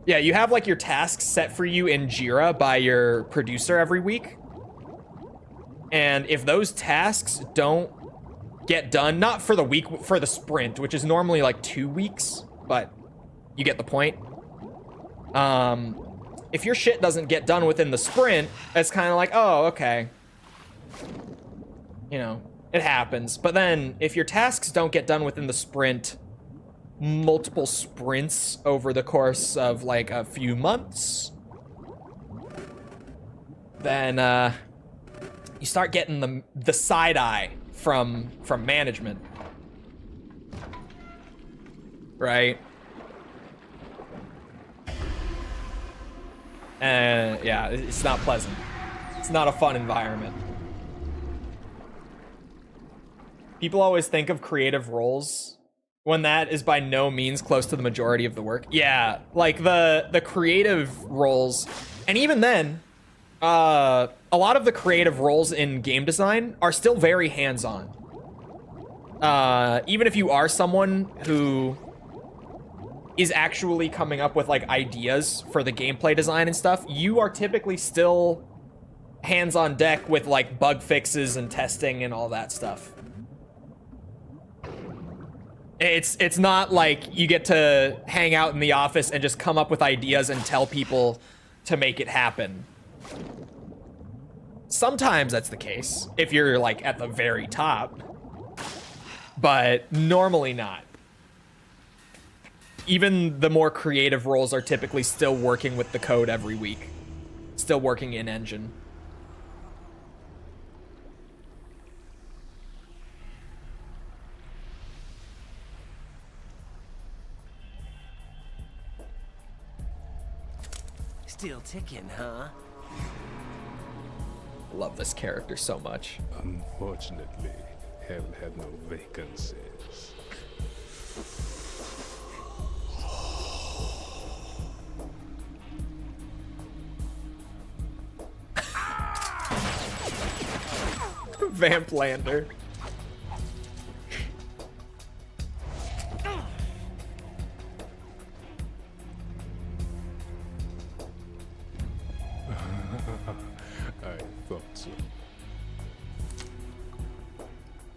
Yeah, you have, like, your tasks set for you in Jira by your producer every week. And if those tasks don't get done, not for the week, for the sprint, which is normally like 2 weeks, but you get the point. If your shit doesn't get done within the sprint, it's kind of like, oh, okay. You know, it happens. But then if your tasks don't get done within the sprint, multiple sprints over the course of like a few months, then you start getting the side eye from management, right? And yeah, it's not pleasant. It's not a fun environment. People always think of creative roles when that is by no means close to the majority of the work. Yeah, like the creative roles, and even then, a lot of the creative roles in game design are still very hands-on. Even if you are someone who is actually coming up with, like, ideas for the gameplay design and stuff, you are typically still hands on deck with, like, bug fixes and testing and all that stuff. It's not like you get to hang out in the office and just come up with ideas and tell people to make it happen. Sometimes that's the case if you're like at the very top, but normally not. Even the more creative roles are typically still working with the code every week, still working in engine. Still ticking, huh? I love this character so much. Unfortunately, hell had no vacancies. Vamplander. I thought so.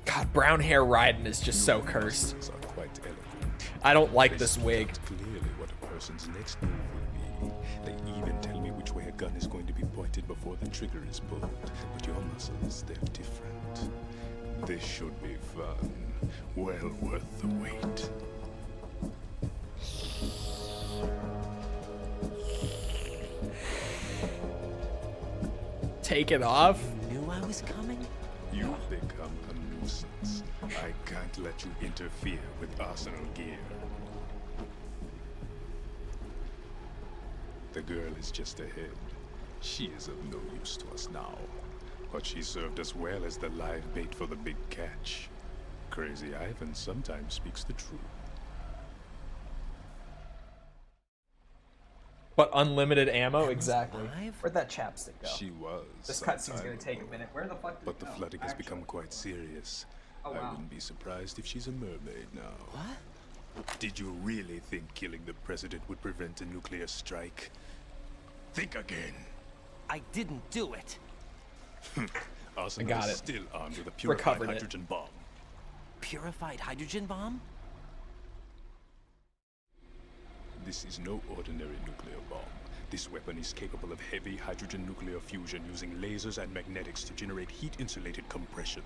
God, brown hair Raiden is just so cursed. Are quite eloquent. I don't like They this wig. state clearly what a person's next move will be. They even tell me which way a gun is going to be pointed before the trigger is pulled. But your muscles, they're different. This should be fun. Well worth the wait. Take it off? Knew I was coming? You've become a nuisance. I can't let you interfere with Arsenal gear. The girl is just ahead. She is of no use to us now. But she served us well as the live bait for the big catch. Crazy Ivan sometimes speaks the truth. But unlimited ammo? Exactly. Where'd that chapstick go? She was. This some cutscene's time gonna take a ago. minute. Where the fuck did But it the go? flooding has become quite serious. Oh, I wow. wouldn't be surprised if she's a mermaid now. What? Did you really think killing the president would prevent a nuclear strike? Think again. I didn't do it. Arsenal got is it. still armed with a purified Recovered it. hydrogen bomb. Purified hydrogen bomb? This is no ordinary nuclear bomb. This weapon is capable of heavy hydrogen nuclear fusion using lasers and magnetics to generate heat-insulated compression.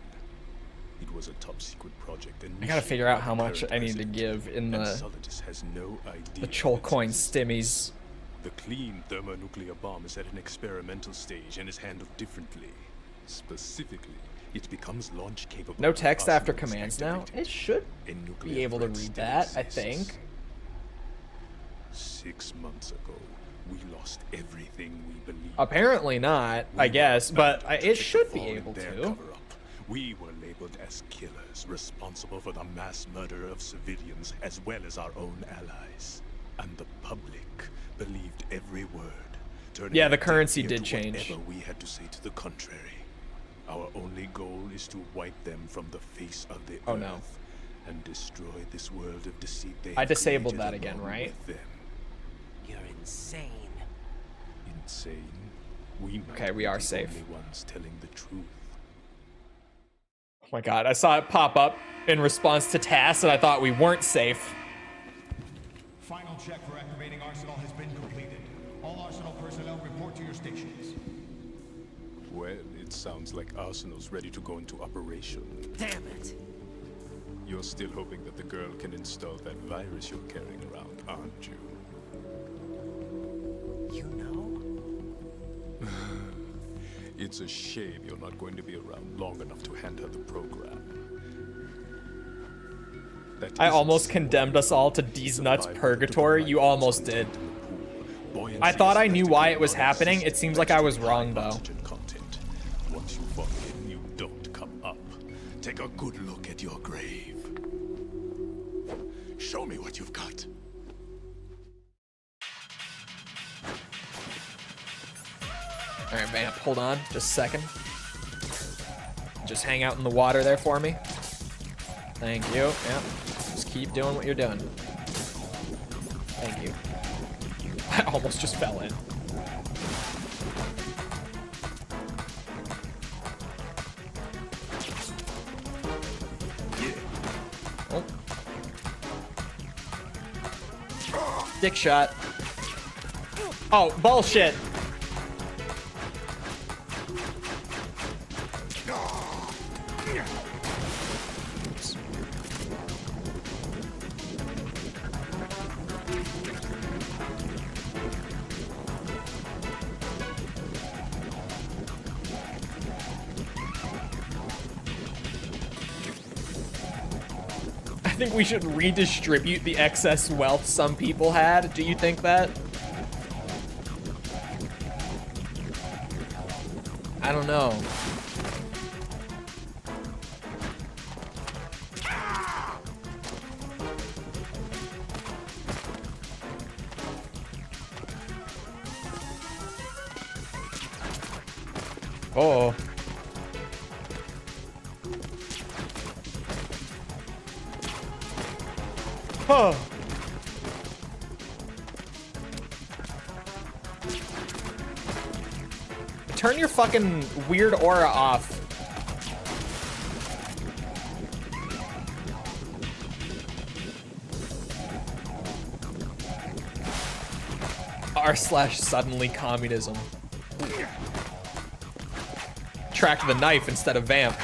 It was a top-secret project. I gotta figure out how much I need to give in the Chol coin stimmies. The clean thermonuclear bomb is at an experimental stage and is handled differently. Specifically, it becomes launch capable. No text when after Arsenal is commands now? activated. It should A nuclear be able to threat read still that, I exists. think. 6 months ago, we lost everything we believed. Apparently not, I guess, but it should be able to. Cover-up. We were labeled as killers, responsible for the mass murder of civilians as well as our own allies. And the public believed every word. turning Yeah, the a deaf currency ear did to change. whatever we had to say to the contrary. Our only goal is to wipe them from the face of the Oh, earth no. and destroy this world of deceit they I have disabled created that again, along right? with them. You're insane. Insane? We might Okay, we be are the safe. only ones telling the truth. Oh my god, I saw it pop up in response to tasks and I thought we weren't safe. Final check for activating Arsenal has been completed. All Arsenal personnel report to your stations. Well, it sounds like Arsenal's ready to go into operation. Damn it! You're still hoping that the girl can install that virus you're carrying around, aren't you? You know? It's a shame you're not going to be around long enough to hand her the program. That I isn't almost condemned us all to D's nuts purgatory. You almost did. I thought I knew why it was happening. It seems like I was wrong though. Content. Once you fall in, you don't come up. Take a good look at your grave. Show me what you've got. Alright, Vamp, hold on just a second. Just hang out in the water there for me. Thank you. Yep. Just keep doing what you're doing. Thank you. I almost just fell in. Oh. Dick shot. Oh, bullshit. I think we should redistribute the excess wealth some people had. Do you think that? I don't know. Oh. Huh. Turn your fucking weird aura off. r/suddenly communism. Track the knife instead of vamp.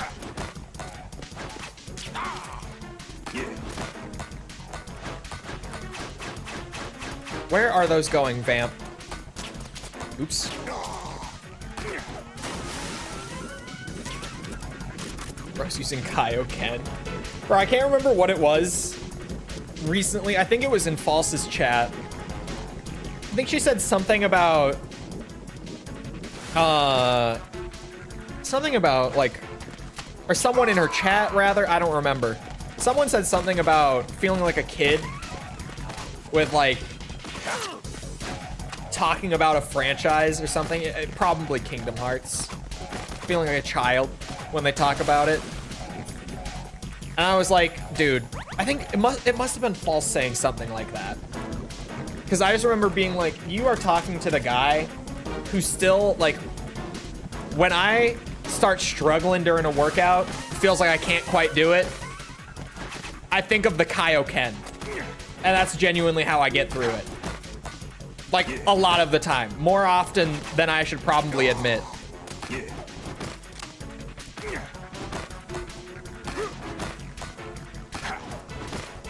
Where are those going, vamp? Oops. Bro's using Kaioken. Bro, I can't remember what it was recently. I think it was in False's chat. I think she said something about something about like, or someone in her chat rather, I don't remember. Someone said something about feeling like a kid with like talking about a franchise or something. Probably Kingdom Hearts. Feeling like a child when they talk about it. And I was like, dude, I think it must have been False saying something like that. Because I just remember being like, you are talking to the guy who's still like, when I start struggling during a workout, feels like I can't quite do it, I think of the Kaioken. And that's genuinely how I get through it. Like, a lot of the time. More often than I should probably admit.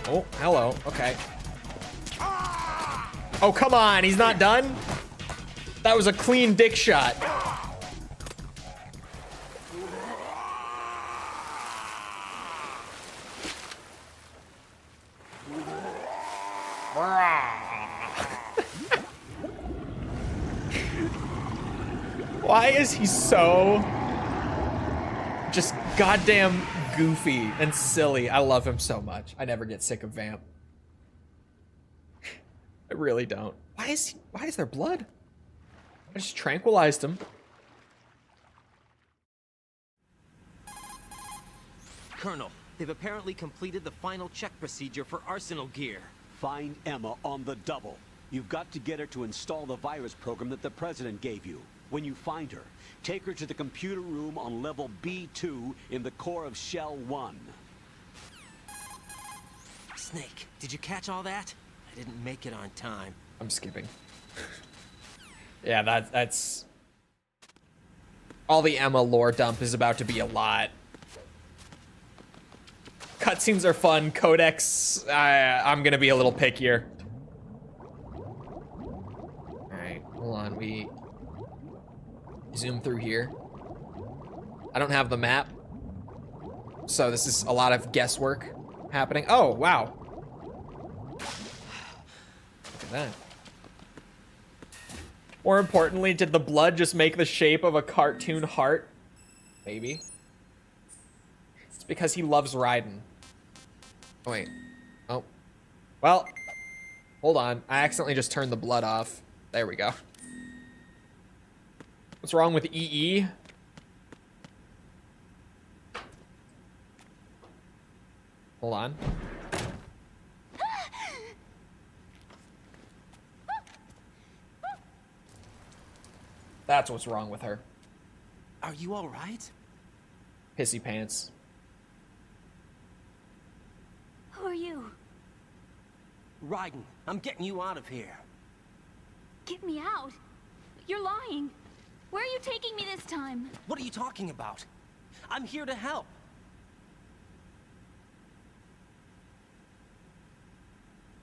Oh, hello. Okay. Oh, come on. He's not done? That was a clean dick shot. Why is he so just goddamn goofy and silly? I love him so much. I never get sick of Vamp. I really don't. Why is there blood? I just tranquilized him. Colonel, they've apparently completed the final check procedure for arsenal gear. Find Emma on the double. You've got to get her to install the virus program that the President gave you. When you find her, take her to the computer room on level B2 in the core of Shell 1. Snake, did you catch all that? I didn't make it on time. I'm skipping. Yeah, that's... All the Emma lore dump is about to be a lot. Cutscenes are fun. Codex, I'm gonna be a little pickier. Alright, hold on. We zoom through here. I don't have the map, so this is a lot of guesswork happening. Oh, wow. Look at that. More importantly, did the blood just make the shape of a cartoon heart? Maybe. It's because he loves Raiden. Oh, wait. Oh. Well, hold on. I accidentally just turned the blood off. There we go. What's wrong with EE? Hold on. That's what's wrong with her. Are you all right? Pissy pants. Who are you? Raiden, I'm getting you out of here. Get me out. You're lying. Where are you taking me this time? What are you talking about? I'm here to help.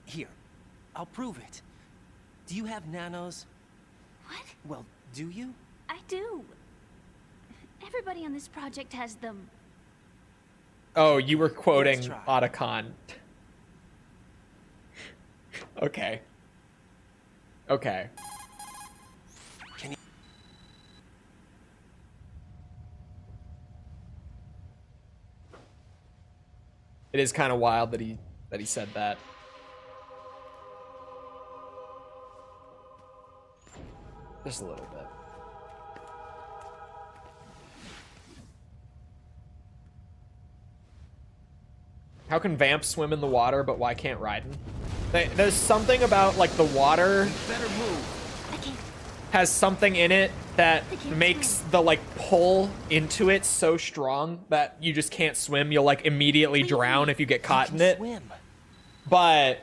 Here, I'll prove it. Do you have nanos? What? Well, do you? I do. Everybody on this project has them. Oh, you were quoting Let's try. Otacon. Okay. Okay. Can you... It is kind of wild that he said that. Just a little bit. How can Vamp swim in the water, but why can't Raiden? There's something about, like, the water Better move. has something in it that makes the, like, pull into it so strong that you just can't swim. You'll, like, immediately drown if you get caught in it. Swim. But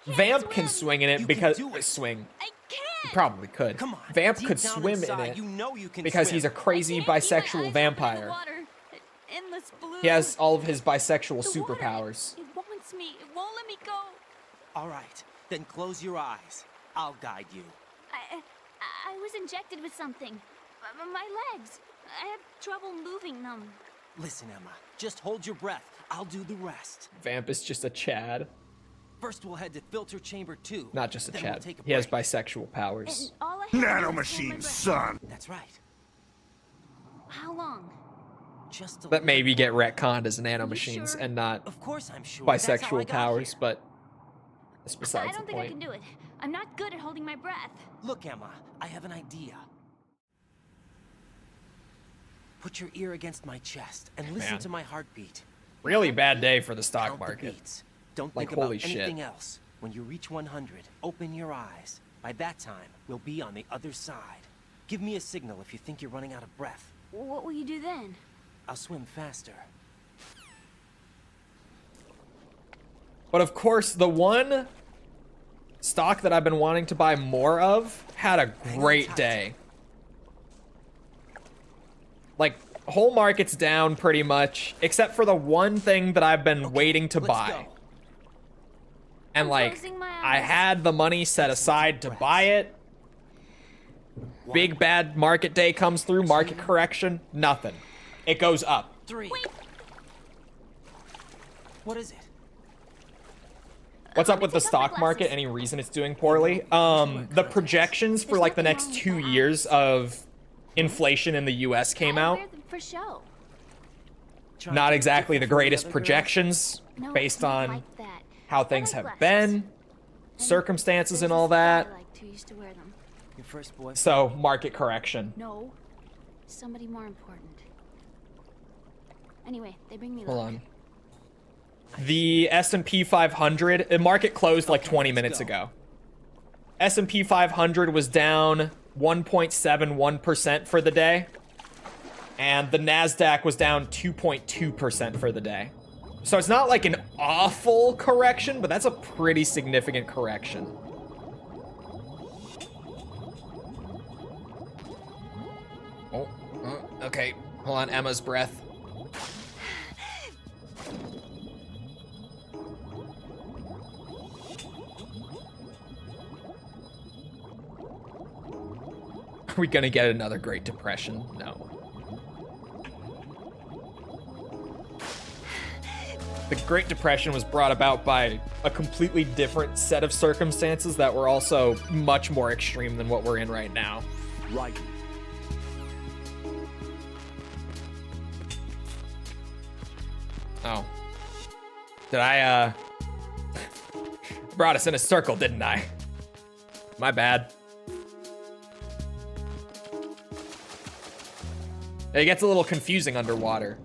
Vamp swim. can swing in it You because... can do it. Swing. I He can't. probably could. Come on. Vamp Deep could down swim inside, in it you know you can because swim. he's a crazy I can't see my bisexual eyes vampire. under the water. Endless blue. He has all of his bisexual The water, superpowers. It wants me. It won't let me go. All right, then close your eyes. I'll guide you. I was injected with something. My legs. I have trouble moving them. Listen, Emma, just hold your breath. I'll do the rest. Vamp is just a Chad. First, we'll head to filter chamber 2. Not just a then we'll Chad. take a He has break. bisexual powers. And all I have to do is hold my Nanomachine, breath. son! That's right. How long? Just a That maybe get little. retconned as nanomachines sure? and not Of course I'm sure. That's how I bisexual got powers, here. but that's I besides don't the think I can point. do it. I'm not good at holding my breath. Look, Emma, I have an idea. Put your ear against my chest and listen Man. to my heartbeat. Really bad day for the stock Count the market. beats. Don't Like, think about holy shit. anything else. When you reach 100, open your eyes. By that time, we'll be on the other side. Give me a signal if you think you're running out of breath. What will you do then? I'll swim faster. But of course, the one stock that I've been wanting to buy more of had a great day. Like, whole market's down pretty much, except for the one thing that I've been waiting to let's buy. go. And I'm like, closing my I eyes. had the money set aside to buy it. Big bad market day comes through, market correction, nothing. It goes up. 3. Wait. What is it? What's Let up me with the take off my stock market? glasses. Any reason it's doing poorly? The projections for like the nothing next wrong with 2 that. years of inflation in the US came I out. wear them for show. Trying Not to be exactly the different from greatest other girls? projections No, based it's not on like that. how I things like have glasses. been, circumstances There's and all this guy that. I liked who used to wear them. Your first boyfriend? So, market correction. No, somebody more important. Anyway, they bring me Hold luck. on. The S&P 500, the market closed like 20 minutes go. ago. S&P 500 was down 1.71% for the day. And the NASDAQ was down 2.2% for the day. So it's not like an awful correction, but that's a pretty significant correction. Oh, okay. Hold on, Emma's breath. Are we gonna get another Great Depression? No. The Great Depression was brought about by a completely different set of circumstances that were also much more extreme than what we're in right now. Right. Oh. Did I, brought us in a circle, didn't I? My bad. It gets a little confusing underwater.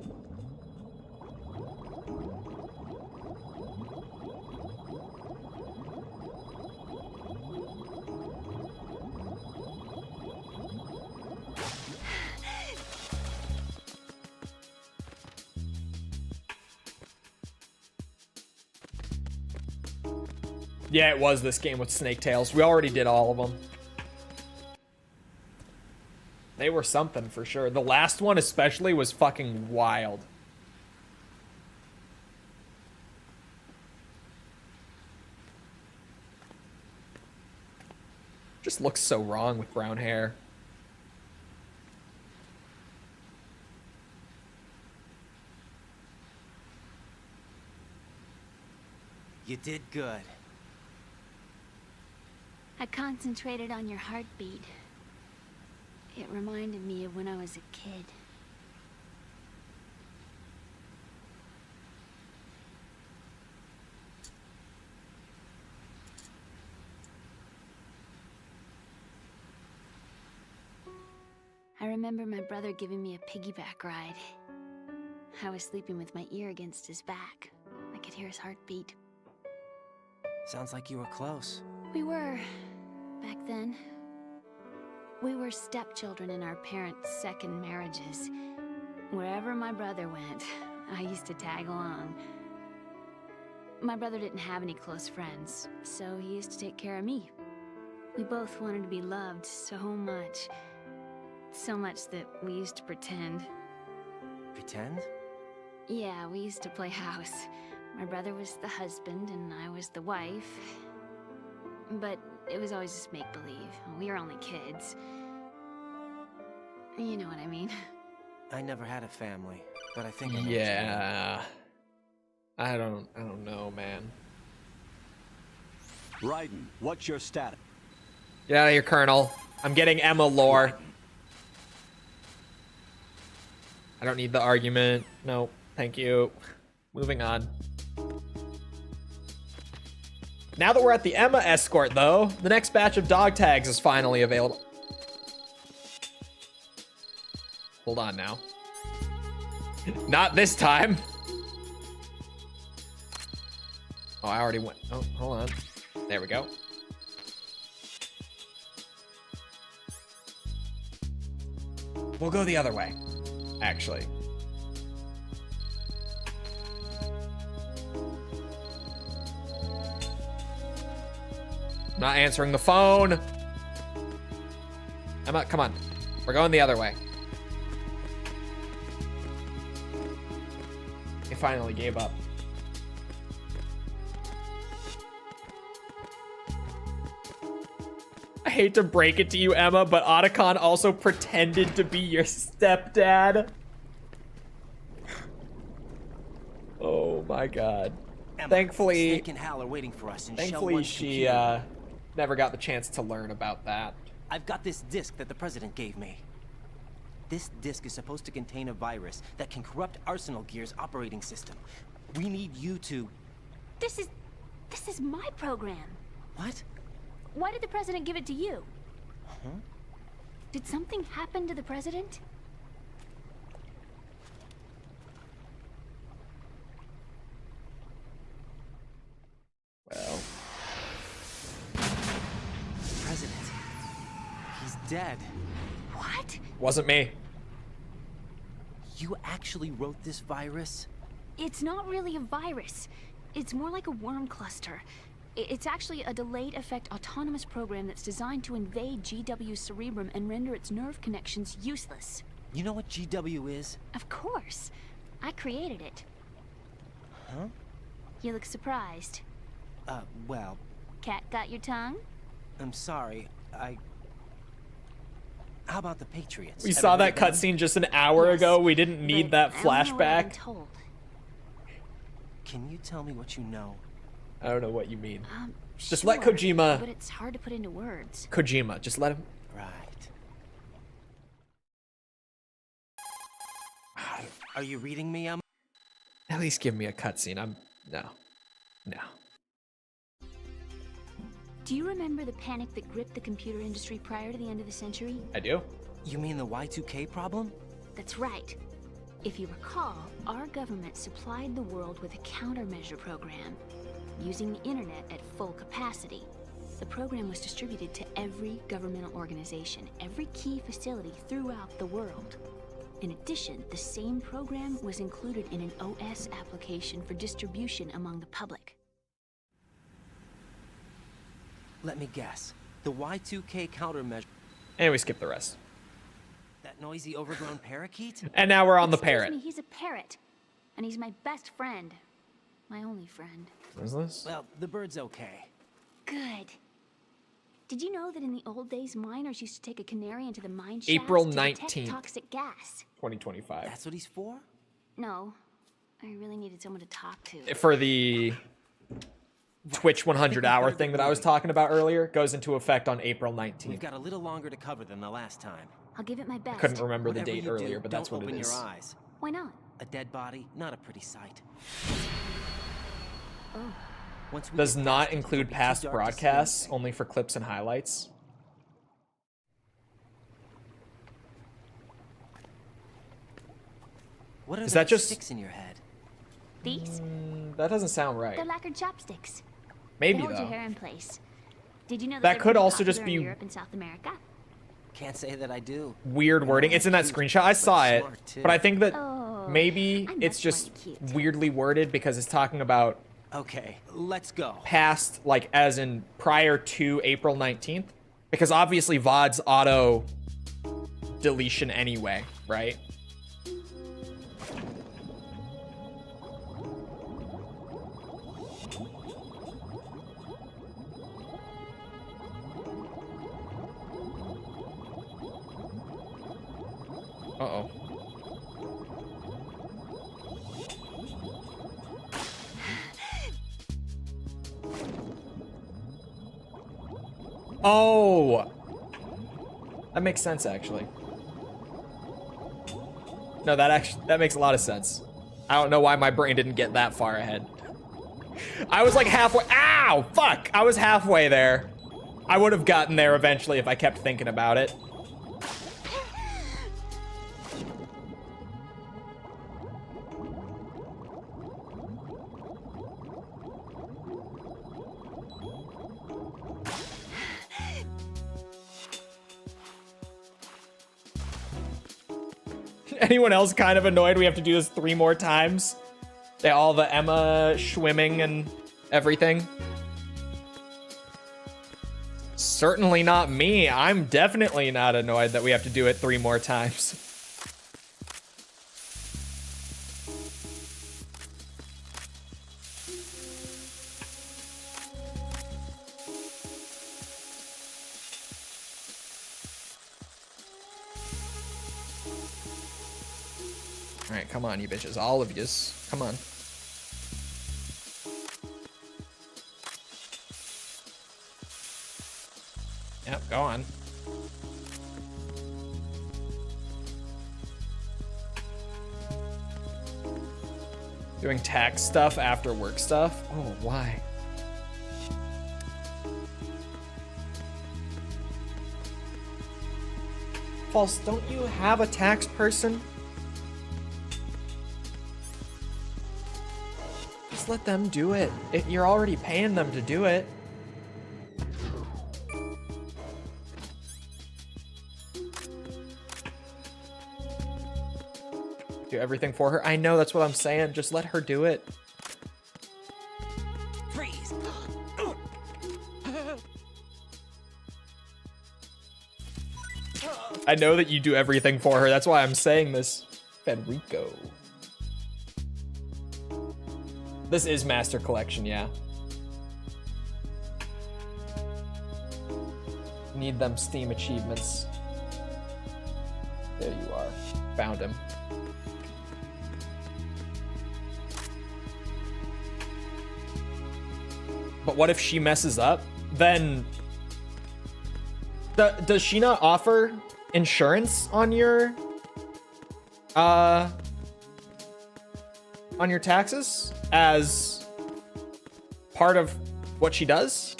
Yeah, it was this game with Snake Tails. We already did all of them. They were something for sure. The last one especially was fucking wild. Just looks so wrong with brown hair. You did good. I concentrated on your heartbeat. It reminded me of when I was a kid. I remember my brother giving me a piggyback ride. I was sleeping with my ear against his back. I could hear his heartbeat. Sounds like you were close. We were, back then. We were stepchildren in our parents' second marriages. Wherever my brother went, I used to tag along. My brother didn't have any close friends, so he used to take care of me. We both wanted to be loved so much. So much that we used to pretend. Pretend? Yeah, we used to play house. My brother was the husband and I was the wife. But it was always just make-believe. We were only kids. You know what I mean. I never had a family, but I think I know Yeah. I don't know, man. Raiden, what's your status? Get out of here, Colonel. I'm getting Emma lore. I don't need the argument. No, thank you. Moving on. Now that we're at the Emma escort, though, the next batch of dog tags is finally available. Hold on now. Not this time. Oh, I already went. Oh, hold on. There we go. We'll go the other way, actually. I'm not answering the phone. Emma, come on. We're going the other way. He finally gave up. I hate to break it to you, Emma, but Otacon also pretended to be your stepdad. Oh my god. Emma, Thankfully, Snake and Hal are waiting for us in Shell thankfully 1's she computer. never got the chance to learn about that. I've got this disc that the president gave me. This disc is supposed to contain a virus that can corrupt Arsenal Gear's operating system. We need you to... This is my program. What? Why did the president give it to you? Huh? Did something happen to the president? Well. President. He's dead. What? Wasn't me. You actually wrote this virus? It's not really a virus. It's more like a worm cluster. It's actually a delayed effect autonomous program that's designed to invade GW's cerebrum and render its nerve connections useless. You know what GW is? Of course. I created it. Huh? You look surprised. Well... Cat got your tongue? I'm sorry, How about the Patriots? We saw that cutscene just an hour ago. We didn't need that flashback. Can you tell me what you know? I don't know what you mean. Just Sure, let Kojima... But it's hard to put into words. Kojima, just let him... Right. Are you reading me, Emma? At least give me a cutscene. No. No. Do you remember the panic that gripped the computer industry prior to the end of the century? I do. You mean the Y2K problem? That's right. If you recall, our government supplied the world with a countermeasure program. Using the internet at full capacity. The program was distributed to every governmental organization, every key facility throughout the world. In addition, the same program was included in an OS application for distribution among the public. Let me guess. The Y2K countermeasure. And we skip the rest. That noisy, overgrown parakeet? And now we're on the Excuse parrot. me, he's a parrot. And he's my best friend. My only friend. What is this? Well, the bird's okay. Good. Did you know that in the old days, miners used to take a canary into the mine shafts April to detect 19th. toxic gas? 2025. That's what he's for? No. I really needed someone to talk to. For the Twitch 100-hour thing that I was talking about earlier, goes into effect on April 19th. We've got a little longer to cover than the last time. I'll give it my best. Couldn't remember Whatever the date you earlier, do, but that's don't what it open is. your eyes. Why not? A dead body, not a pretty sight. Oh. Once we Does get not past it, include it'll be too past dark to see broadcasts, anything. only for clips and highlights. What are Is those that just- sticks in your head? These? That doesn't sound right. They're lacquered chopsticks. Maybe, they hold though. your hair in place. Did you know That they're could pretty also just popular in be- Europe and South America? Can't say that I do. Weird wording. It's in that screenshot. I saw it, smart, too. but I think that Oh, maybe I'm it's much just more cute. weirdly worded because it's talking about Okay, let's go. past, like as in prior to April 19th, because obviously VOD's auto deletion anyway, right? Uh-oh. Oh! That makes sense, actually. No, that makes a lot of sense. I don't know why my brain didn't get that far ahead. I was like halfway. Ow! Fuck! I was halfway there. I would have gotten there eventually if I kept thinking about it. Anyone else kind of annoyed we have to do this 3 more times? All the Emma swimming and everything. Certainly not me. I'm definitely not annoyed that we have to do it 3 more times. All right, come on, you bitches. All of yous. Come on. Yep, go on. Doing tax stuff after work stuff? Oh, why? False, don't you have a tax person? Just let them do it. You're already paying them to do it. Do everything for her. I know, that's what I'm saying. Just let her do it. Freeze. I know that you do everything for her. That's why I'm saying this. Federico. This is Master Collection, yeah. Need them Steam achievements. There you are. Found him. But what if she messes up? Then does she not offer insurance on your taxes as part of what she does?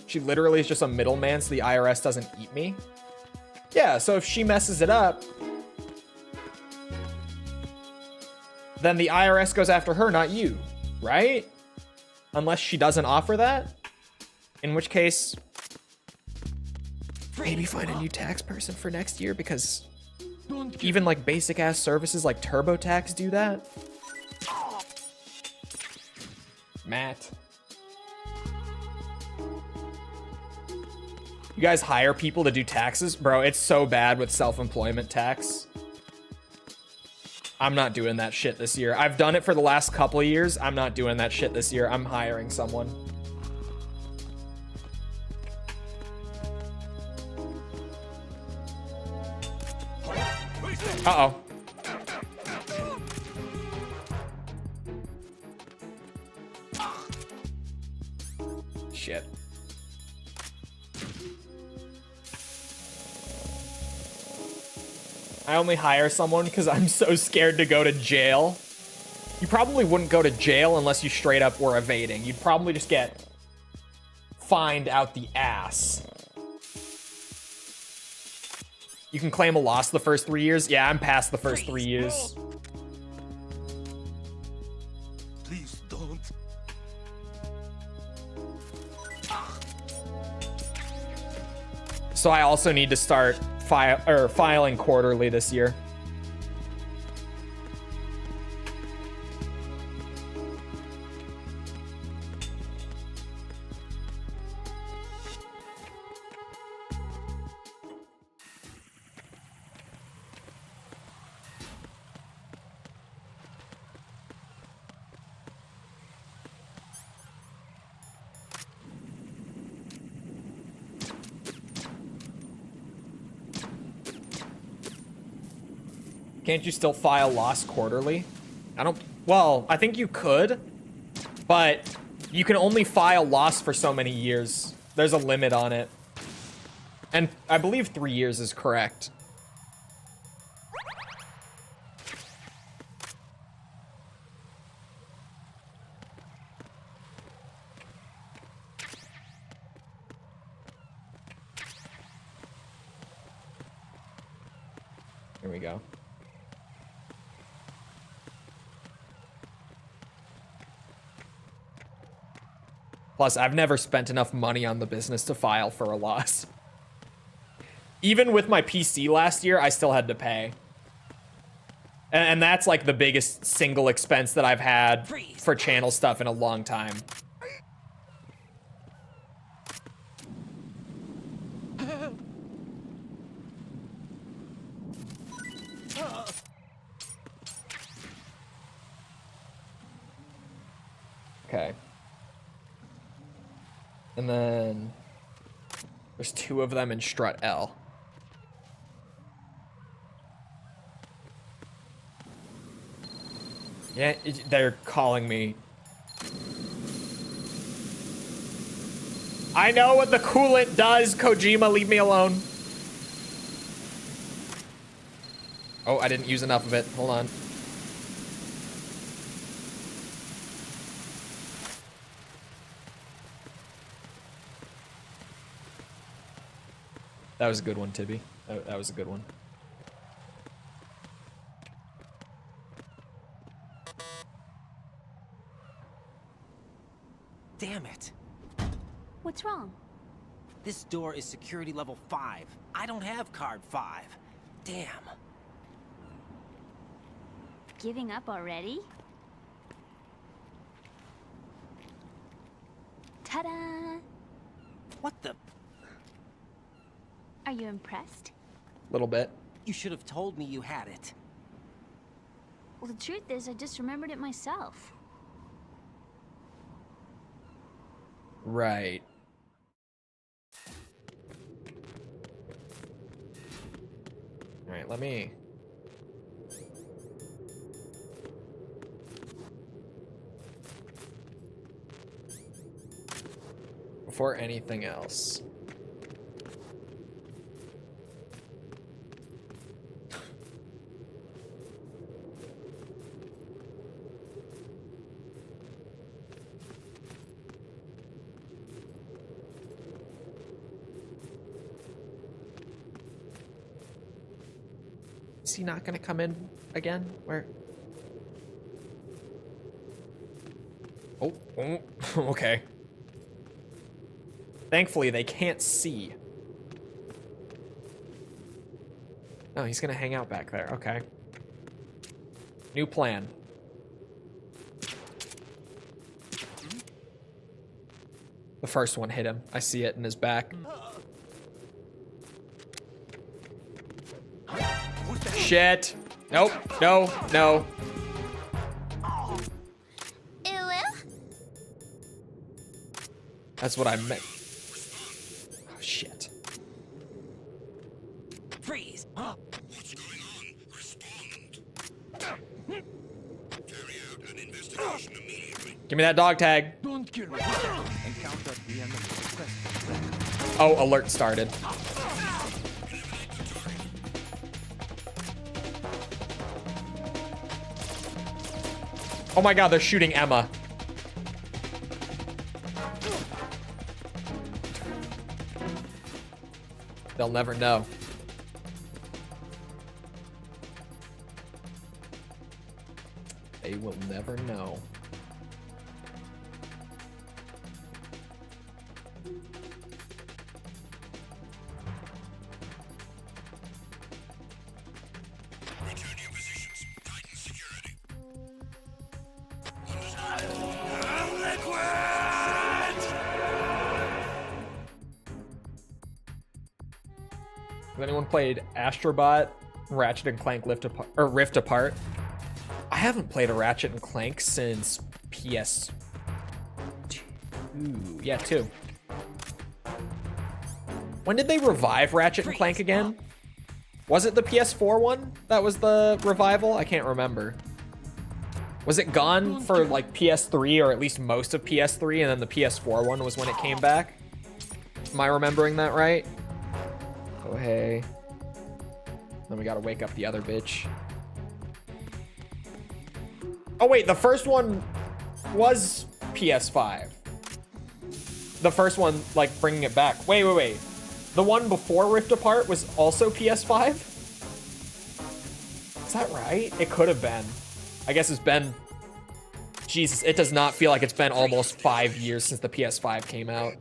She literally is just a middleman so the IRS doesn't eat me. Yeah, so if she messes it up, then the IRS goes after her, not you, right? Unless she doesn't offer that, in which case, maybe find a new tax person for next year, because even like basic ass services like TurboTax do that. Matt. You guys hire people to do taxes? Bro, it's so bad with self-employment tax. I'm not doing that shit this year. I've done it for the last couple of years. I'm not doing that shit this year. I'm hiring someone. Uh-oh. Shit. I only hire someone because I'm so scared to go to jail. You probably wouldn't go to jail unless you straight up were evading. You'd probably just get fined out the ass. You can claim a loss the first 3 years. Yeah, I'm past the first 3 years. Please don't. So I also need to start filing quarterly this year. Can't you still file loss quarterly? Well, I think you could, but you can only file loss for so many years. There's a limit on it. And I believe 3 years is correct. Here we go. Plus, I've never spent enough money on the business to file for a loss. Even with my PC last year, I still had to pay. And that's like the biggest single expense that I've had for channel stuff in a long time. Okay. And then there's 2 of them in strut L. Yeah, they're calling me. I know what the coolant does, Kojima, leave me alone. Oh, I didn't use enough of it. Hold on. That was a good one, Tibby. That was a good one. Damn it. What's wrong? This door is security level 5. I don't have card 5. Damn. Giving up already? Ta-da! What the? Are you impressed? A little bit. You should have told me you had it. Well, the truth is, I just remembered it myself. Right. All right, let me... Before anything else. Is he not gonna come in again? Where? Oh, okay. Thankfully, they can't see. No, he's gonna hang out back there. Okay. New plan. The first one hit him. I see it in his back. Shit. Nope. No. No. That's what I meant. Oh, shit. Freeze. What's going on? Respond. Carry out an investigation immediately. Give me that dog tag. Don't kill me. Encounter the enemy. Oh, alert started. Oh my god, they're shooting Emma. They'll never know. They will never know. Return to your positions. Tighten security. Has anyone played Astrobot, Ratchet and Clank Rift Apart? I haven't played a Ratchet and Clank since PS2. Yeah, 2. When did they revive Ratchet and Clank again? Was it the PS4 one that was the revival? I can't remember. Was it gone for like PS3 or at least most of PS3 and then the PS4 one was when it came back? Am I remembering that right? Oh, hey. Then we gotta wake up the other bitch. Oh, wait, the first one was PS5. The first one, like, bringing it back. Wait. The one before Rift Apart was also PS5? Is that right? It could have been. I guess it's been... Jesus, it does not feel like it's been almost 5 years since the PS5 came out.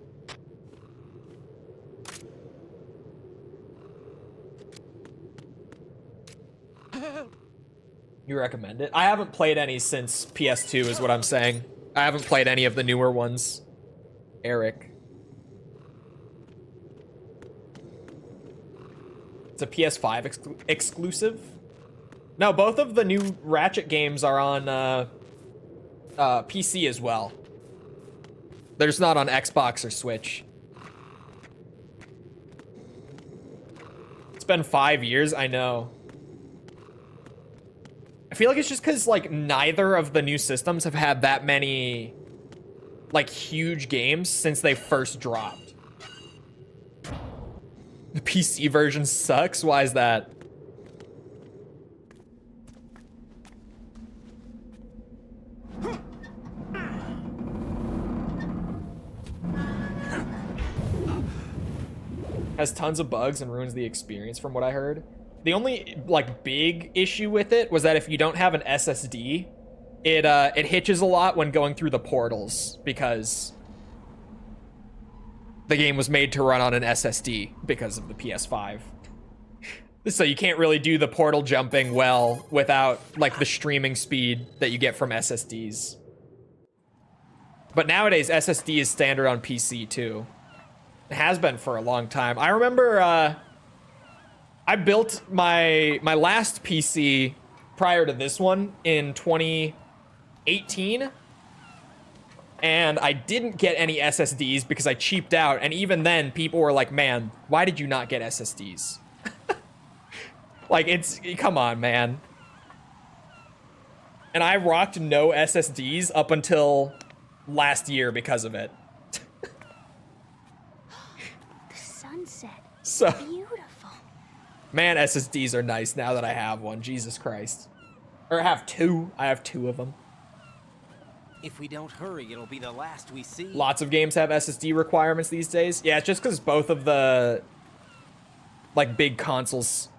You recommend it? I haven't played any since PS2 is what I'm saying. I haven't played any of the newer ones. Eric. It's a PS5 exclusive? No, both of the new Ratchet games are on PC as well. They're just not on Xbox or Switch. It's been 5 years, I know. I feel like it's just because, like, neither of the new systems have had that many, like, huge games since they first dropped. The PC version sucks? Why is that? Has tons of bugs and ruins the experience from what I heard. The only, like, big issue with it was that if you don't have an SSD, it hitches a lot when going through the portals because the game was made to run on an SSD because of the PS5. So you can't really do the portal jumping well without, like, the streaming speed that you get from SSDs. But nowadays, SSD is standard on PC, too. It has been for a long time. I remember, I built my last PC prior to this one in 2018, and I didn't get any SSDs because I cheaped out, and even then, people were like, man, why did you not get SSDs? Like, come on, man. And I rocked no SSDs up until last year because of it. The sunset. So Beautiful. Man, SSDs are nice now that I have one. Jesus Christ. Or I have two. I have two of them. If we don't hurry, it'll be the last we see. Lots of games have SSD requirements these days. Yeah, it's just because both of the, like, big consoles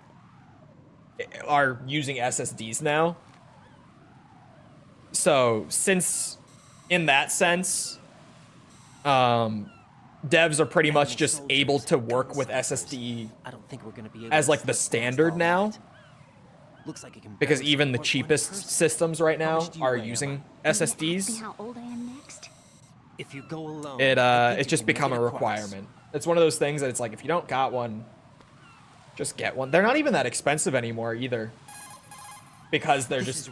are using SSDs now. So, since, in that sense, devs are pretty much just able to work with SSD as, like, the standard now. Looks like it can Because even the cheapest systems right now are using SSDs. How old I am next? If you go alone, it's just become a requirement. It's one of those things that it's like, if you don't got one, just get one. They're not even that expensive anymore either, because they're just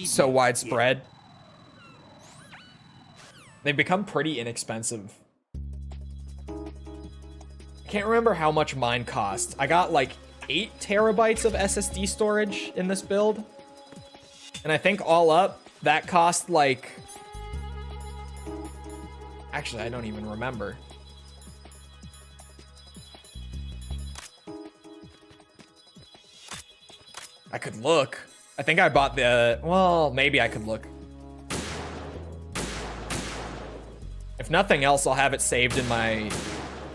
so widespread. They've become pretty inexpensive. I can't remember how much mine cost. I got like 8 terabytes of SSD storage in this build, and I think all up that cost like, actually I don't even remember. I could look. I think I bought the, well, maybe I could look. If nothing else, I'll have it saved in my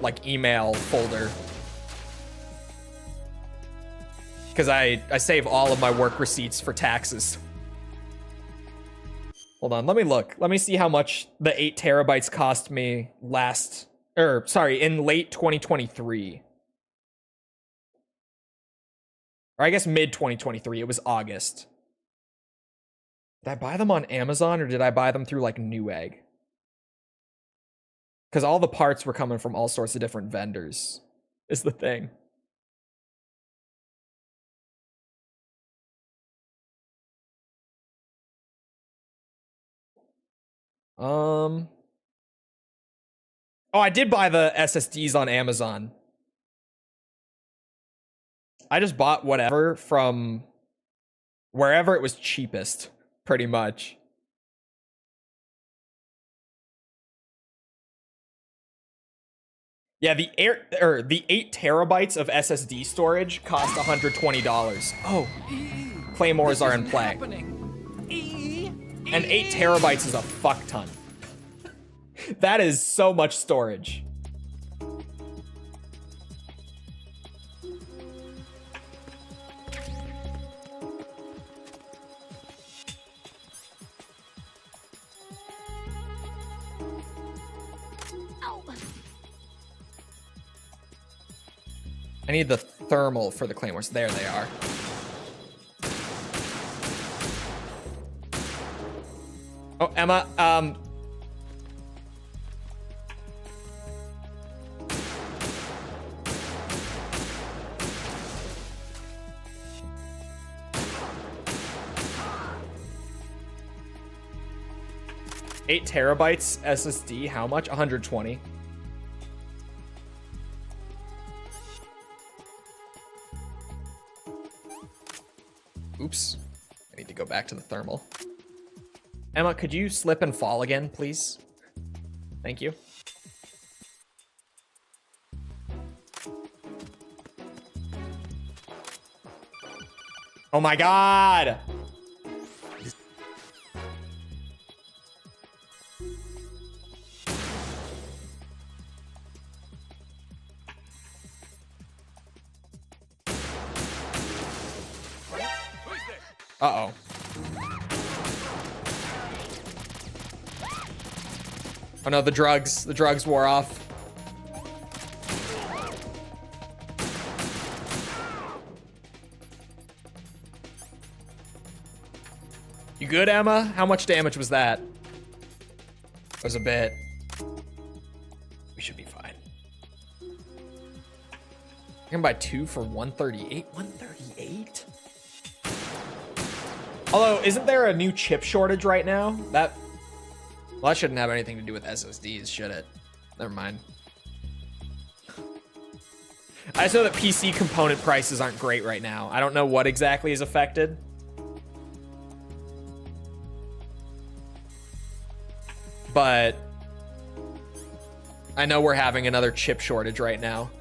like email folder, because I save all of my work receipts for taxes. Hold on, let me look. Let me see how much the 8 terabytes cost me in late 2023. Or I guess mid 2023, it was August. Did I buy them on Amazon or did I buy them through like Newegg? Because all the parts were coming from all sorts of different vendors, is the thing. Oh, I did buy the SSDs on Amazon. I just bought whatever from wherever it was cheapest, pretty much. Yeah, the 8 terabytes of SSD storage cost $120. Oh, Claymores are in play. And 8 terabytes is a fuck ton. That is so much storage. I need the thermal for the claymores. There they are. Oh, Emma, $8 terabytes SSD, how much? 120. Oops. I need to go back to the thermal. Emma, could you slip and fall again, please? Thank you. Oh my god! Uh-oh. Oh no, the drugs wore off. You good, Emma? How much damage was that? It was a bit. We should be fine. You can buy 2 for 138? 138? Although, isn't there a new chip shortage right now? Well, that shouldn't have anything to do with SSDs, should it? Never mind. I just know that PC component prices aren't great right now. I don't know what exactly is affected. But I know we're having another chip shortage right now.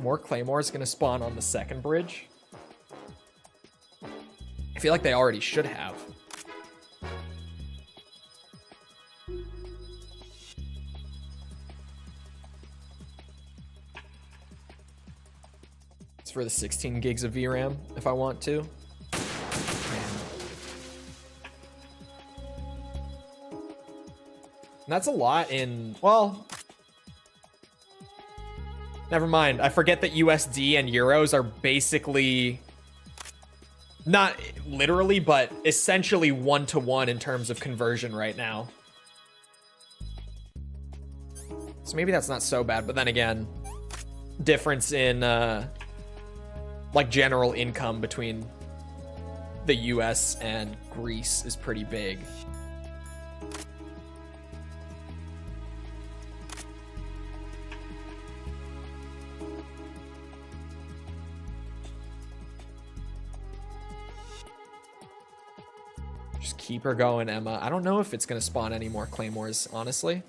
More claymores gonna spawn on the second bridge? I feel like they already should have. It's for the 16 gigs of VRAM if I want to. And that's a lot in, well, never mind. I forget that USD and euros are basically, not literally, but essentially 1-to-1 in terms of conversion right now. So maybe that's not so bad, but then again, difference in like general income between the US and Greece is pretty big. Just keep her going, Emma. I don't know if it's gonna spawn any more claymores, honestly.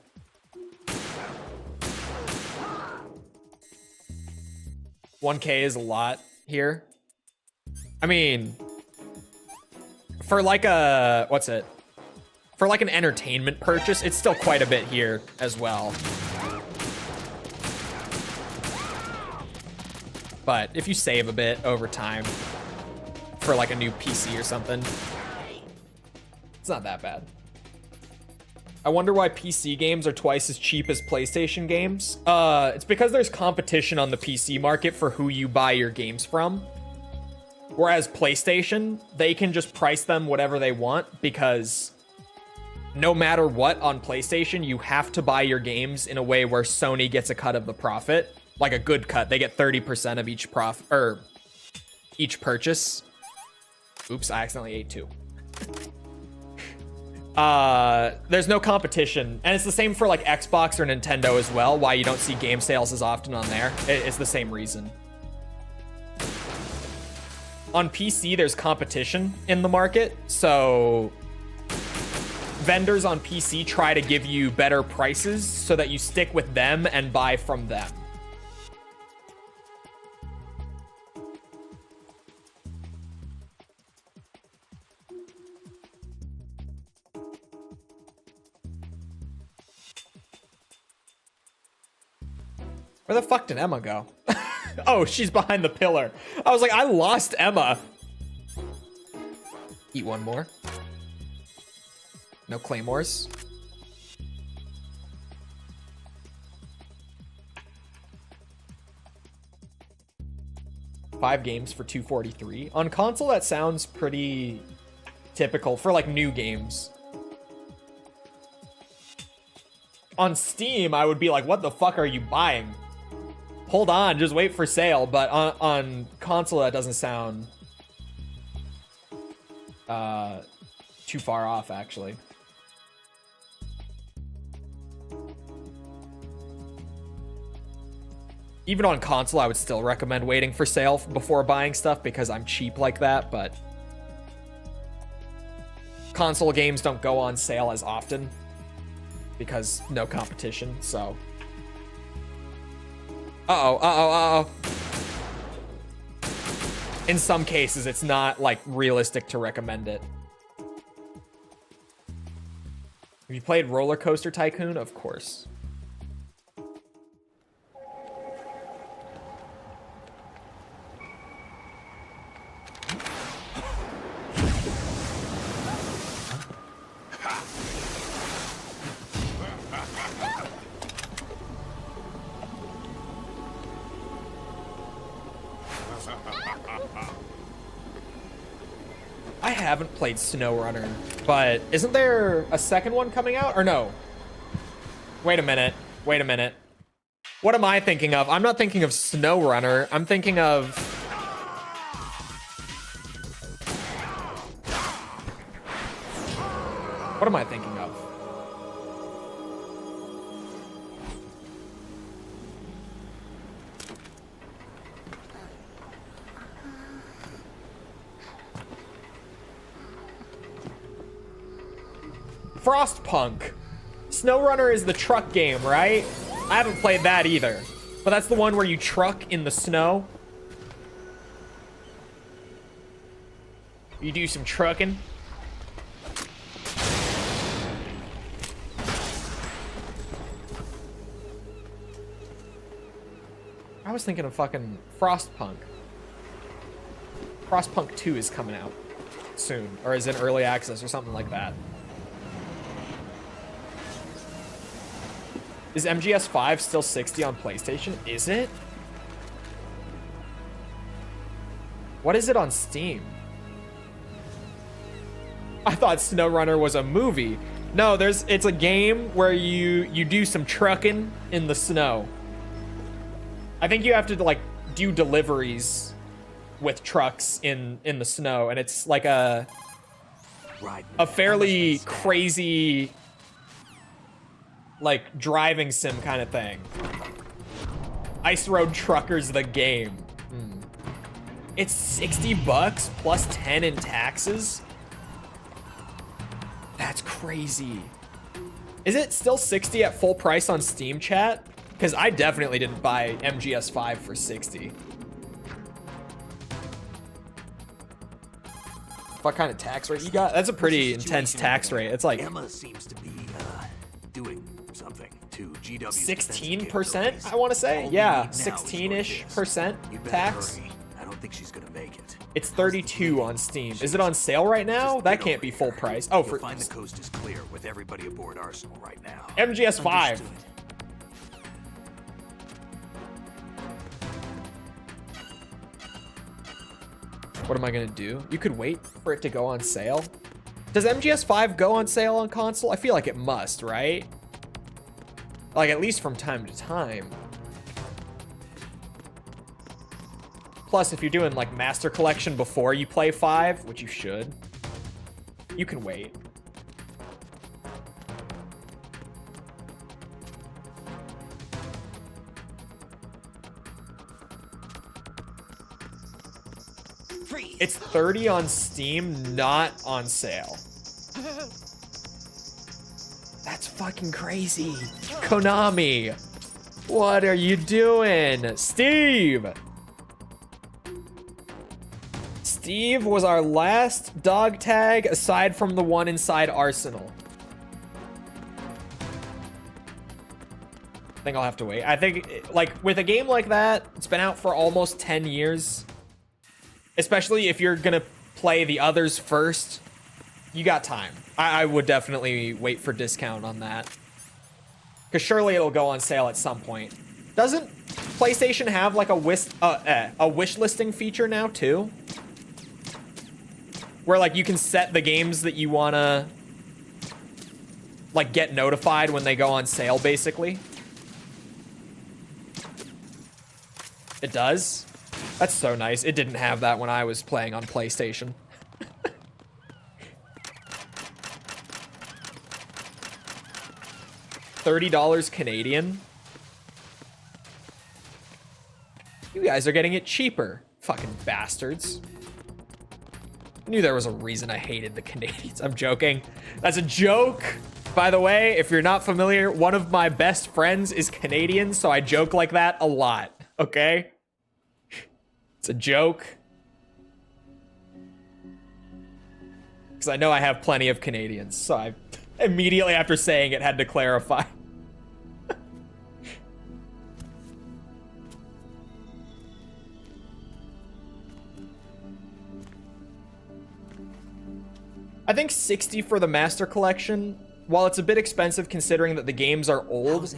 $1K is a lot here. I mean, for like a, what's it? For like an entertainment purchase, it's still quite a bit here as well. But if you save a bit over time for like a new PC or something, it's not that bad. I wonder why PC games are twice as cheap as PlayStation games. It's because there's competition on the PC market for who you buy your games from. Whereas PlayStation, they can just price them whatever they want because no matter what on PlayStation, you have to buy your games in a way where Sony gets a cut of the profit. Like a good cut. They get 30% of each each purchase. Oops, I accidentally ate 2. There's no competition, and it's the same for like Xbox or Nintendo as well, why you don't see game sales as often on there. It's the same reason. On PC, there's competition in the market, so vendors on PC try to give you better prices so that you stick with them and buy from them. Where the fuck did Emma go? Oh, she's behind the pillar. I was like, I lost Emma. Eat one more. No claymores. Five games for $243. On console, that sounds pretty typical for like new games. On Steam, I would be like, what the fuck are you buying? Hold on, just wait for sale. But on console, that doesn't sound too far off, actually. Even on console, I would still recommend waiting for sale before buying stuff because I'm cheap like that, but console games don't go on sale as often because no competition, so. In some cases, it's not, like, realistic to recommend it. Have you played Roller Coaster Tycoon? Of course. I haven't played SnowRunner, but isn't there a second one coming out? Or no? Wait a minute. Wait a minute. What am I thinking of? I'm not thinking of SnowRunner. I'm thinking of... What am I thinking of? Frostpunk. SnowRunner is the truck game, right? I haven't played that either. But that's the one where you truck in the snow. You do some trucking. I was thinking of fucking Frostpunk. Frostpunk 2 is coming out soon, or is in early access or something like that. Is MGS 5 still 60 on PlayStation? Is it? What is it on Steam? I thought SnowRunner was a movie. No, it's a game where you do some trucking in the snow. I think you have to like do deliveries with trucks in the snow, and it's like a fairly crazy like driving sim kind of thing. Ice Road Truckers the game. It's 60 bucks plus 10 in taxes. That's crazy. Is it still 60 at full price on Steam, chat? Because I definitely didn't buy MGS 5 for 60. What kind of tax rate you got? That's a pretty intense tax rate. It's like Emma seems to be doing something to GW. 16%, I want to say. Yeah, 16-ish percent tax. I don't think she's gonna make it. It's 32 on Steam. Is it on sale right now? That can't be full price. Oh, for find the coast is clear with everybody aboard Arsenal right now. MGS 5. What am I gonna do? You could wait for it to go on sale. Does MGS 5 go on sale on console? I feel like it must, right? Like at least from time to time. Plus, if you're doing like Master Collection before you play 5, which you should, you can wait. It's 30 on Steam, not on sale. That's fucking crazy. Konami, what are you doing? Steve! Steve was our last dog tag aside from the one inside Arsenal. I think I'll have to wait. I think, like, with a game like that, it's been out for almost 10 years. Especially if you're gonna play the others first, you got time. I would definitely wait for discount on that. Because surely it'll go on sale at some point. Doesn't PlayStation have like a wish listing feature now too? Where like you can set the games that you wanna like get notified when they go on sale, basically. It does? That's so nice. It didn't have that when I was playing on PlayStation. $30 Canadian. You guys are getting it cheaper. Fucking bastards. I knew there was a reason I hated the Canadians. I'm joking. That's a joke. By the way, if you're not familiar, one of my best friends is Canadian, so I joke like that a lot, okay? It's a joke. Because I know I have plenty of Canadians, so I immediately after saying it had to clarify. I think 60 for the Master Collection, while it's a bit expensive considering that the games are old,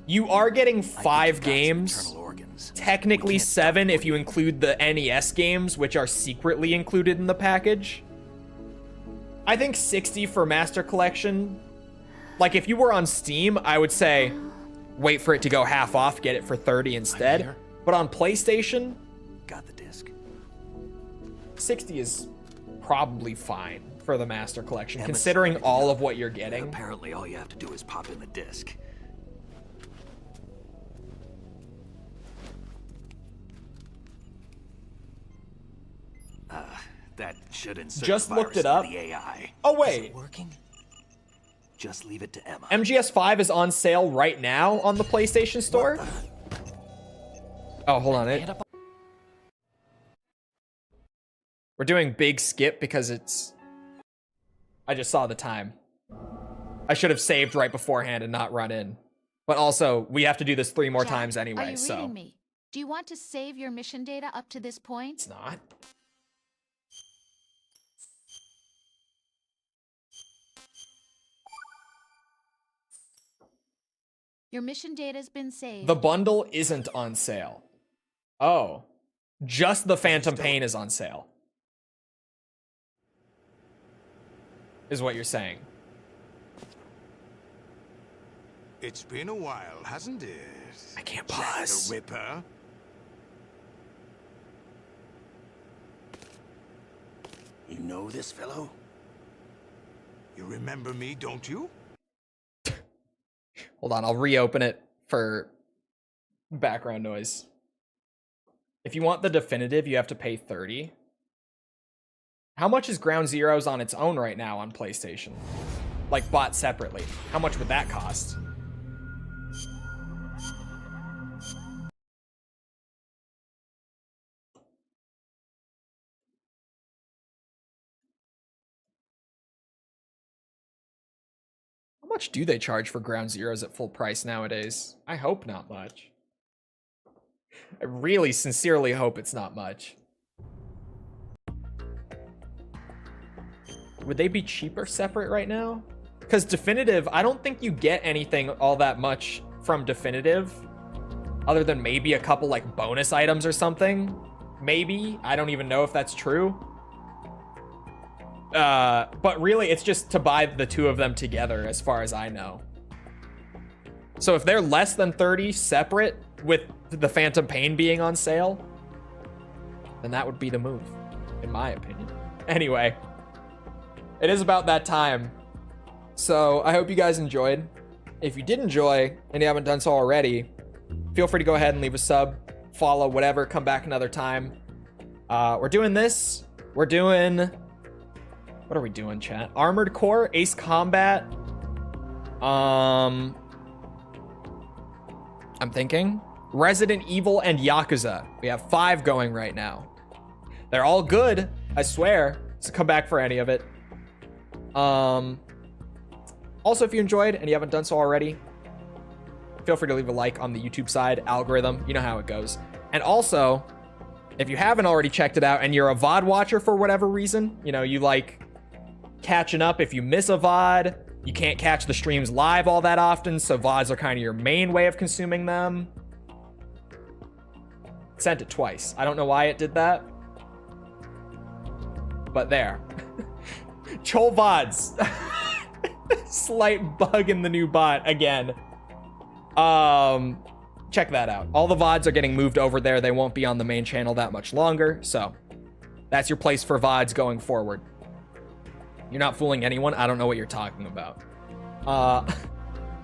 you are getting 5 games. Technically 7 if you include the NES games, which are secretly included in the package. I think 60 for Master Collection. Like if you were on Steam, I would say wait for it to go half off, get it for 30 instead. But on PlayStation, got the disc. 60 is probably fine for the Master Collection, considering all of what you're getting. Apparently all you have to do is pop in the disc. That should insert Just the looked it virus up. into the AI. Oh wait. Is it working? Just leave it to Emma. MGS 5 is on sale right now on the PlayStation Store. Oh, hold on. We're doing big skip because it's... I just saw the time. I should have saved right beforehand and not run in. But also, we have to do this 3 more Jack, times are anyway, you so... reading me? Do you want to save your mission data up to this point? It's not. Your mission data's been saved. The bundle isn't on sale. Oh. Just the Phantom Pain is on sale. Is what you're saying. It's been a while, hasn't it? I can't Jack pause. the Ripper. You know this fellow? You remember me, don't you? Hold on, I'll reopen it for background noise. If you want the definitive, you have to pay $30. How much is Ground Zeroes on its own right now on PlayStation? Like, bought separately. How much would that cost? How much do they charge for Ground Zeroes at full price nowadays? I hope not much. I really sincerely hope it's not much. Would they be cheaper separate right now? Because Definitive, I don't think you get anything all that much from Definitive. Other than maybe a couple like bonus items or something. Maybe. I don't even know if that's true. But really, it's just to buy the two of them together as far as I know. So if they're less than 30 separate with the Phantom Pain being on sale, then that would be the move, in my opinion. Anyway, it is about that time. So I hope you guys enjoyed. If you did enjoy and you haven't done so already, feel free to go ahead and leave a sub, follow, whatever, come back another time. We're doing this. We're doing... What are we doing, chat? Armored Core, Ace Combat. I'm thinking Resident Evil and Yakuza. We have 5 going right now. They're all good, I swear. So come back for any of it. Also, if you enjoyed and you haven't done so already, feel free to leave a like on the YouTube side. Algorithm, you know how it goes. And also, if you haven't already checked it out and you're a VOD watcher for whatever reason, you know, you like catching up if you miss a VOD, you can't catch the streams live all that often, so VODs are kind of your main way of consuming them. Sent it twice. I don't know why it did that. But there. Chol VODs. Slight bug in the new bot again. Check that out. All the VODs are getting moved over there. They won't be on the main channel that much longer, so that's your place for VODs going forward. You're not fooling anyone. I don't know what you're talking about.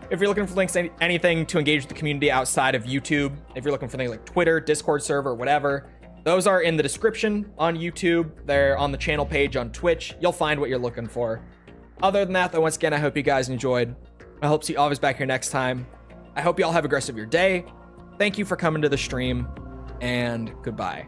If you're looking for links to anything to engage with the community outside of YouTube, if you're looking for things like Twitter, Discord server, whatever, those are in the description on YouTube. They're on the channel page on Twitch. You'll find what you're looking for. Other than that, though, once again, I hope you guys enjoyed. I hope to see all of us back here next time. I hope you all have a great rest of your day. Thank you for coming to the stream, and goodbye.